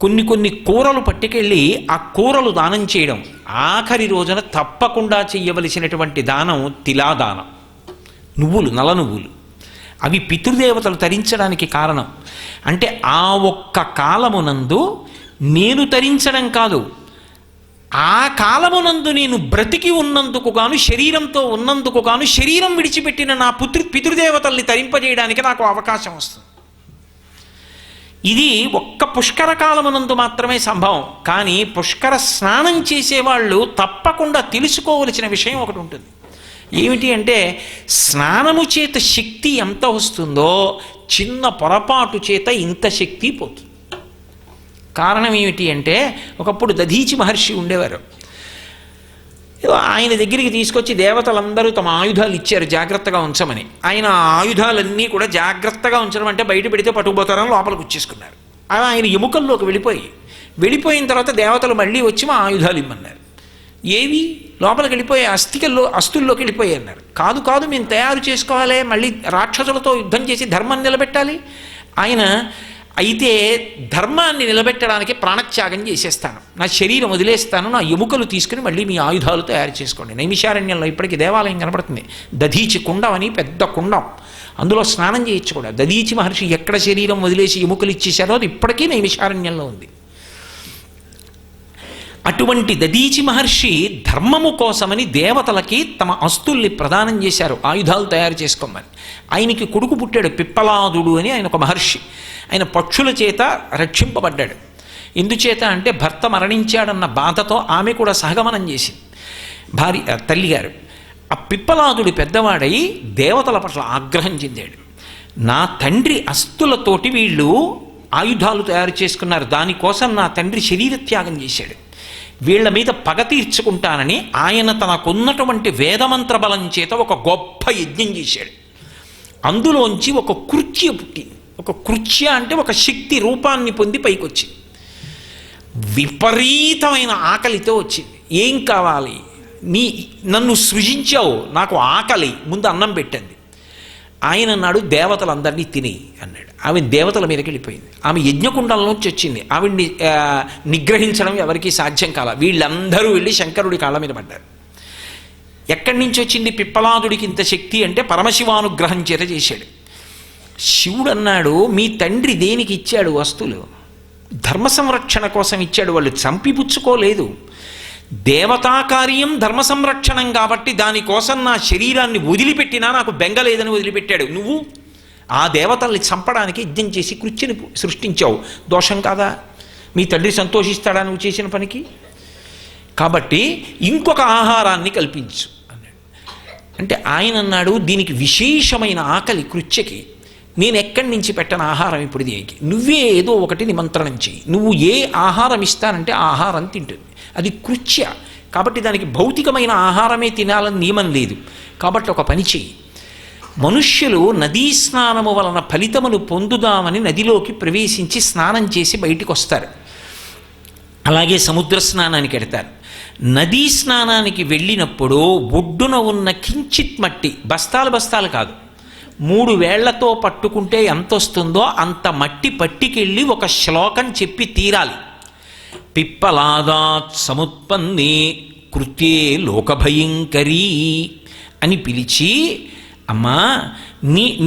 కొన్ని కూరలు పట్టుకెళ్ళి ఆ కూరలు దానం చేయడం. ఆఖరి రోజున తప్పకుండా చెయ్యవలసినటువంటి దానం తిలాదానం, నువ్వులు, నల్ల నువ్వులు. అవి పితృదేవతలు తరించడానికి కారణం. అంటే ఆ ఒక్క కాలమునందు నేను తరించడం కాదు, ఆ కాలమునందు నేను బ్రతికి ఉన్నందుకు గాను, శరీరంతో ఉన్నందుకు గాను, శరీరం విడిచిపెట్టిన నా పితృదేవతల్ని తరింపజేయడానికి నాకు అవకాశం వస్తుంది. ఇది ఒక్క పుష్కర కాలమునందు మాత్రమే సంభవం. కానీ పుష్కర స్నానం చేసేవాళ్ళు తప్పకుండా తెలుసుకోవలసిన విషయం ఒకటి ఉంటుంది. ఏమిటి అంటే, స్నానము చేత శక్తి ఎంత వస్తుందో చిన్న పొరపాటు చేత ఇంత శక్తి పోతుంది. కారణం ఏమిటి అంటే, ఒకప్పుడు దధీచి మహర్షి ఉండేవారు. ఆయన దగ్గరికి తీసుకొచ్చి దేవతలందరూ తమ ఆయుధాలు ఇచ్చారు జాగ్రత్తగా ఉంచమని. ఆయన ఆయుధాలన్నీ కూడా జాగ్రత్తగా ఉంచడం అంటే బయట పెడితే పట్టుకుపోతారని లోపలికి వచ్చేసుకున్నారు. అలా ఆయన ఎముకల్లోకి వెళ్ళిపోయిన తర్వాత దేవతలు మళ్ళీ వచ్చి మా ఆయుధాలు ఇమ్మన్నారు. ఏవి? లోపలికి వెళ్ళిపోయి అస్థుల్లోకి వెళ్ళిపోయి అన్నారు. కాదు మేము తయారు చేసుకోవాలి, మళ్ళీ రాక్షసులతో యుద్ధం చేసి ధర్మం నిలబెట్టాలి. ఆయన అయితే ధర్మాన్ని నిలబెట్టడానికి ప్రాణత్యాగం చేసేస్తాను, నా శరీరం వదిలేస్తాను, నా ఎముకలు తీసుకుని మళ్ళీ మీ ఆయుధాలు తయారు చేసుకోండి. నైమిషారణ్యంలో ఇప్పటికీ దేవాలయం కనబడుతుంది. దధీచి కుండం అని పెద్ద కుండం, అందులో స్నానం చేయొచ్చు కూడా. దధీచి మహర్షి ఎక్కడ శరీరం వదిలేసి ఎముకలు ఇచ్చేశారో అది ఇప్పటికీ నైమిషారణ్యంలో ఉంది. అటువంటి దధీచి మహర్షి ధర్మము కోసమని దేవతలకి తమ అస్తుల్ని ప్రదానం చేశారు, ఆయుధాలు తయారు చేసుకోమని. ఆయనకి కొడుకు పుట్టాడు, పిప్పలాదుడు అని ఆయన ఒక మహర్షి. ఆయన పక్షుల చేత రక్షింపబడ్డాడు. ఎందుచేత అంటే భర్త మరణించాడన్న బాధతో ఆమె కూడా సహగమనం చేసింది, తల్లిగారు. ఆ పిప్పలాదుడు పెద్దవాడై దేవతల పట్ల ఆగ్రహం చెందాడు. నా తండ్రి అస్తులతోటి వీళ్ళు ఆయుధాలు తయారు చేసుకున్నారు, దానికోసం నా తండ్రి శరీర త్యాగం చేశాడు, వీళ్ల మీద పగ తీర్చుకుంటానని ఆయన తనకున్నటువంటి వేదమంత్ర బలం చేత ఒక గొప్ప యజ్ఞం చేశాడు. అందులోంచి ఒక కృత్య పుట్టింది. ఒక కృత్య అంటే ఒక శక్తి రూపాన్ని పొంది పైకి వచ్చింది. విపరీతమైన ఆకలితో వచ్చింది. ఏం కావాలి? నన్ను సృజించావు, నాకు ఆకలి, ముందు అన్నం పెట్టండి. ఆయన అన్నాడు దేవతలందరినీ తినేయి అన్నాడు. ఆమె దేవతల మీదకి వెళ్ళిపోయింది. ఆమె యజ్ఞకుండంలోంచి వచ్చింది. ఆవిడ్ని నిగ్రహించడం ఎవరికీ సాధ్యం కాల. వీళ్ళందరూ వెళ్ళి శంకరుడి కాళ్ళ మీద పడ్డారు. ఎక్కడి నుంచి వచ్చింది పిప్పలాదుడికి ఇంత శక్తి అంటే పరమశివానుగ్రహం చేత చేశాడు. శివుడు అన్నాడు, మీ తండ్రి దేనికి ఇచ్చాడు వస్తువులు? ధర్మ సంరక్షణ కోసం ఇచ్చాడు. వాళ్ళు చంపిపుచ్చుకోలేదు. దేవతాకార్యం ధర్మ సంరక్షణం కాబట్టి దానికోసం నా శరీరాన్ని వదిలిపెట్టినా నాకు బెంగలేదని వదిలిపెట్టాడు. నువ్వు ఆ దేవతల్ని చంపడానికి యజ్ఞం చేసి కృత్యని సృష్టించావు. దోషం కాదా? మీ తండ్రి సంతోషిస్తాడా నువ్వు చేసిన పనికి? కాబట్టి ఇంకొక ఆహారాన్ని కల్పించు అన్నాడు. అంటే ఆయన అన్నాడు, దీనికి విశేషమైన ఆకలి కృత్యకి, నేను ఎక్కడి నుంచి పెట్టను ఆహారం ఇప్పుడు దీనికి, నువ్వే ఏదో ఒకటి నిమంత్రణం చెయ్యి. నువ్వు ఏ ఆహారం ఇస్తానంటే ఆ ఆహారం తింటుంది. అది కృత్య కాబట్టి దానికి భౌతికమైన ఆహారమే తినాలని నియమం లేదు. కాబట్టి ఒక పని చెయ్యి, మనుష్యులు నదీ స్నానము వలన ఫలితమును పొందుదామని నదిలోకి ప్రవేశించి స్నానం చేసి బయటికి వస్తారు. అలాగే సముద్ర స్నానానికి వెడతారు. నదీ స్నానానికి వెళ్ళినప్పుడు ఒడ్డున ఉన్న కించిత్ మట్టి, బస్తాలు బస్తాలు కాదు, 3 వేళ్లతో పట్టుకుంటే ఎంత వస్తుందో అంత మట్టి పట్టికెళ్ళి ఒక శ్లోకం చెప్పి తీరాలి. పిప్పలాదాత్ సముత్పన్నే కృత్యే లోకభయంకరీ అని పిలిచి, అమ్మా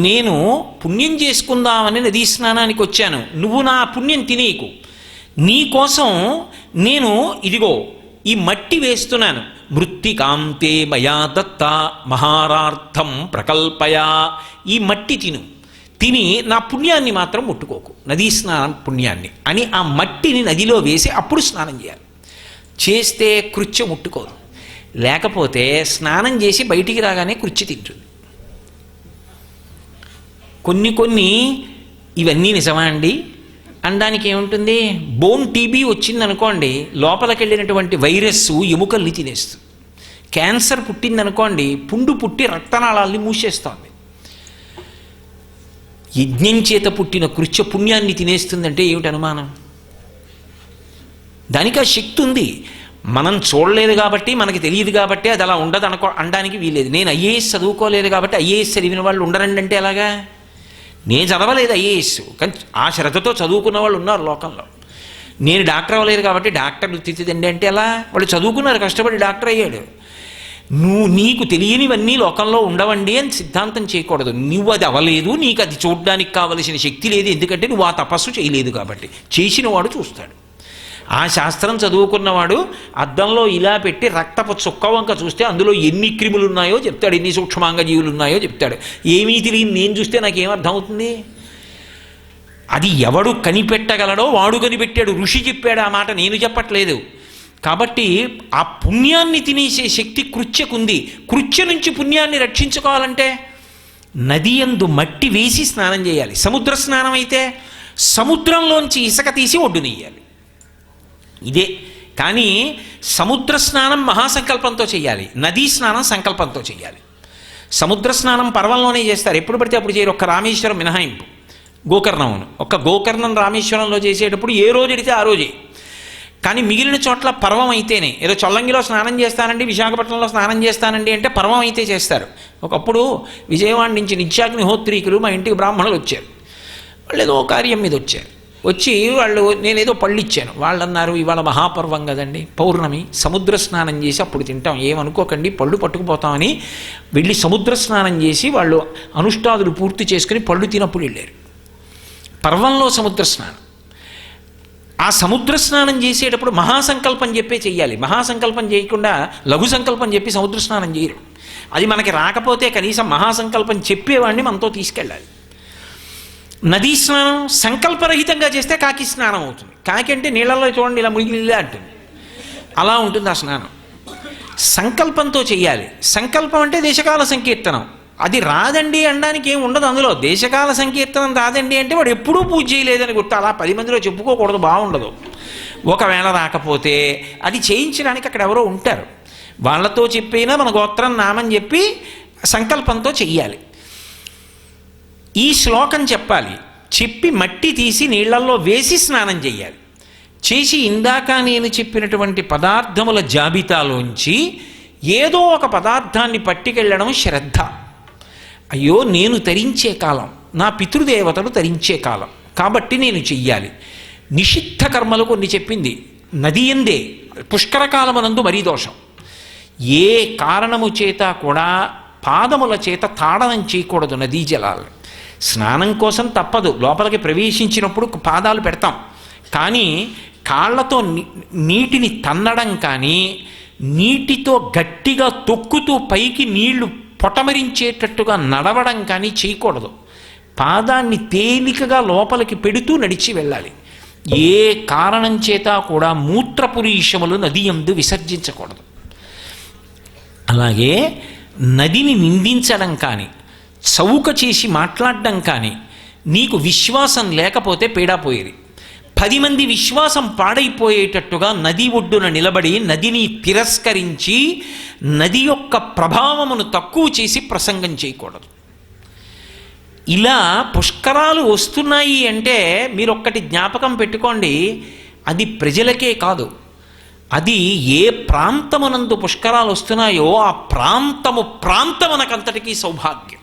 నేను పుణ్యం చేసుకుందామని నదీ స్నానానికి వచ్చాను, నువ్వు నా పుణ్యం తినేకు, నీకోసం నేను ఇదిగో ఈ మట్టి వేస్తున్నాను. మృత్తికాంతే మయా దత్త మహారార్థం ప్రకల్పయా, ఈ మట్టి తిని నా పుణ్యాన్ని మాత్రం ముట్టుకోకు, నదీ స్నానం పుణ్యాన్ని అని ఆ మట్టిని నదిలో వేసి అప్పుడు స్నానం చేయాలి. చేస్తే కృత్య ముట్టుకోదు. లేకపోతే స్నానం చేసి బయటికి రాగానే కృత్య తింటుంది. కొన్ని ఇవన్నీ నిజమా అండి అనడానికి ఏముంటుంది? బోన్ టీబీ వచ్చిందనుకోండి, లోపలికి వెళ్ళినటువంటి వైరస్ ఎముకల్ని తినేస్తుంది. క్యాన్సర్ పుట్టిందనుకోండి, పుండు పుట్టి రక్తనాళాల్ని మూసేస్తోంది. యజ్ఞం చేత పుట్టిన కృత్య పుణ్యాన్ని తినేస్తుందంటే ఏమిటి అనుమానం? దానికి ఆ శక్తి ఉంది. మనం చూడలేదు కాబట్టి, మనకి తెలియదు కాబట్టి అది అలా ఉండదు అనడానికి వీలేదు. నేను ఐఏఎస్ చదువుకోలేదు కాబట్టి ఐఏఎస్ చదివిన వాళ్ళు ఉండరండి అంటే ఎలాగా? నేను చదవలేదు ఐఏఎస్, కానీ ఆ శ్రద్ధతో చదువుకున్న వాళ్ళు ఉన్నారు లోకంలో. నేను డాక్టర్ అవ్వలేదు కాబట్టి డాక్టర్ వృత్తిదండి అంటే ఎలా? వాళ్ళు చదువుకున్నారు, కష్టపడి డాక్టర్ అయ్యాడు. నీకు తెలియనివన్నీ లోకంలో ఉండవండి అని సిద్ధాంతం చేయకూడదు. నువ్వు అది అవ్వలేదు, నీకు అది చూడడానికి కావలసిన శక్తి లేదు, ఎందుకంటే నువ్వు ఆ తపస్సు చేయలేదు కాబట్టి. చేసిన వాడు చూస్తాడు. ఆ శాస్త్రం చదువుకున్నవాడు అద్దంలో ఇలా పెట్టి రక్తపు చుక్క వంక చూస్తే అందులో ఎన్ని క్రిములు ఉన్నాయో చెప్తాడు, ఎన్ని సూక్ష్మాంగ జీవులు ఉన్నాయో చెప్తాడు. ఏమీ తెలియని నేను చూస్తే నాకేమర్థమవుతుంది? అది ఎవడు కనిపెట్టగలడో వాడు కనిపెట్టాడు. ఋషి చెప్పాడు ఆ మాట, నేను చెప్పట్లేదు. కాబట్టి ఆ పుణ్యాన్ని తినేసే శక్తి కృత్యకుంది. కృత్య నుంచి పుణ్యాన్ని రక్షించుకోవాలంటే నది యందు మట్టి వేసి స్నానం చేయాలి. సముద్ర స్నానం అయితే సముద్రంలోంచి ఇసుక తీసి ఒడ్డునెయ్యాలి. ఇదే. కానీ సముద్ర స్నానం మహాసంకల్పంతో చేయాలి, నదీ స్నానం సంకల్పంతో చేయాలి. సముద్ర స్నానం పర్వంలోనే చేస్తారు, ఎప్పుడు పడితే అప్పుడు చేయరు. ఒక్క రామేశ్వరం మినహాయింపు, గోకర్ణమును. ఒక్క గోకర్ణం రామేశ్వరంలో చేసేటప్పుడు ఏ రోజు ఎడితే ఆ రోజే. కానీ మిగిలిన చోట్ల పర్వం అయితేనే. ఏదో చొల్లంగిలో స్నానం చేస్తానండి, విశాఖపట్నంలో స్నానం చేస్తానండి అంటే పర్వం అయితే చేస్తారు. ఒకప్పుడు విజయవాడ నుంచి నిత్యాగ్నిహోత్రీకులు మా ఇంటికి బ్రాహ్మణులు వచ్చారు. వాళ్ళు ఏదో కార్యం మీద వచ్చి వాళ్ళు నేనేదో పళ్ళు ఇచ్చాను. వాళ్ళు అన్నారు, ఇవాళ మహాపర్వం కదండి, పౌర్ణమి, సముద్ర స్నానం చేసి అప్పుడు తింటాం, ఏమనుకోకండి పళ్ళు పట్టుకుపోతామని వెళ్ళి సముద్ర స్నానం చేసి వాళ్ళు అనుష్ఠాదులు పూర్తి చేసుకుని పళ్ళు తినప్పుడు వెళ్ళారు. పర్వంలో సముద్ర స్నానం. ఆ సముద్ర స్నానం చేసేటప్పుడు మహాసంకల్పం చెప్పే చెయ్యాలి. మహాసంకల్పం చేయకుండా లఘు సంకల్పం చెప్పి సముద్ర స్నానం చేయరు. అది మనకి రాకపోతే కనీసం మహాసంకల్పం చెప్పేవాడిని మనతో తీసుకెళ్ళాలి. నదీ స్నానం సంకల్పరహితంగా చేస్తే కాకి స్నానం అవుతుంది. కాకి అంటే నీళ్ళల్లో చూడండి ఇలా మునిగిలా అంటుంది, అలా ఉంటుంది ఆ స్నానం. సంకల్పంతో చెయ్యాలి. సంకల్పం అంటే దేశకాల సంకీర్తనం. అది రాదండి అనడానికి ఏమి ఉండదు అందులో. దేశకాల సంకీర్తనం రాదండి అంటే వాడు ఎప్పుడూ పూజ చేయలేదని గుర్తు. అలా 10 మందిలో చెప్పుకోకూడదు, బాగుండదు. ఒకవేళ రాకపోతే అది చేయించడానికి అక్కడ ఎవరో ఉంటారు, వాళ్ళతో చెప్పైనా మన గోత్రం నామని చెప్పి సంకల్పంతో చెయ్యాలి. ఈ శ్లోకం చెప్పాలి. చెప్పి మట్టి తీసి నీళ్లల్లో వేసి స్నానం చెయ్యాలి. చేసి ఇందాక నేను చెప్పినటువంటి పదార్థముల జాబితాలోంచి ఏదో ఒక పదార్థాన్ని పట్టుకెళ్ళడం శ్రద్ధ. అయ్యో నేను తరించే కాలం, నా పితృదేవతలు తరించే కాలం, కాబట్టి నేను చెయ్యాలి. నిషిద్ధ కర్మలు కొన్ని చెప్పింది. నది ఎందే పుష్కరకాలమునందు మరీ దోషం. ఏ కారణము చేత కూడా పాదముల చేత తాడనం చేయకూడదు నదీ జలాలు. స్నానం కోసం తప్పదు, లోపలికి ప్రవేశించినప్పుడు పాదాలు పెడతాం, కానీ కాళ్లతో నీటిని తన్నడం కానీ నీటితో గట్టిగా తొక్కుతూ పైకి నీళ్లు పొటమరించేటట్టుగా నడవడం కానీ చేయకూడదు. పాదాన్ని తేలికగా లోపలికి పెడుతూ నడిచి వెళ్ళాలి. ఏ కారణం చేత కూడా మూత్రపురీషములు నది యందు విసర్జించకూడదు. అలాగే నదిని నిందించడం కానీ చౌక చేసి మాట్లాడడం కానీ నీకు విశ్వాసం లేకపోతే పీడాపోయేది. 10 మంది విశ్వాసం పాడైపోయేటట్టుగా నది ఒడ్డున నిలబడి నదిని తిరస్కరించి నది యొక్క ప్రభావమును తక్కువ చేసి ప్రసంగం చేయకూడదు. ఇలా పుష్కరాలు వస్తున్నాయి అంటే మీరు ఒక్కటి జ్ఞాపకం పెట్టుకోండి, అది ప్రజలకే కాదు, అది ఏ ప్రాంతమునందు పుష్కరాలు వస్తున్నాయో ఆ ప్రాంతమునకంతటికీ సౌభాగ్యం.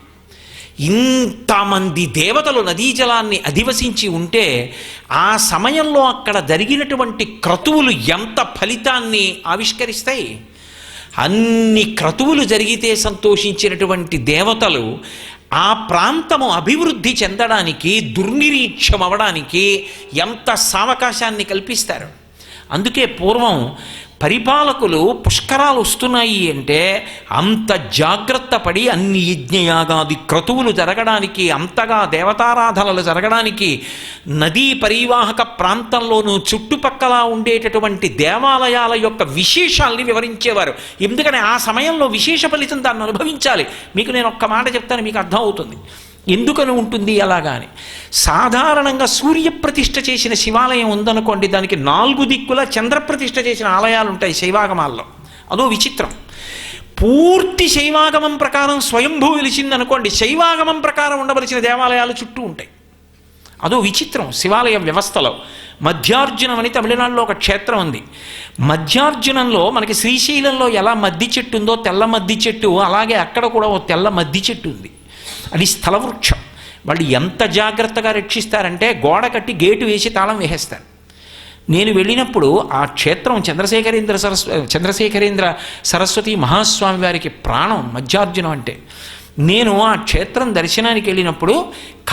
ఇంతమంది దేవతలు నదీ జలాన్ని అధివసించి ఉంటే ఆ సమయంలో అక్కడ జరిగినటువంటి క్రతువులు ఎంత ఫలితాన్ని ఆవిష్కరిస్తాయి. అన్ని క్రతువులు జరిగితే సంతోషించినటువంటి దేవతలు ఆ ప్రాంతము అభివృద్ధి చెందడానికి, దుర్నిరీక్షం అవ్వడానికి ఎంత సావకాశాన్ని కల్పిస్తారు. అందుకే పూర్వం పరిపాలకులు పుష్కరాలు వస్తున్నాయి అంటే అంత జాగ్రత్త పడి అన్ని యజ్ఞయాగాది క్రతువులు జరగడానికి, అంతగా దేవతారాధనలు జరగడానికి నదీ పరివాహక ప్రాంతంలోనూ చుట్టుపక్కల ఉండేటటువంటి దేవాలయాల యొక్క విశేషాల్ని వివరించేవారు. ఎందుకని ఆ సమయంలో విశేష ఫలితం దాన్ని అనుభవించాలి. మీకు నేను ఒక్క మాట చెప్తాను, మీకు అర్థం అవుతుంది ఎందుకని ఉంటుంది అలాగాని. సాధారణంగా సూర్యప్రతిష్ఠ చేసిన శివాలయం ఉందనుకోండి, దానికి 4 దిక్కుల చంద్రప్రతిష్ఠ చేసిన ఆలయాలు ఉంటాయి శైవాగమాల్లో. అదో విచిత్రం. పూర్తి శైవాగమం ప్రకారం స్వయంభూ వెలిసిందనుకోండి, శైవాగమం ప్రకారం ఉండవలసిన దేవాలయాలు చుట్టూ ఉంటాయి. అదో విచిత్రం శివాలయ వ్యవస్థలో. మధ్యార్జునం అని తమిళనాడులో ఒక క్షేత్రం ఉంది. మధ్యార్జునంలో మనకి శ్రీశైలంలో ఎలా మద్ది చెట్టు ఉందో తెల్ల మద్ది చెట్టు, అలాగే అక్కడ కూడా ఓ తెల్ల మద్ది చెట్టు ఉంది. అది స్థలవృక్షం. వాళ్ళు ఎంత జాగ్రత్తగా రక్షిస్తారంటే గోడ కట్టి గేటు వేసి తాళం వేసేస్తారు. నేను వెళ్ళినప్పుడు ఆ క్షేత్రం చంద్రశేఖరేంద్ర సరస్వతి మహాస్వామి వారికి ప్రాణం మధ్యార్జునం అంటే. నేను ఆ క్షేత్రం దర్శనానికి వెళ్ళినప్పుడు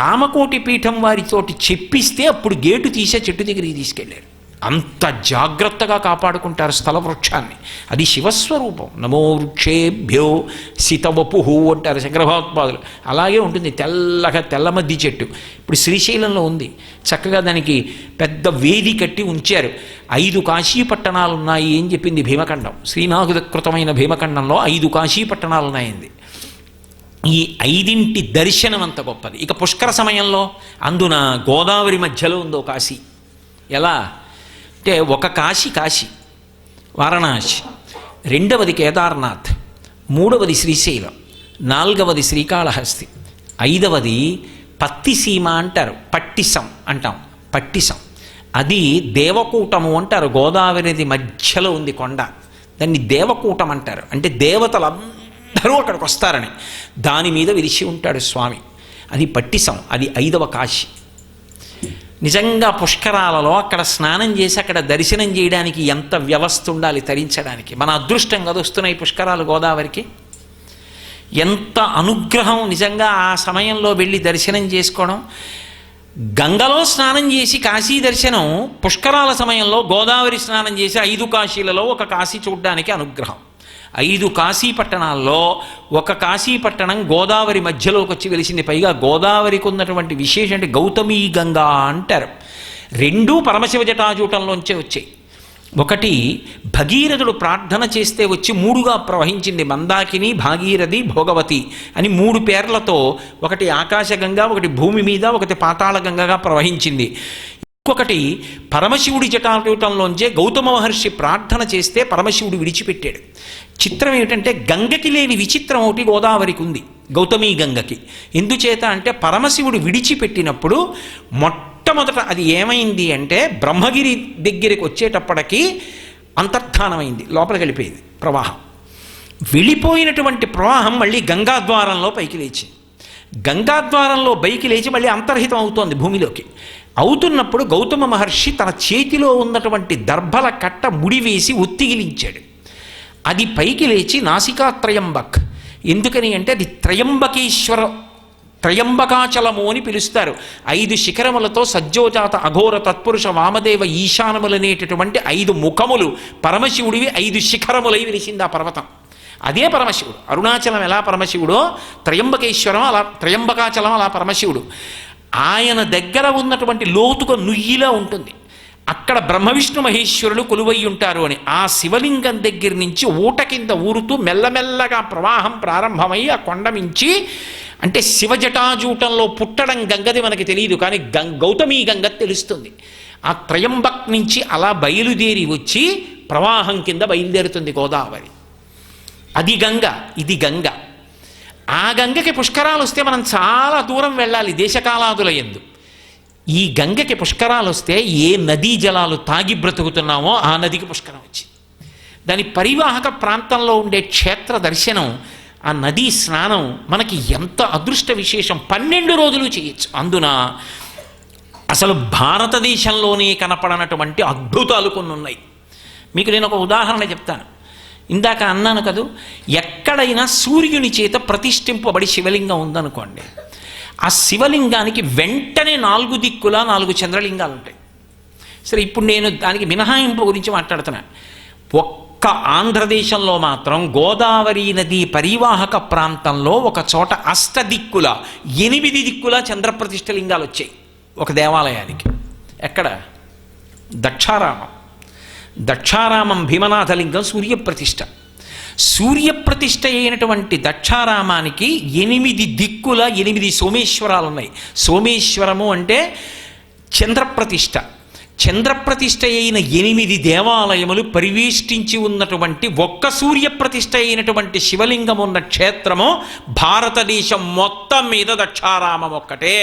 కామకోటి పీఠం వారితోటి చెప్పిస్తే అప్పుడు గేటు తీసే చెట్టు దగ్గరికి తీసుకెళ్ళారు. అంత జాగ్రత్తగా కాపాడుకుంటారు స్థలవృక్షాన్ని. అది శివస్వరూపం. నమో వృక్షేభ్యో సితవపుహు అంటారు శంకరభగవత్పాదులు. అలాగే ఉంటుంది తెల్లగా తెల్లమద్ది చెట్టు. ఇప్పుడు శ్రీశైలంలో ఉంది. చక్కగా దానికి పెద్ద వేది కట్టి ఉంచారు. 5 కాశీ పట్టణాలు ఉన్నాయి అని చెప్పింది భీమఖండం. శ్రీనాథకృతమైన భీమఖండంలో 5 కాశీ పట్టణాలు ఉన్నాయండి. ఈ 5 దర్శనం అంత గొప్పది. ఇక పుష్కర సమయంలో అందున గోదావరి మధ్యలో ఉందో కాశీ. ఎలా అంటే ఒక కాశీ వారణాసి, 2వది కేదార్నాథ్, 3వది శ్రీశైలం, 4వది శ్రీకాళహస్తి, 5వది పత్తిసీమ అంటారు, పట్టిసం అంటాం, పట్టిసం. అది దేవకూటము అంటారు. గోదావరిది మధ్యలో ఉంది కొండ, దాన్ని దేవకూటం అంటారు. అంటే దేవతలందరూ అక్కడికి వస్తారని దాని మీద విరిచి ఉంటాడు స్వామి. అది పట్టిసం. అది 5వ కాశీ. నిజంగా పుష్కరాలలో అక్కడ స్నానం చేసి అక్కడ దర్శనం చేయడానికి ఎంత వ్యవస్థ ఉండాలి తరించడానికి. మన అదృష్టం కదా వస్తున్నాయి పుష్కరాలు గోదావరికి. ఎంత అనుగ్రహం నిజంగా ఆ సమయంలో వెళ్ళి దర్శనం చేసుకోవడం. గంగలో స్నానం చేసి కాశీ దర్శనం, పుష్కరాల సమయంలో గోదావరి స్నానం చేసి 5 కాశీలలో ఒక కాశీ చూడడానికి అనుగ్రహం. 5 కాశీ పట్టణాల్లో ఒక కాశీ పట్టణం గోదావరి మధ్యలోకి వచ్చి వెలిసింది. పైగా గోదావరికి ఉన్నటువంటి విశేషం అంటే గౌతమీ గంగా అంటారు. 2 పరమశివ జటాజూటంలోంచే వచ్చాయి. ఒకటి భగీరథుడు ప్రార్థన చేస్తే వచ్చి 3గా ప్రవహించింది. మందాకిని, భాగీరథి, భోగవతి అని 3 పేర్లతో, ఒకటి ఆకాశగంగా, ఒకటి భూమి మీద, ఒకటి పాతాళ గంగగా ప్రవహించింది. ఇంకొకటి పరమశివుడి జటాజూటంలోంచే గౌతమ మహర్షి ప్రార్థన చేస్తే పరమశివుడు విడిచిపెట్టాడు. చిత్రం ఏమిటంటే గంగకి లేని విచిత్రం ఒకటి గోదావరికి ఉంది, గౌతమీ గంగకి. ఎందుచేత అంటే పరమశివుడు విడిచిపెట్టినప్పుడు మొట్టమొదట అది ఏమైంది అంటే బ్రహ్మగిరి దగ్గరికి వచ్చేటప్పటికి అంతర్ధానమైంది, లోపలికి వెళ్ళిపోయింది ప్రవాహం. వెళ్ళిపోయినటువంటి ప్రవాహం మళ్ళీ గంగాద్వారంలో పైకి లేచింది. గంగాద్వారంలో పైకి లేచి మళ్ళీ అంతర్హితం అవుతోంది భూమిలోకి. అవుతున్నప్పుడు గౌతమ మహర్షి తన చేతిలో ఉన్నటువంటి దర్భల కట్ట ముడివేసి ఒత్తిగిలించాడు. అది పైకి లేచి నాసికా త్రయంబక్. ఎందుకని అంటే అది త్రయంబకాచలము అని పిలుస్తారు. 5 శిఖరములతో సజ్జోజాత అఘోర తత్పురుష వామదేవ ఈశానములనేటటువంటి 5 ముఖములు పరమశివుడివి 5 శిఖరములై విలిసింది ఆ పర్వతం. అదే పరమశివుడు. అరుణాచలం ఎలా పరమశివుడో త్రయంబకేశ్వరం అలా త్రయంబకాచలం అలా పరమశివుడు. ఆయన దగ్గర ఉన్నటువంటి లోతుగా నుయ్యిలా ఉంటుంది. అక్కడ బ్రహ్మవిష్ణు మహేశ్వరులు కొలువై ఉంటారు అని ఆ శివలింగం దగ్గర నుంచి ఊట కింద ఊరుతూ మెల్లమెల్లగా ప్రవాహం ప్రారంభమై ఆ కొండమించి, అంటే శివజటాజూటంలో పుట్టడం గంగది మనకి తెలియదు, కానీ గౌతమీ గంగ తెలుస్తుంది. ఆ త్రయంబక్ నుంచి అలా బయలుదేరి వచ్చి ప్రవాహం కింద బయలుదేరుతుంది గోదావరి. అది గంగ, ఇది గంగ. ఆ గంగకి పుష్కరాలు వస్తే మనం చాలా దూరం వెళ్ళాలి దేశకాలాదుల యందు. ఈ గంగకి పుష్కరాలు వస్తే ఏ నదీ జలాలు తాగి బ్రతుకుతున్నామో ఆ నదికి పుష్కరం వచ్చింది. దాని పరివాహక ప్రాంతంలో ఉండే క్షేత్ర దర్శనం, ఆ నదీ స్నానం మనకి ఎంత అదృష్ట విశేషం. 12 రోజులు చేయొచ్చు. అందున అసలు భారతదేశంలోనే కనపడనటువంటి అద్భుతాలు కొన్ని ఉన్నాయి. మీకు నేను ఒక ఉదాహరణ చెప్తాను. ఇందాక అన్నాను కదూ, ఎక్కడైనా సూర్యుని చేత ప్రతిష్ఠింపబడి శివలింగం ఉందనుకోండి, ఆ శివలింగానికి వెంటనే 4 దిక్కులా 4 చంద్రలింగాలు ఉంటాయి. సరే, ఇప్పుడు నేను దానికి మినహాయింపు గురించి మాట్లాడుతున్నా. ఒక్క ఆంధ్రదేశంలో మాత్రం గోదావరి నది పరివాహక ప్రాంతంలో ఒక చోట 8 దిక్కుల చంద్రప్రతిష్ఠ లింగాలు వచ్చాయి ఒక దేవాలయానికి. ఎక్కడ? దక్షారామం భీమనాథలింగం సూర్యప్రతిష్ఠ. సూర్యప్రతిష్ఠ అయినటువంటి దక్షారామానికి 8 దిక్కుల 8 సోమేశ్వరాలు ఉన్నాయి. సోమేశ్వరము అంటే చంద్రప్రతిష్ఠ. చంద్రప్రతిష్ఠ అయిన 8 దేవాలయములు పరివేష్టించి ఉన్నటువంటి ఒక్క సూర్యప్రతిష్ఠ అయినటువంటి శివలింగం ఉన్న క్షేత్రము భారతదేశం మొత్తం మీద దక్షారామం ఒక్కటే.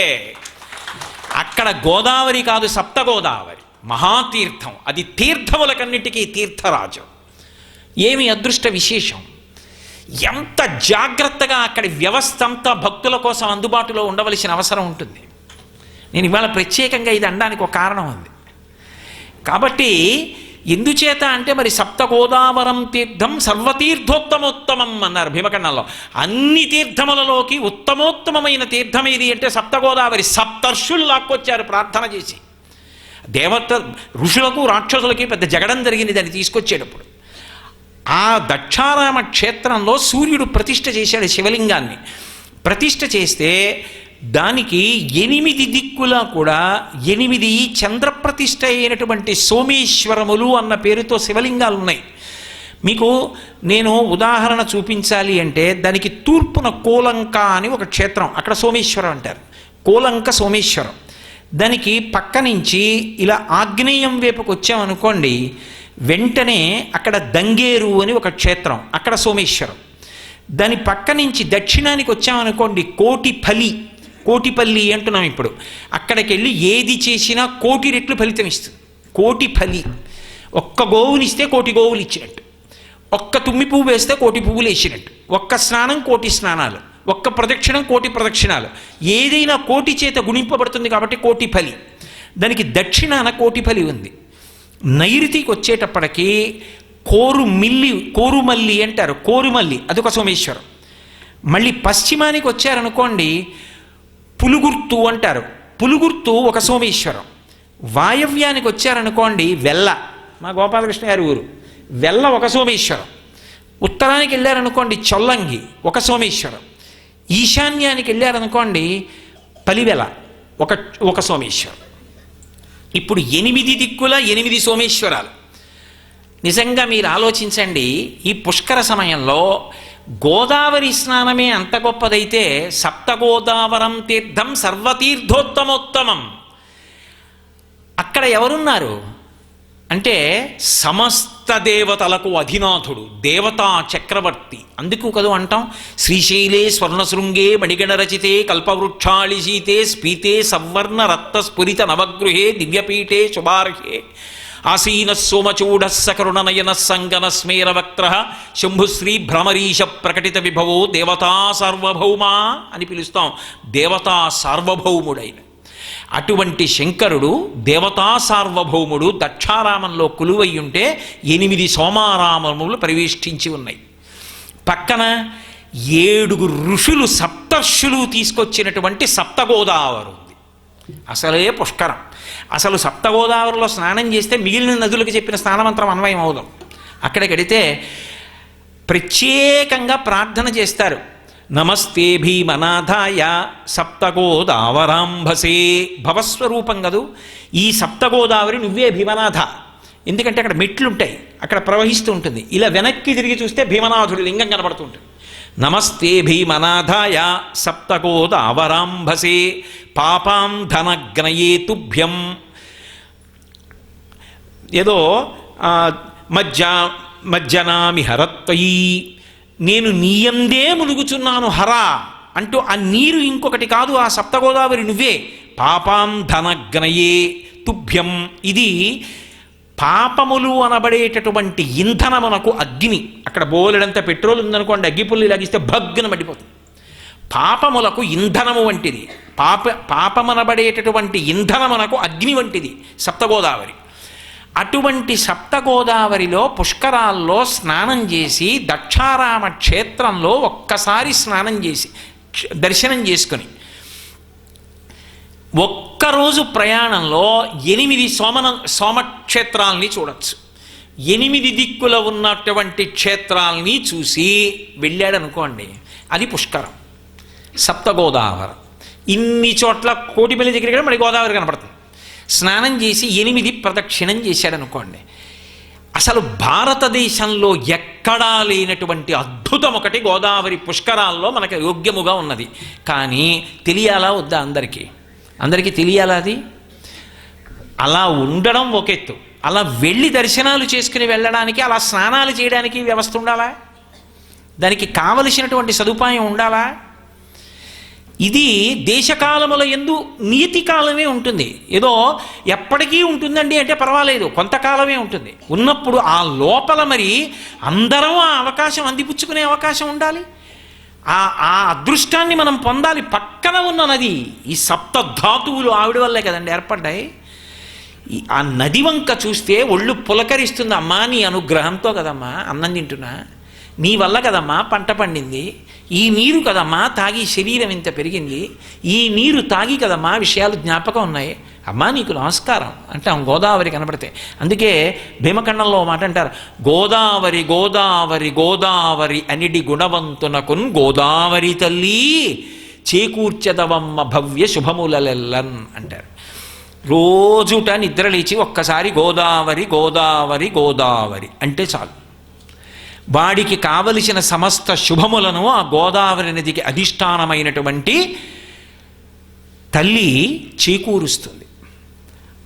అక్కడ గోదావరి కాదు, సప్తగోదావరి మహాతీర్థం. అది తీర్థములకన్నిటికీ తీర్థరాజు. ఏమి అదృష్ట విశేషం! ఎంత జాగ్రత్తగా అక్కడి వ్యవస్థ అంతా భక్తుల కోసం అందుబాటులో ఉండవలసిన అవసరం ఉంటుంది. నేను ఇవాళ ప్రత్యేకంగా ఇది అనడానికి ఒక కారణం ఉంది. కాబట్టి ఎందుచేత అంటే మరి సప్తగోదావరం తీర్థం సర్వతీర్థోత్తమోత్తమం అన్నారు భీమఖండంలో. అన్ని తీర్థములలోకి ఉత్తమోత్తమైన తీర్థం ఏది అంటే సప్తగోదావరి. సప్తర్షులు లాక్కొచ్చారు ప్రార్థన చేసి. దేవత ఋషులకు రాక్షసులకి పెద్ద జగడం జరిగింది దాన్ని తీసుకొచ్చేటప్పుడు. ఆ దక్షారామ క్షేత్రంలో సూర్యుడు ప్రతిష్ఠ చేశాడు శివలింగాన్ని. ప్రతిష్ఠ చేస్తే దానికి 8 దిక్కులా కూడా 8 చంద్రప్రతిష్ఠ అయినటువంటి సోమేశ్వరములు అన్న పేరుతో శివలింగాలు ఉన్నాయి. మీకు నేను ఉదాహరణ చూపించాలి అంటే దానికి తూర్పున కోలంక అని ఒక క్షేత్రం, అక్కడ సోమేశ్వరం అంటారు. కోలంక సోమేశ్వరం. దానికి పక్క నుంచి ఇలా ఆగ్నేయం వైపుకి వచ్చామనుకోండి, వెంటనే అక్కడ దంగేరు అని ఒక క్షేత్రం, అక్కడ సోమేశ్వరం. దాని పక్క నుంచి దక్షిణానికి వచ్చామనుకోండి, కోటిపల్లి అంటున్నాం ఇప్పుడు. అక్కడికి వెళ్ళి ఏది చేసినా 1,000,000 రెట్లు ఫలితం ఇస్తుంది. కోటిపల్లి. ఒక్క గోవునిస్తే 1,000,000 గోవులు ఇచ్చినట్టు, ఒక్క తుమ్మి పువ్వు వేస్తే 1,000,000 పువ్వులు వేసినట్టు, ఒక్క స్నానం 1,000,000 స్నానాలు, ఒక్క ప్రదక్షిణం 1,000,000 ప్రదక్షిణాలు. ఏదైనా 1,000,000 చేత గుణింపబడుతుంది కాబట్టి కోటిపల్లి. దానికి దక్షిణాన 1,000,000 ఉంది. నైరుతికి వచ్చేటప్పటికి కోరుమల్లి అంటారు, కోరుమల్లి అదొక సోమేశ్వరం. మళ్ళీ పశ్చిమానికి వచ్చారనుకోండి పులుగుర్తు అంటారు, పులుగుర్తు ఒక సోమేశ్వరం. వాయవ్యానికి వచ్చారనుకోండి వెల్ల, మా గోపాలకృష్ణ గారి ఊరు, వెల్ల ఒక సోమేశ్వరం. ఉత్తరానికి వెళ్ళారనుకోండి చొల్లంగి ఒక సోమేశ్వరం. ఈశాన్యానికి వెళ్ళారనుకోండి పలివెల ఒక సోమేశ్వరం. ఇప్పుడు 8 దిక్కుల 8 సోమేశ్వరాలు. నిజంగా మీరు ఆలోచించండి, ఈ పుష్కర సమయంలో గోదావరి స్నానమే అంత గొప్పదైతే సప్తగోదావరం తీర్థం సర్వతీర్థోత్తమోత్తమం. అక్కడ ఎవరున్నారు అంటే సమస్త దేవతలకు అధినాథుడు, దేవతా చక్రవర్తి. అందుకు కదూ అంటాం, శ్రీశైలే స్వర్ణశృంగే మణిగణరచితే కల్పవృక్షాళిశీతే స్ఫీతే సవర్ణ రక్త స్ఫురిత నవగృహే దివ్యపీఠే శుభార్హే ఆసీన సోమచూడ సకరుణనయన సంగన స్మేర వక్త్ర శంభుశ్రీ భ్రమరీశ ప్రకటిత విభవో దేవతా సార్వభౌమా అని పిలుస్తాం. దేవతా సార్వభౌముడైన అటువంటి శంకరుడు దేవతా సార్వభౌముడు దక్షారామంలో కొలువై ఉంటే 8 సోమారామములు ప్రవేష్టించి ఉన్నాయి. పక్కన 7 ఋషులు సప్తర్షులు తీసుకొచ్చినటువంటి సప్తగోదావరి ఉంది. అసలే పుష్కరం. అసలు సప్తగోదావరిలో స్నానం చేస్తే మిగిలిన నదులకు చెప్పిన స్నానమంత్రం అన్వయం అవుదాం. అక్కడికి వెడితే ప్రత్యేకంగా ప్రార్థన చేస్తారు. నమస్తే భీమనాథాయ సప్తగోదావరాంభసే. భవస్వరూపం కదూ ఈ సప్తగోదావరి, నువ్వే భీమనాథ. ఎందుకంటే అక్కడ మెట్లుంటాయి, అక్కడ ప్రవహిస్తూ ఉంటుంది. ఇలా వెనక్కి తిరిగి చూస్తే భీమనాథుడి లింగం కనబడుతూ ఉంటుంది. నమస్తే భీమనాథాయ సప్తగోదావరాంభసే పాపాం ధనగ్నయే తుభ్యం. ఏదో మజ్జనామి హరత్వయీ, నేను నీయందే మునుగుచున్నాను హరా అంటూ ఆ నీరు ఇంకొకటి కాదు, ఆ సప్తగోదావరి నువ్వే. పాపాం ధనగ్నయే తుభ్యం. ఇది పాపములు అనబడేటటువంటి ఇంధనమునకు అగ్ని. అక్కడ బోలెడంత పెట్రోల్ ఉందనుకోండి, అగ్గిపుల్లి లాగిస్తే భగ్గున పడిపోతుంది. పాపములకు ఇంధనము వంటిది. పాపమనబడేటటువంటి ఇంధనమునకు అగ్ని వంటిది సప్తగోదావరి. అటువంటి సప్తగోదావరిలో పుష్కరాల్లో స్నానం చేసి దక్షారామ క్షేత్రంలో ఒక్కసారి స్నానం చేసి దర్శనం చేసుకొని ఒక్కరోజు ప్రయాణంలో 8 సోమక్షేత్రాలని చూడొచ్చు. 8 దిక్కుల ఉన్నటువంటి క్షేత్రాలని చూసి వెళ్ళాడనుకోండి, అది పుష్కరం. సప్తగోదావరి ఇన్ని చోట్ల కోటిపల్లి దగ్గర మరి గోదావరి కనపడుతుంది. స్నానం చేసి 8 ప్రదక్షిణం చేశాడనుకోండి, అసలు భారతదేశంలో ఎక్కడా లేనటువంటి అద్భుతం ఒకటి గోదావరి పుష్కరాల్లో మనకు యోగ్యముగా ఉన్నది. కానీ తెలియాలా వద్దా? అందరికీ తెలియాలా? అది అలా ఉండడం ఒక ఎత్తు, అలా వెళ్ళి దర్శనాలు చేసుకుని వెళ్ళడానికి, అలా స్నానాలు చేయడానికి వ్యవస్థ ఉండాలా? దానికి కావలసినటువంటి సదుపాయం ఉండాలా? ఇది దేశకాలముల యందు నియతి కాలమే ఉంటుంది. ఏదో ఎప్పటికీ ఉంటుందండి అంటే పర్వాలేదు, కొంతకాలమే ఉంటుంది. ఉన్నప్పుడు ఆ లోపల మరి అందరం ఆ అవకాశం అందిపుచ్చుకునే అవకాశం ఉండాలి. ఆ అదృష్టాన్ని మనం పొందాలి. పక్కన ఉన్న నది, ఈ సప్తధాతువులు ఆవిడ వల్లే కదండి ఏర్పడ్డాయి. ఆ నది వంక చూస్తే ఒళ్ళు పులకరిస్తుంది. అమ్మా నీ అనుగ్రహంతో కదమ్మా అన్నం తింటున్నా, నీ వల్ల కదమ్మా పంట పండింది, ఈ నీరు కదమ్మా తాగి శరీరం ఇంత పెరిగింది, ఈ నీరు తాగి కదమ్మా విషయాలు జ్ఞాపకం ఉన్నాయి, అమ్మా నీకు నమస్కారం అంటే గోదావరి కనబడితే. అందుకే భీమఖండంలో మాట అంటారు, గోదావరి గోదావరి గోదావరి అనిడి గుణవంతునకున్ గోదావరి తల్లి చేకూర్చదవమ్మ భవ్య శుభములెల్లన్ అంటారు. రోజుట నిద్రలేచి ఒక్కసారి గోదావరి గోదావరి గోదావరి అంటే చాలు, వాడికి కావలసిన సమస్త శుభములను ఆ గోదావరి నదికి అధిష్టానమైనటువంటి తల్లి చేకూరుస్తుంది.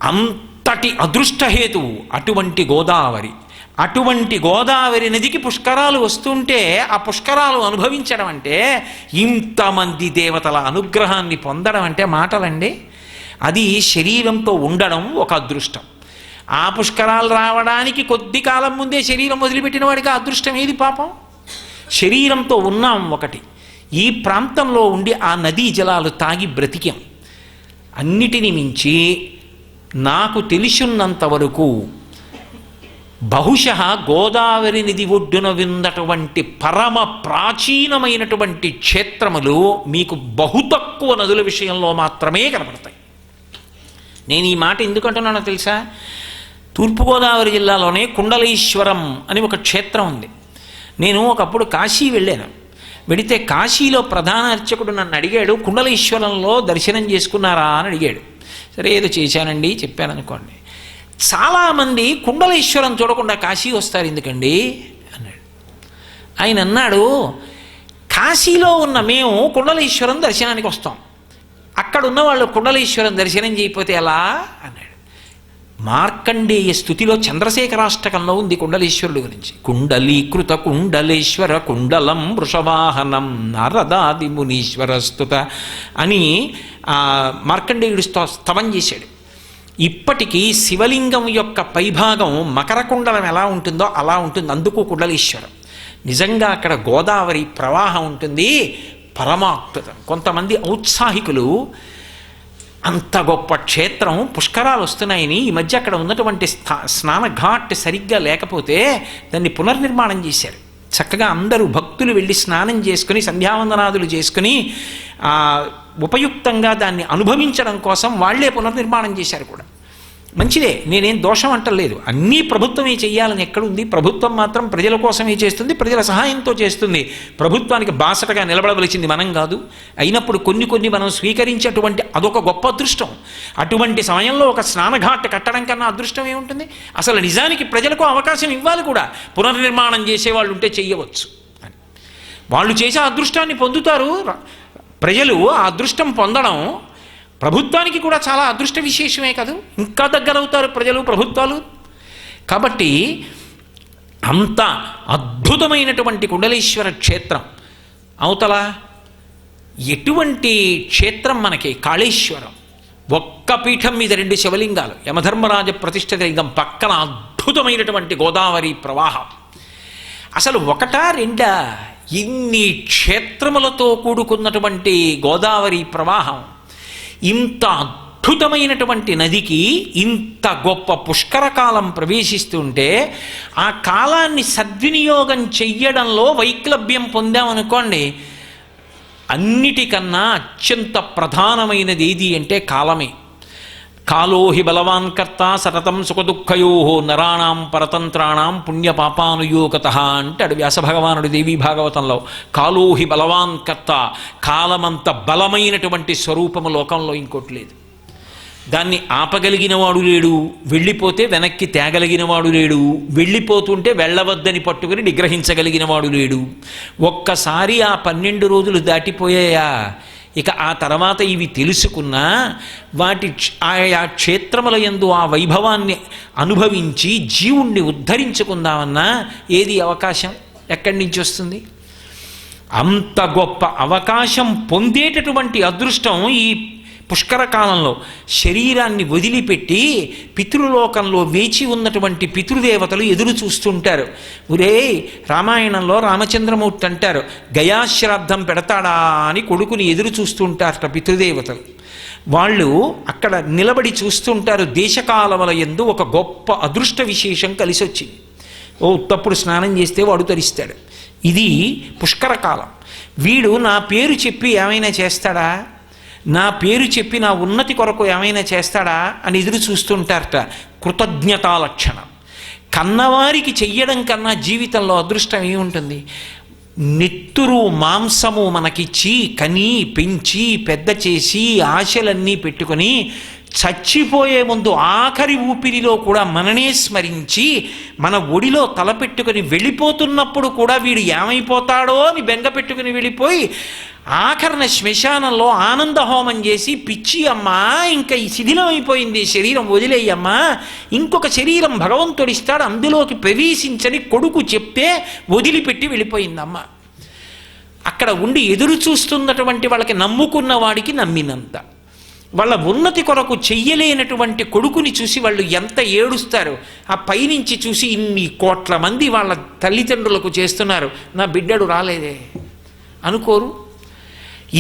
అంతటి అదృష్టహేతువు అటువంటి గోదావరి. అటువంటి గోదావరి నదికి పుష్కరాలు వస్తుంటే ఆ పుష్కరాలు అనుభవించడం అంటే, ఇంతమంది దేవతల అనుగ్రహాన్ని పొందడం అంటే మాటలండి. అది శరీరంతో ఉండడం ఒక అదృష్టం. ఆ పుష్కరాలు రావడానికి కొద్ది కాలం ముందే శరీరం వదిలిపెట్టిన వాడికి ఆ అదృష్టం ఏది పాపం? శరీరంతో ఉన్నాం ఒకటి, ఈ ప్రాంతంలో ఉండి ఆ నదీ జలాలు తాగి బ్రతికాం. అన్నిటిని మించి నాకు తెలిసినంత వరకు బహుశः గోదావరి నది ఒడ్డున విన్నటువంటి పరమ ప్రాచీనమైనటువంటి క్షేత్రములు మీకు బహు తక్కువ నదుల విషయంలో మాత్రమే కనపడతాయి. నేను ఈ మాట ఎందుకంటున్నానో తెలుసా? తూర్పుగోదావరి జిల్లాలోనే కుండలేశ్వరం అని ఒక క్షేత్రం ఉంది. నేను ఒకప్పుడు కాశీ వెళ్ళాను. వెడితే కాశీలో ప్రధాన అర్చకుడు నన్ను అడిగాడు, కుండలేశ్వరంలో దర్శనం చేసుకున్నారా అని అడిగాడు. సరే ఏదో చేశానండి చెప్పాను అనుకోండి. చాలామంది కుండలేశ్వరం చూడకుండా కాశీ వస్తారు ఎందుకండి అన్నాడు. ఆయన అన్నాడు, కాశీలో ఉన్న మేము కుండలేశ్వరం దర్శనానికి వస్తాం, అక్కడ ఉన్న వాళ్ళు కుండలేశ్వరం దర్శనం చేయకపోతే ఎలా అన్నాడు. మార్కండేయ స్తుతిలో చంద్రశేఖరాష్టకంలో ఉంది కుండలేశ్వరుడు గురించి. కుండలీకృత కుండలేశ్వర కుండలం వృషవాహనం నారదాది మునీశ్వర స్తుత అని మార్కండేయుడు స్తవం చేశాడు. ఇప్పటికీ శివలింగం యొక్క పైభాగం మకర కుండలం ఎలా ఉంటుందో అలా ఉంటుంది, అందుకు కుండలీశ్వరం. నిజంగా అక్కడ గోదావరి ప్రవాహం ఉంటుంది, పరమాద్భుతం. కొంతమంది ఔత్సాహికులు అంత గొప్ప క్షేత్రం, పుష్కరాలు వస్తున్నాయని ఈ మధ్య అక్కడ ఉన్నటువంటి స్నాన ఘాట్ సరిగ్గా లేకపోతే దాన్ని పునర్నిర్మాణం చేశారు. చక్కగా అందరూ భక్తులు వెళ్ళి స్నానం చేసుకుని సంధ్యావందనాదులు చేసుకుని ఉపయుక్తంగా దాన్ని అనుభవించడం కోసం వాళ్లే పునర్నిర్మాణం చేశారు కూడా. మంచిదే, నేనేం దోషం అంటలేదు. అన్నీ ప్రభుత్వమే చెయ్యాలని ఎక్కడుంది? ప్రభుత్వం మాత్రం ప్రజల కోసమే చేస్తుంది, ప్రజల సహాయంతో చేస్తుంది. ప్రభుత్వానికి బాసటగా నిలబడవలసింది మనం కాదు. అయినప్పుడు కొన్ని మనం స్వీకరించేటువంటి అదొక గొప్ప అదృష్టం. అటువంటి సమయంలో ఒక స్నానఘాట్ కట్టడం కన్నా అదృష్టం ఏముంటుంది? అసలు నిజానికి ప్రజలకు అవకాశం ఇవ్వాలి కూడా. పునర్నిర్మాణం చేసేవాళ్ళు ఉంటే చెయ్యవచ్చు అని వాళ్ళు చేసే అదృష్టాన్ని పొందుతారు. ప్రజలు ఆ అదృష్టం పొందడం ప్రభుత్వానికి కూడా చాలా అదృష్ట విశేషమే కాదు. ఇంకా దగ్గరవుతారు ప్రజలు, ప్రభుత్వాలు. కాబట్టి అంత అద్భుతమైనటువంటి కుండలీశ్వర క్షేత్రం. అవతల ఎటువంటి క్షేత్రం మనకి? కాళేశ్వరం. ఒక్క పీఠం మీద 2 శివలింగాలు, యమధర్మరాజ ప్రతిష్ఠిత లింగం పక్కన అద్భుతమైనటువంటి గోదావరి ప్రవాహం. అసలు ఒకటా రెండా? ఇన్ని క్షేత్రములతో కూడుకున్నటువంటి గోదావరి ప్రవాహం, ఇంత అద్భుతమైనటువంటి నదికి ఇంత గొప్ప పుష్కర కాలం ప్రవేశిస్తుంటే ఆ కాలాన్ని సద్వినియోగం చెయ్యడంలో వైక్లభ్యం పొందామనుకోండి, అన్నిటికన్నా అత్యంత ప్రధానమైనది ఏది అంటే కాలమే. కాలోహి బలవాన్ కర్త సతతం సుఖదుఃఖయో నరాణం పరతంత్రాణం పుణ్యపాపానుయోగత అంటాడు వ్యాసభగవానుడు దేవీ భాగవతంలో. కాలోహి బలవాన్ కర్త, కాలమంత బలమైనటువంటి స్వరూపము లోకంలో ఇంకోటి లేదు. దాన్ని ఆపగలిగినవాడు లేడు, వెళ్ళిపోతే వెనక్కి తేగలిగినవాడు లేడు, వెళ్ళిపోతుంటే వెళ్ళవద్దని పట్టుకుని నిగ్రహించగలిగినవాడు లేడు. ఒక్కసారి ఆ 12 రోజులు దాటిపోయాయా, ఇక ఆ తర్వాత ఇవి తెలుసుకున్నా వాటి ఆయా క్షేత్రముల యందు ఆ వైభవాన్ని అనుభవించి జీవుణ్ణి ఉద్ధరించుకుందామన్నా ఏది అవకాశం ఎక్కడి నుంచి వస్తుంది? అంత గొప్ప అవకాశం పొందేటటువంటి అదృష్టం ఈ పుష్కర కాలంలో శరీరాన్ని వదిలిపెట్టి పితృలోకంలో వేచి ఉన్నటువంటి పితృదేవతలు ఎదురు చూస్తుంటారు. ఒరే, రామాయణంలో రామచంద్రమూర్తి అంటారు, గయాశ్రాద్ధం పెడతాడా అని కొడుకుని ఎదురు చూస్తుంటారట పితృదేవతలు. వాళ్ళు అక్కడ నిలబడి చూస్తుంటారు. దేశకాలముల యందు ఒక గొప్ప అదృష్ట విశేషం కలిసి వచ్చింది. తప్పుడు స్నానం చేస్తే వాడు తరిస్తాడు. ఇది పుష్కర కాలం. వీడు నా పేరు చెప్పి ఏమైనా చేస్తాడా, నా పేరు చెప్పి నా ఉన్నతి కొరకు ఏమైనా చేస్తాడా అని ఎదురు చూస్తుంటారట. కృతజ్ఞతా లక్షణం. కన్నవారికి చెయ్యడం కన్నా జీవితంలో అదృష్టం ఏముంటుంది? నెత్తురు మాంసము మనకిచ్చి కని పెంచి పెద్ద చేసి ఆశలన్నీ పెట్టుకొని చచ్చిపోయే ముందు ఆఖరి ఊపిరిలో కూడా మననే స్మరించి మన ఒడిలో తలపెట్టుకుని వెళ్ళిపోతున్నప్పుడు కూడా వీడు ఏమైపోతాడో అని బెంగ పెట్టుకుని వెళ్ళిపోయి ఆఖరణ శ్మశానంలో ఆనంద హోమం చేసి, పిచ్చి అమ్మా, ఇంకా ఈ శిథిలం అయిపోయింది శరీరం, వదిలేయమ్మా, ఇంకొక శరీరం భగవంతుడిస్తాడు అందులోకి ప్రవేశించని కొడుకు చెప్తే వదిలిపెట్టి వెళ్ళిపోయిందమ్మ. అక్కడ ఉండి ఎదురు చూస్తున్నటువంటి వాళ్ళకి నమ్ముకున్న వాడికి నమ్మినంత, వాళ్ళ ఉన్నతి కొరకు చెయ్యలేనటువంటి కొడుకుని చూసి వాళ్ళు ఎంత ఏడుస్తారు. ఆ పైనుంచి చూసి ఇన్ని కోట్ల మంది వాళ్ళ తల్లిదండ్రులకు చేస్తున్నారు, నా బిడ్డడు రాలేదే అనుకోరు.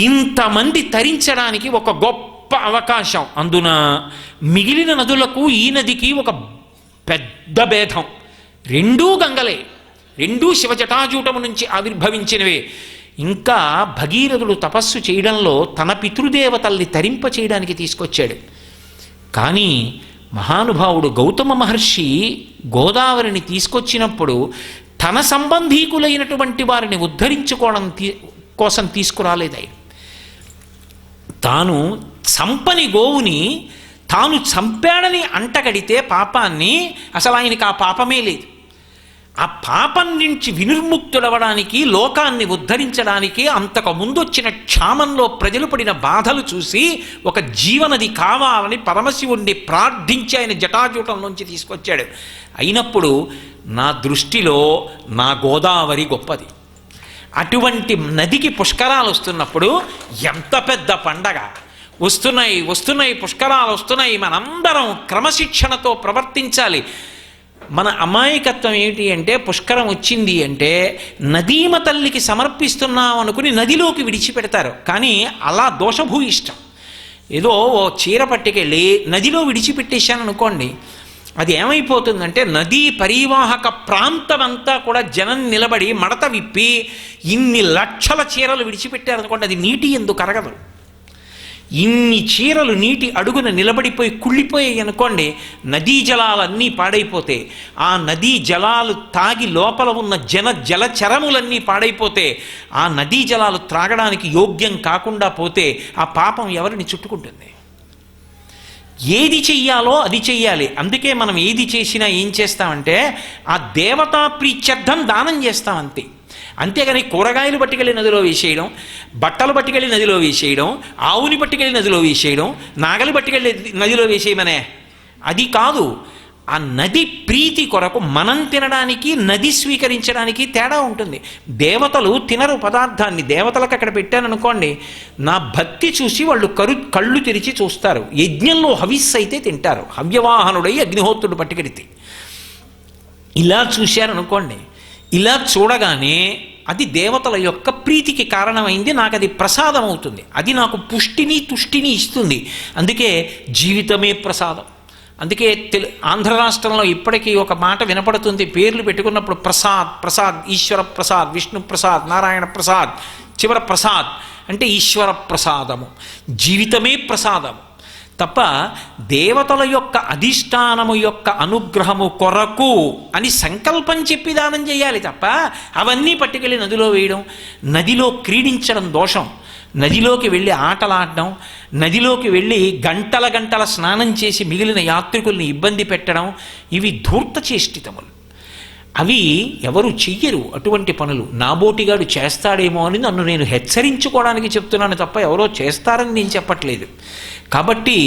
ఇంతమంది తరించడానికి ఒక గొప్ప అవకాశం. అందున మిగిలిన నదులకు ఈ నదికి ఒక పెద్ద భేదం. రెండూ గంగలే, రెండూ శివజటాజూటము నుంచి ఆవిర్భవించినవే. ఇంకా భగీరథుడు తపస్సు చేయడంలో తన పితృదేవతల్ని తరింప చేయడానికి తీసుకొచ్చాడు. కానీ మహానుభావుడు గౌతమ మహర్షి గోదావరిని తీసుకొచ్చినప్పుడు తన సంబంధీకులైనటువంటి వారిని ఉద్ధరించుకోవడం కోసం తీసుకురాలేదు. ఆయన తాను చంపని గోవుని తాను చంపాడని అంటగడితే పాపాన్ని, అసలు ఆయనకి ఆ పాపమే లేదు. ఆ పాపం నుంచి వినిర్ముక్తుడవడానికి, లోకాన్ని ఉద్ధరించడానికి అంతకు ముందు వచ్చిన క్షామంలో ప్రజలు పడిన బాధలు చూసి ఒక జీవనది కావాలని పరమశివుణ్ణి ప్రార్థించి ఆయన జటాజూటంలోంచి తీసుకొచ్చాడు. అయినప్పుడు నా దృష్టిలో నా గోదావరి గొప్పది. అటువంటి నదికి పుష్కరాలు వస్తున్నప్పుడు ఎంత పెద్ద పండగ! వస్తున్నాయి వస్తున్నాయి పుష్కరాలు వస్తున్నాయి, మనందరం క్రమశిక్షణతో ప్రవర్తించాలి. మన అమాయకత్వం ఏమిటి అంటే, పుష్కరం వచ్చింది అంటే నదీమ తల్లికి సమర్పిస్తున్నాం అనుకుని నదిలోకి విడిచిపెడతారు. కానీ అలా దోషభూయిష్టం. ఏదో ఓ చీర పట్టుకెళ్ళి నదిలో విడిచిపెట్టేశాను అనుకోండి, అది ఏమైపోతుందంటే నదీ పరివాహక ప్రాంతం అంతా కూడా జనం నిలబడి మడత విప్పి ఇన్ని లక్షల చీరలు విడిచిపెట్టారనుకోండి, అది నీటి ఎందుకు కరగదు. ఇన్ని చీరలు నీటి అడుగున నిలబడిపోయి కుళ్ళిపోయాయి అనుకోండి, నదీ జలాలన్నీ పాడైపోతే, ఆ నదీ జలాలు తాగి లోపల ఉన్న జలచరములన్నీ పాడైపోతే, ఆ నదీ జలాలు త్రాగడానికి యోగ్యం కాకుండా పోతే ఆ పాపం ఎవరిని చుట్టుకుంటుంది? ఏది చెయ్యాలో అది చెయ్యాలి. అందుకే మనం ఏది చేసినా ఏం చేస్తామంటే ఆ దేవతా ప్రీత్యర్థం దానం చేస్తాం అంతే. అంతేగాని కూరగాయలు పట్టుకెళ్ళి నదిలో వేసేయడం, బట్టలు పట్టుకెళ్ళి నదిలో వేసేయడం, ఆవుని పట్టుకెళ్ళి నదిలో వేసేయడం, నాగలి పట్టుకెళ్ళి నదిలో వేసేయమనే అది కాదు. ఆ నది ప్రీతి కొరకు మనం తినడానికి నది స్వీకరించడానికి తేడా ఉంటుంది. దేవతలు తినరు పదార్థాన్ని, దేవతలకు అక్కడ పెట్టాననుకోండి, నా భక్తి చూసి వాళ్ళు కళ్ళు తెరిచి చూస్తారు. యజ్ఞంలో హవిస్సు అయితే తింటారు, హవ్యవాహనుడై అగ్నిహోత్రుడు పట్టుకెడితే. ఇలా చూశారనుకోండి, ఇలా చూడగానే అది దేవతల యొక్క ప్రీతికి కారణమైంది, నాకు అది ప్రసాదం అవుతుంది, అది నాకు పుష్టిని తుష్టిని ఇస్తుంది. అందుకే జీవితమే ప్రసాదం. అందుకే ఆంధ్ర రాష్ట్రంలో ఇప్పటికీ ఒక మాట వినపడుతుంది, పేర్లు పెట్టుకున్నప్పుడు ప్రసాద్ ప్రసాద్, ఈశ్వర ప్రసాద్, విష్ణు ప్రసాద్, నారాయణ ప్రసాద్, చివర ప్రసాద్ అంటే ఈశ్వర ప్రసాదము. జీవితమే ప్రసాదము తప్ప దేవతల యొక్క అధిష్టానము యొక్క అనుగ్రహము కొరకు అని సంకల్పం చెప్పి దానం చేయాలి తప్ప అవన్నీ పట్టుకెళ్ళి నదిలో వేయడం, నదిలో క్రీడించడం దోషం. నదిలోకి వెళ్ళి ఆటలాడడం, నదిలోకి వెళ్ళి గంటల గంటల స్నానం చేసి మిగిలిన యాత్రికుల్ని ఇబ్బంది పెట్టడం, ఇవి ధూర్త చేష్టితములు. అవి ఎవరు చెయ్యరు అటువంటి పనులు. నాబోటిగాడు చేస్తాడేమో అని నన్ను నేను హెచ్చరించుకోవడానికి చెప్తున్నాను తప్ప ఎవరో చేస్తారని నేను చెప్పట్లేదు. కాబట్టి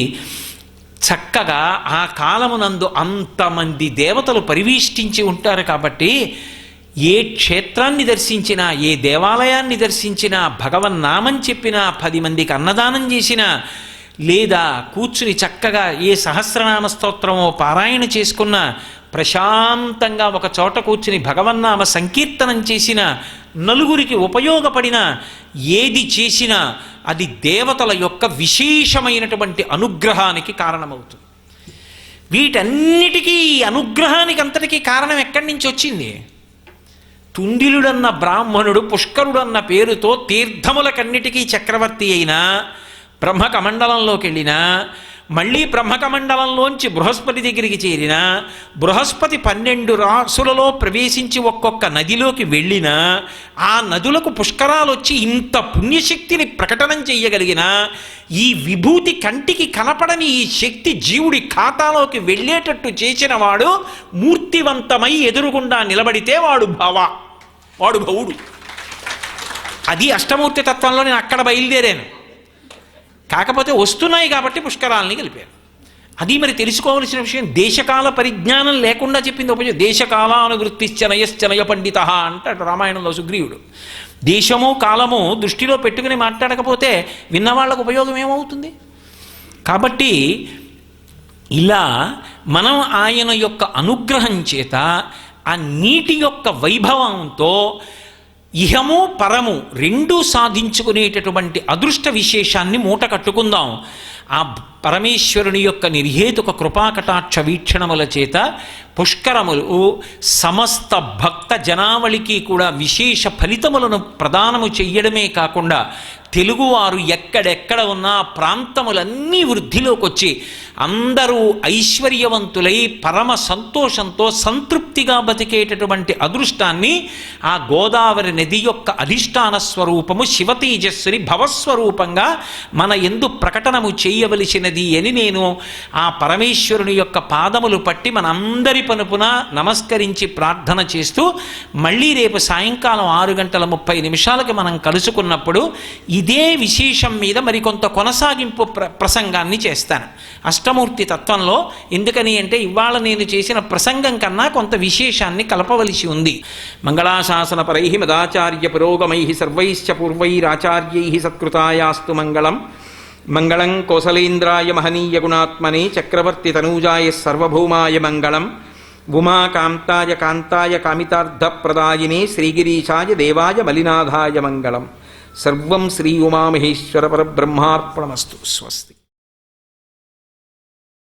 చక్కగా ఆ కాలమునందు అంతమంది దేవతలు పరివేష్టించి ఉంటారు. కాబట్టి ఏ క్షేత్రాన్ని దర్శించినా, ఏ దేవాలయాన్ని దర్శించినా, భగవన్నామం చెప్పినా, 10 మందికి అన్నదానం చేసినా, లేదా కూర్చుని చక్కగా ఏ సహస్రనామ స్తోత్రమో పారాయణ చేసుకున్నా, ప్రశాంతంగా ఒక చోట కూర్చుని భగవన్నామ సంకీర్తనం చేసిన, నలుగురికి ఉపయోగపడిన ఏది చేసినా అది దేవతల యొక్క విశేషమైనటువంటి అనుగ్రహానికి కారణమవుతుంది. వీటన్నిటికీ అనుగ్రహానికి అంతటికీ కారణం ఎక్కడి నుంచి వచ్చింది? తుండిలుడన్న బ్రాహ్మణుడు పుష్కరుడన్న పేరుతో తీర్థములకన్నిటికీ చక్రవర్తి అయినా, బ్రహ్మకమండలంలోకి వెళ్ళినా, మళ్ళీ బ్రహ్మకమండలంలోంచి బృహస్పతి దగ్గరికి చేరిన, బృహస్పతి 12 రాసులలో ప్రవేశించి ఒక్కొక్క నదిలోకి వెళ్ళినా, ఆ నదులకు పుష్కరాలు వచ్చి ఇంత పుణ్యశక్తిని ప్రకటనం చెయ్యగలిగిన, ఈ విభూతి కంటికి కనపడని ఈ శక్తి జీవుడి ఖాతాలోకి వెళ్ళేటట్టు చేసిన వాడు మూర్తివంతమై ఎదురుగుండా నిలబడితే వాడు భవుడు. అది అష్టమూర్తి తత్వంలో నేను అక్కడ బయలుదేరాను. కాకపోతే వస్తున్నాయి కాబట్టి పుష్కరాలని కలిపారు. అది మరి తెలుసుకోవలసిన విషయం. దేశకాల పరిజ్ఞానం లేకుండా చెప్పింది ఉపయోగం. దేశకాలానువృత్తిశ్చనయశ్చనయ పండిత అంటాడు రామాయణంలో సుగ్రీవుడు. దేశము కాలము దృష్టిలో పెట్టుకుని మాట్లాడకపోతే విన్నవాళ్ళకు ఉపయోగం ఏమవుతుంది? కాబట్టి ఇలా మనం ఆయన యొక్క అనుగ్రహం చేత ఆ నీటి యొక్క వైభవంతో ఇహము పరము రెండూ సాధించుకునేటటువంటి అదృష్ట విశేషాన్ని మూట కట్టుకుందాం. ఆ పరమేశ్వరుని యొక్క నిర్హేతుక కృపాకటాక్ష వీక్షణముల చేత పుష్కరములు సమస్త భక్త జనావళికి కూడా విశేష ఫలితములను ప్రదానము చెయ్యడమే కాకుండా తెలుగువారు ఎక్కడెక్కడ ఉన్న ప్రాంతములన్నీ వృద్ధిలోకి వచ్చి అందరూ ఐశ్వర్యవంతులై పరమ సంతోషంతో సంతృప్తిగా బతికేటటువంటి అదృష్టాన్ని ఆ గోదావరి నది యొక్క అధిష్టాన స్వరూపము శివతేజస్సుని భవస్వరూపంగా మన యందు ప్రకటనము చేయవలసినది అని నేను ఆ పరమేశ్వరుని యొక్క పాదములు పట్టి మనందరి పనుపున నమస్కరించి ప్రార్థన చేస్తూ మళ్ళీ రేపు సాయంకాలం 6:30 మనం కలుసుకున్నప్పుడు ఇదే విశేషం మీద మరికొంత కొనసాగింపు ప్రసంగాన్ని చేస్తాను అష్టమూర్తి తత్వంలో. ఎందుకని అంటే ఇవాళ నేను చేసిన ప్రసంగం కన్నా కొంత విశేషాన్ని కలపవలసి ఉంది. మంగళాశాసన పరై మదాచార్య పురోగమై సర్వైశ్చ పూర్వైరాచార్యై సత్కృతాయాస్తు మంగళం. మంగళం కోసలేంద్రాయ మహనీయ గుణాత్మనే చక్రవర్తి తనూజాయ సర్వభౌమాయ మంగళం. ఉమాకాంతాయ కాంతాయ కామితార్థప్రదాయినే శ్రీగిరీశాయ దేవాయ మలినాథాయ మంగళం. సర్వం శ్రీ ఉమామహేశ్వర పరబ్రహ్మార్పణమస్తు. స్వస్తి.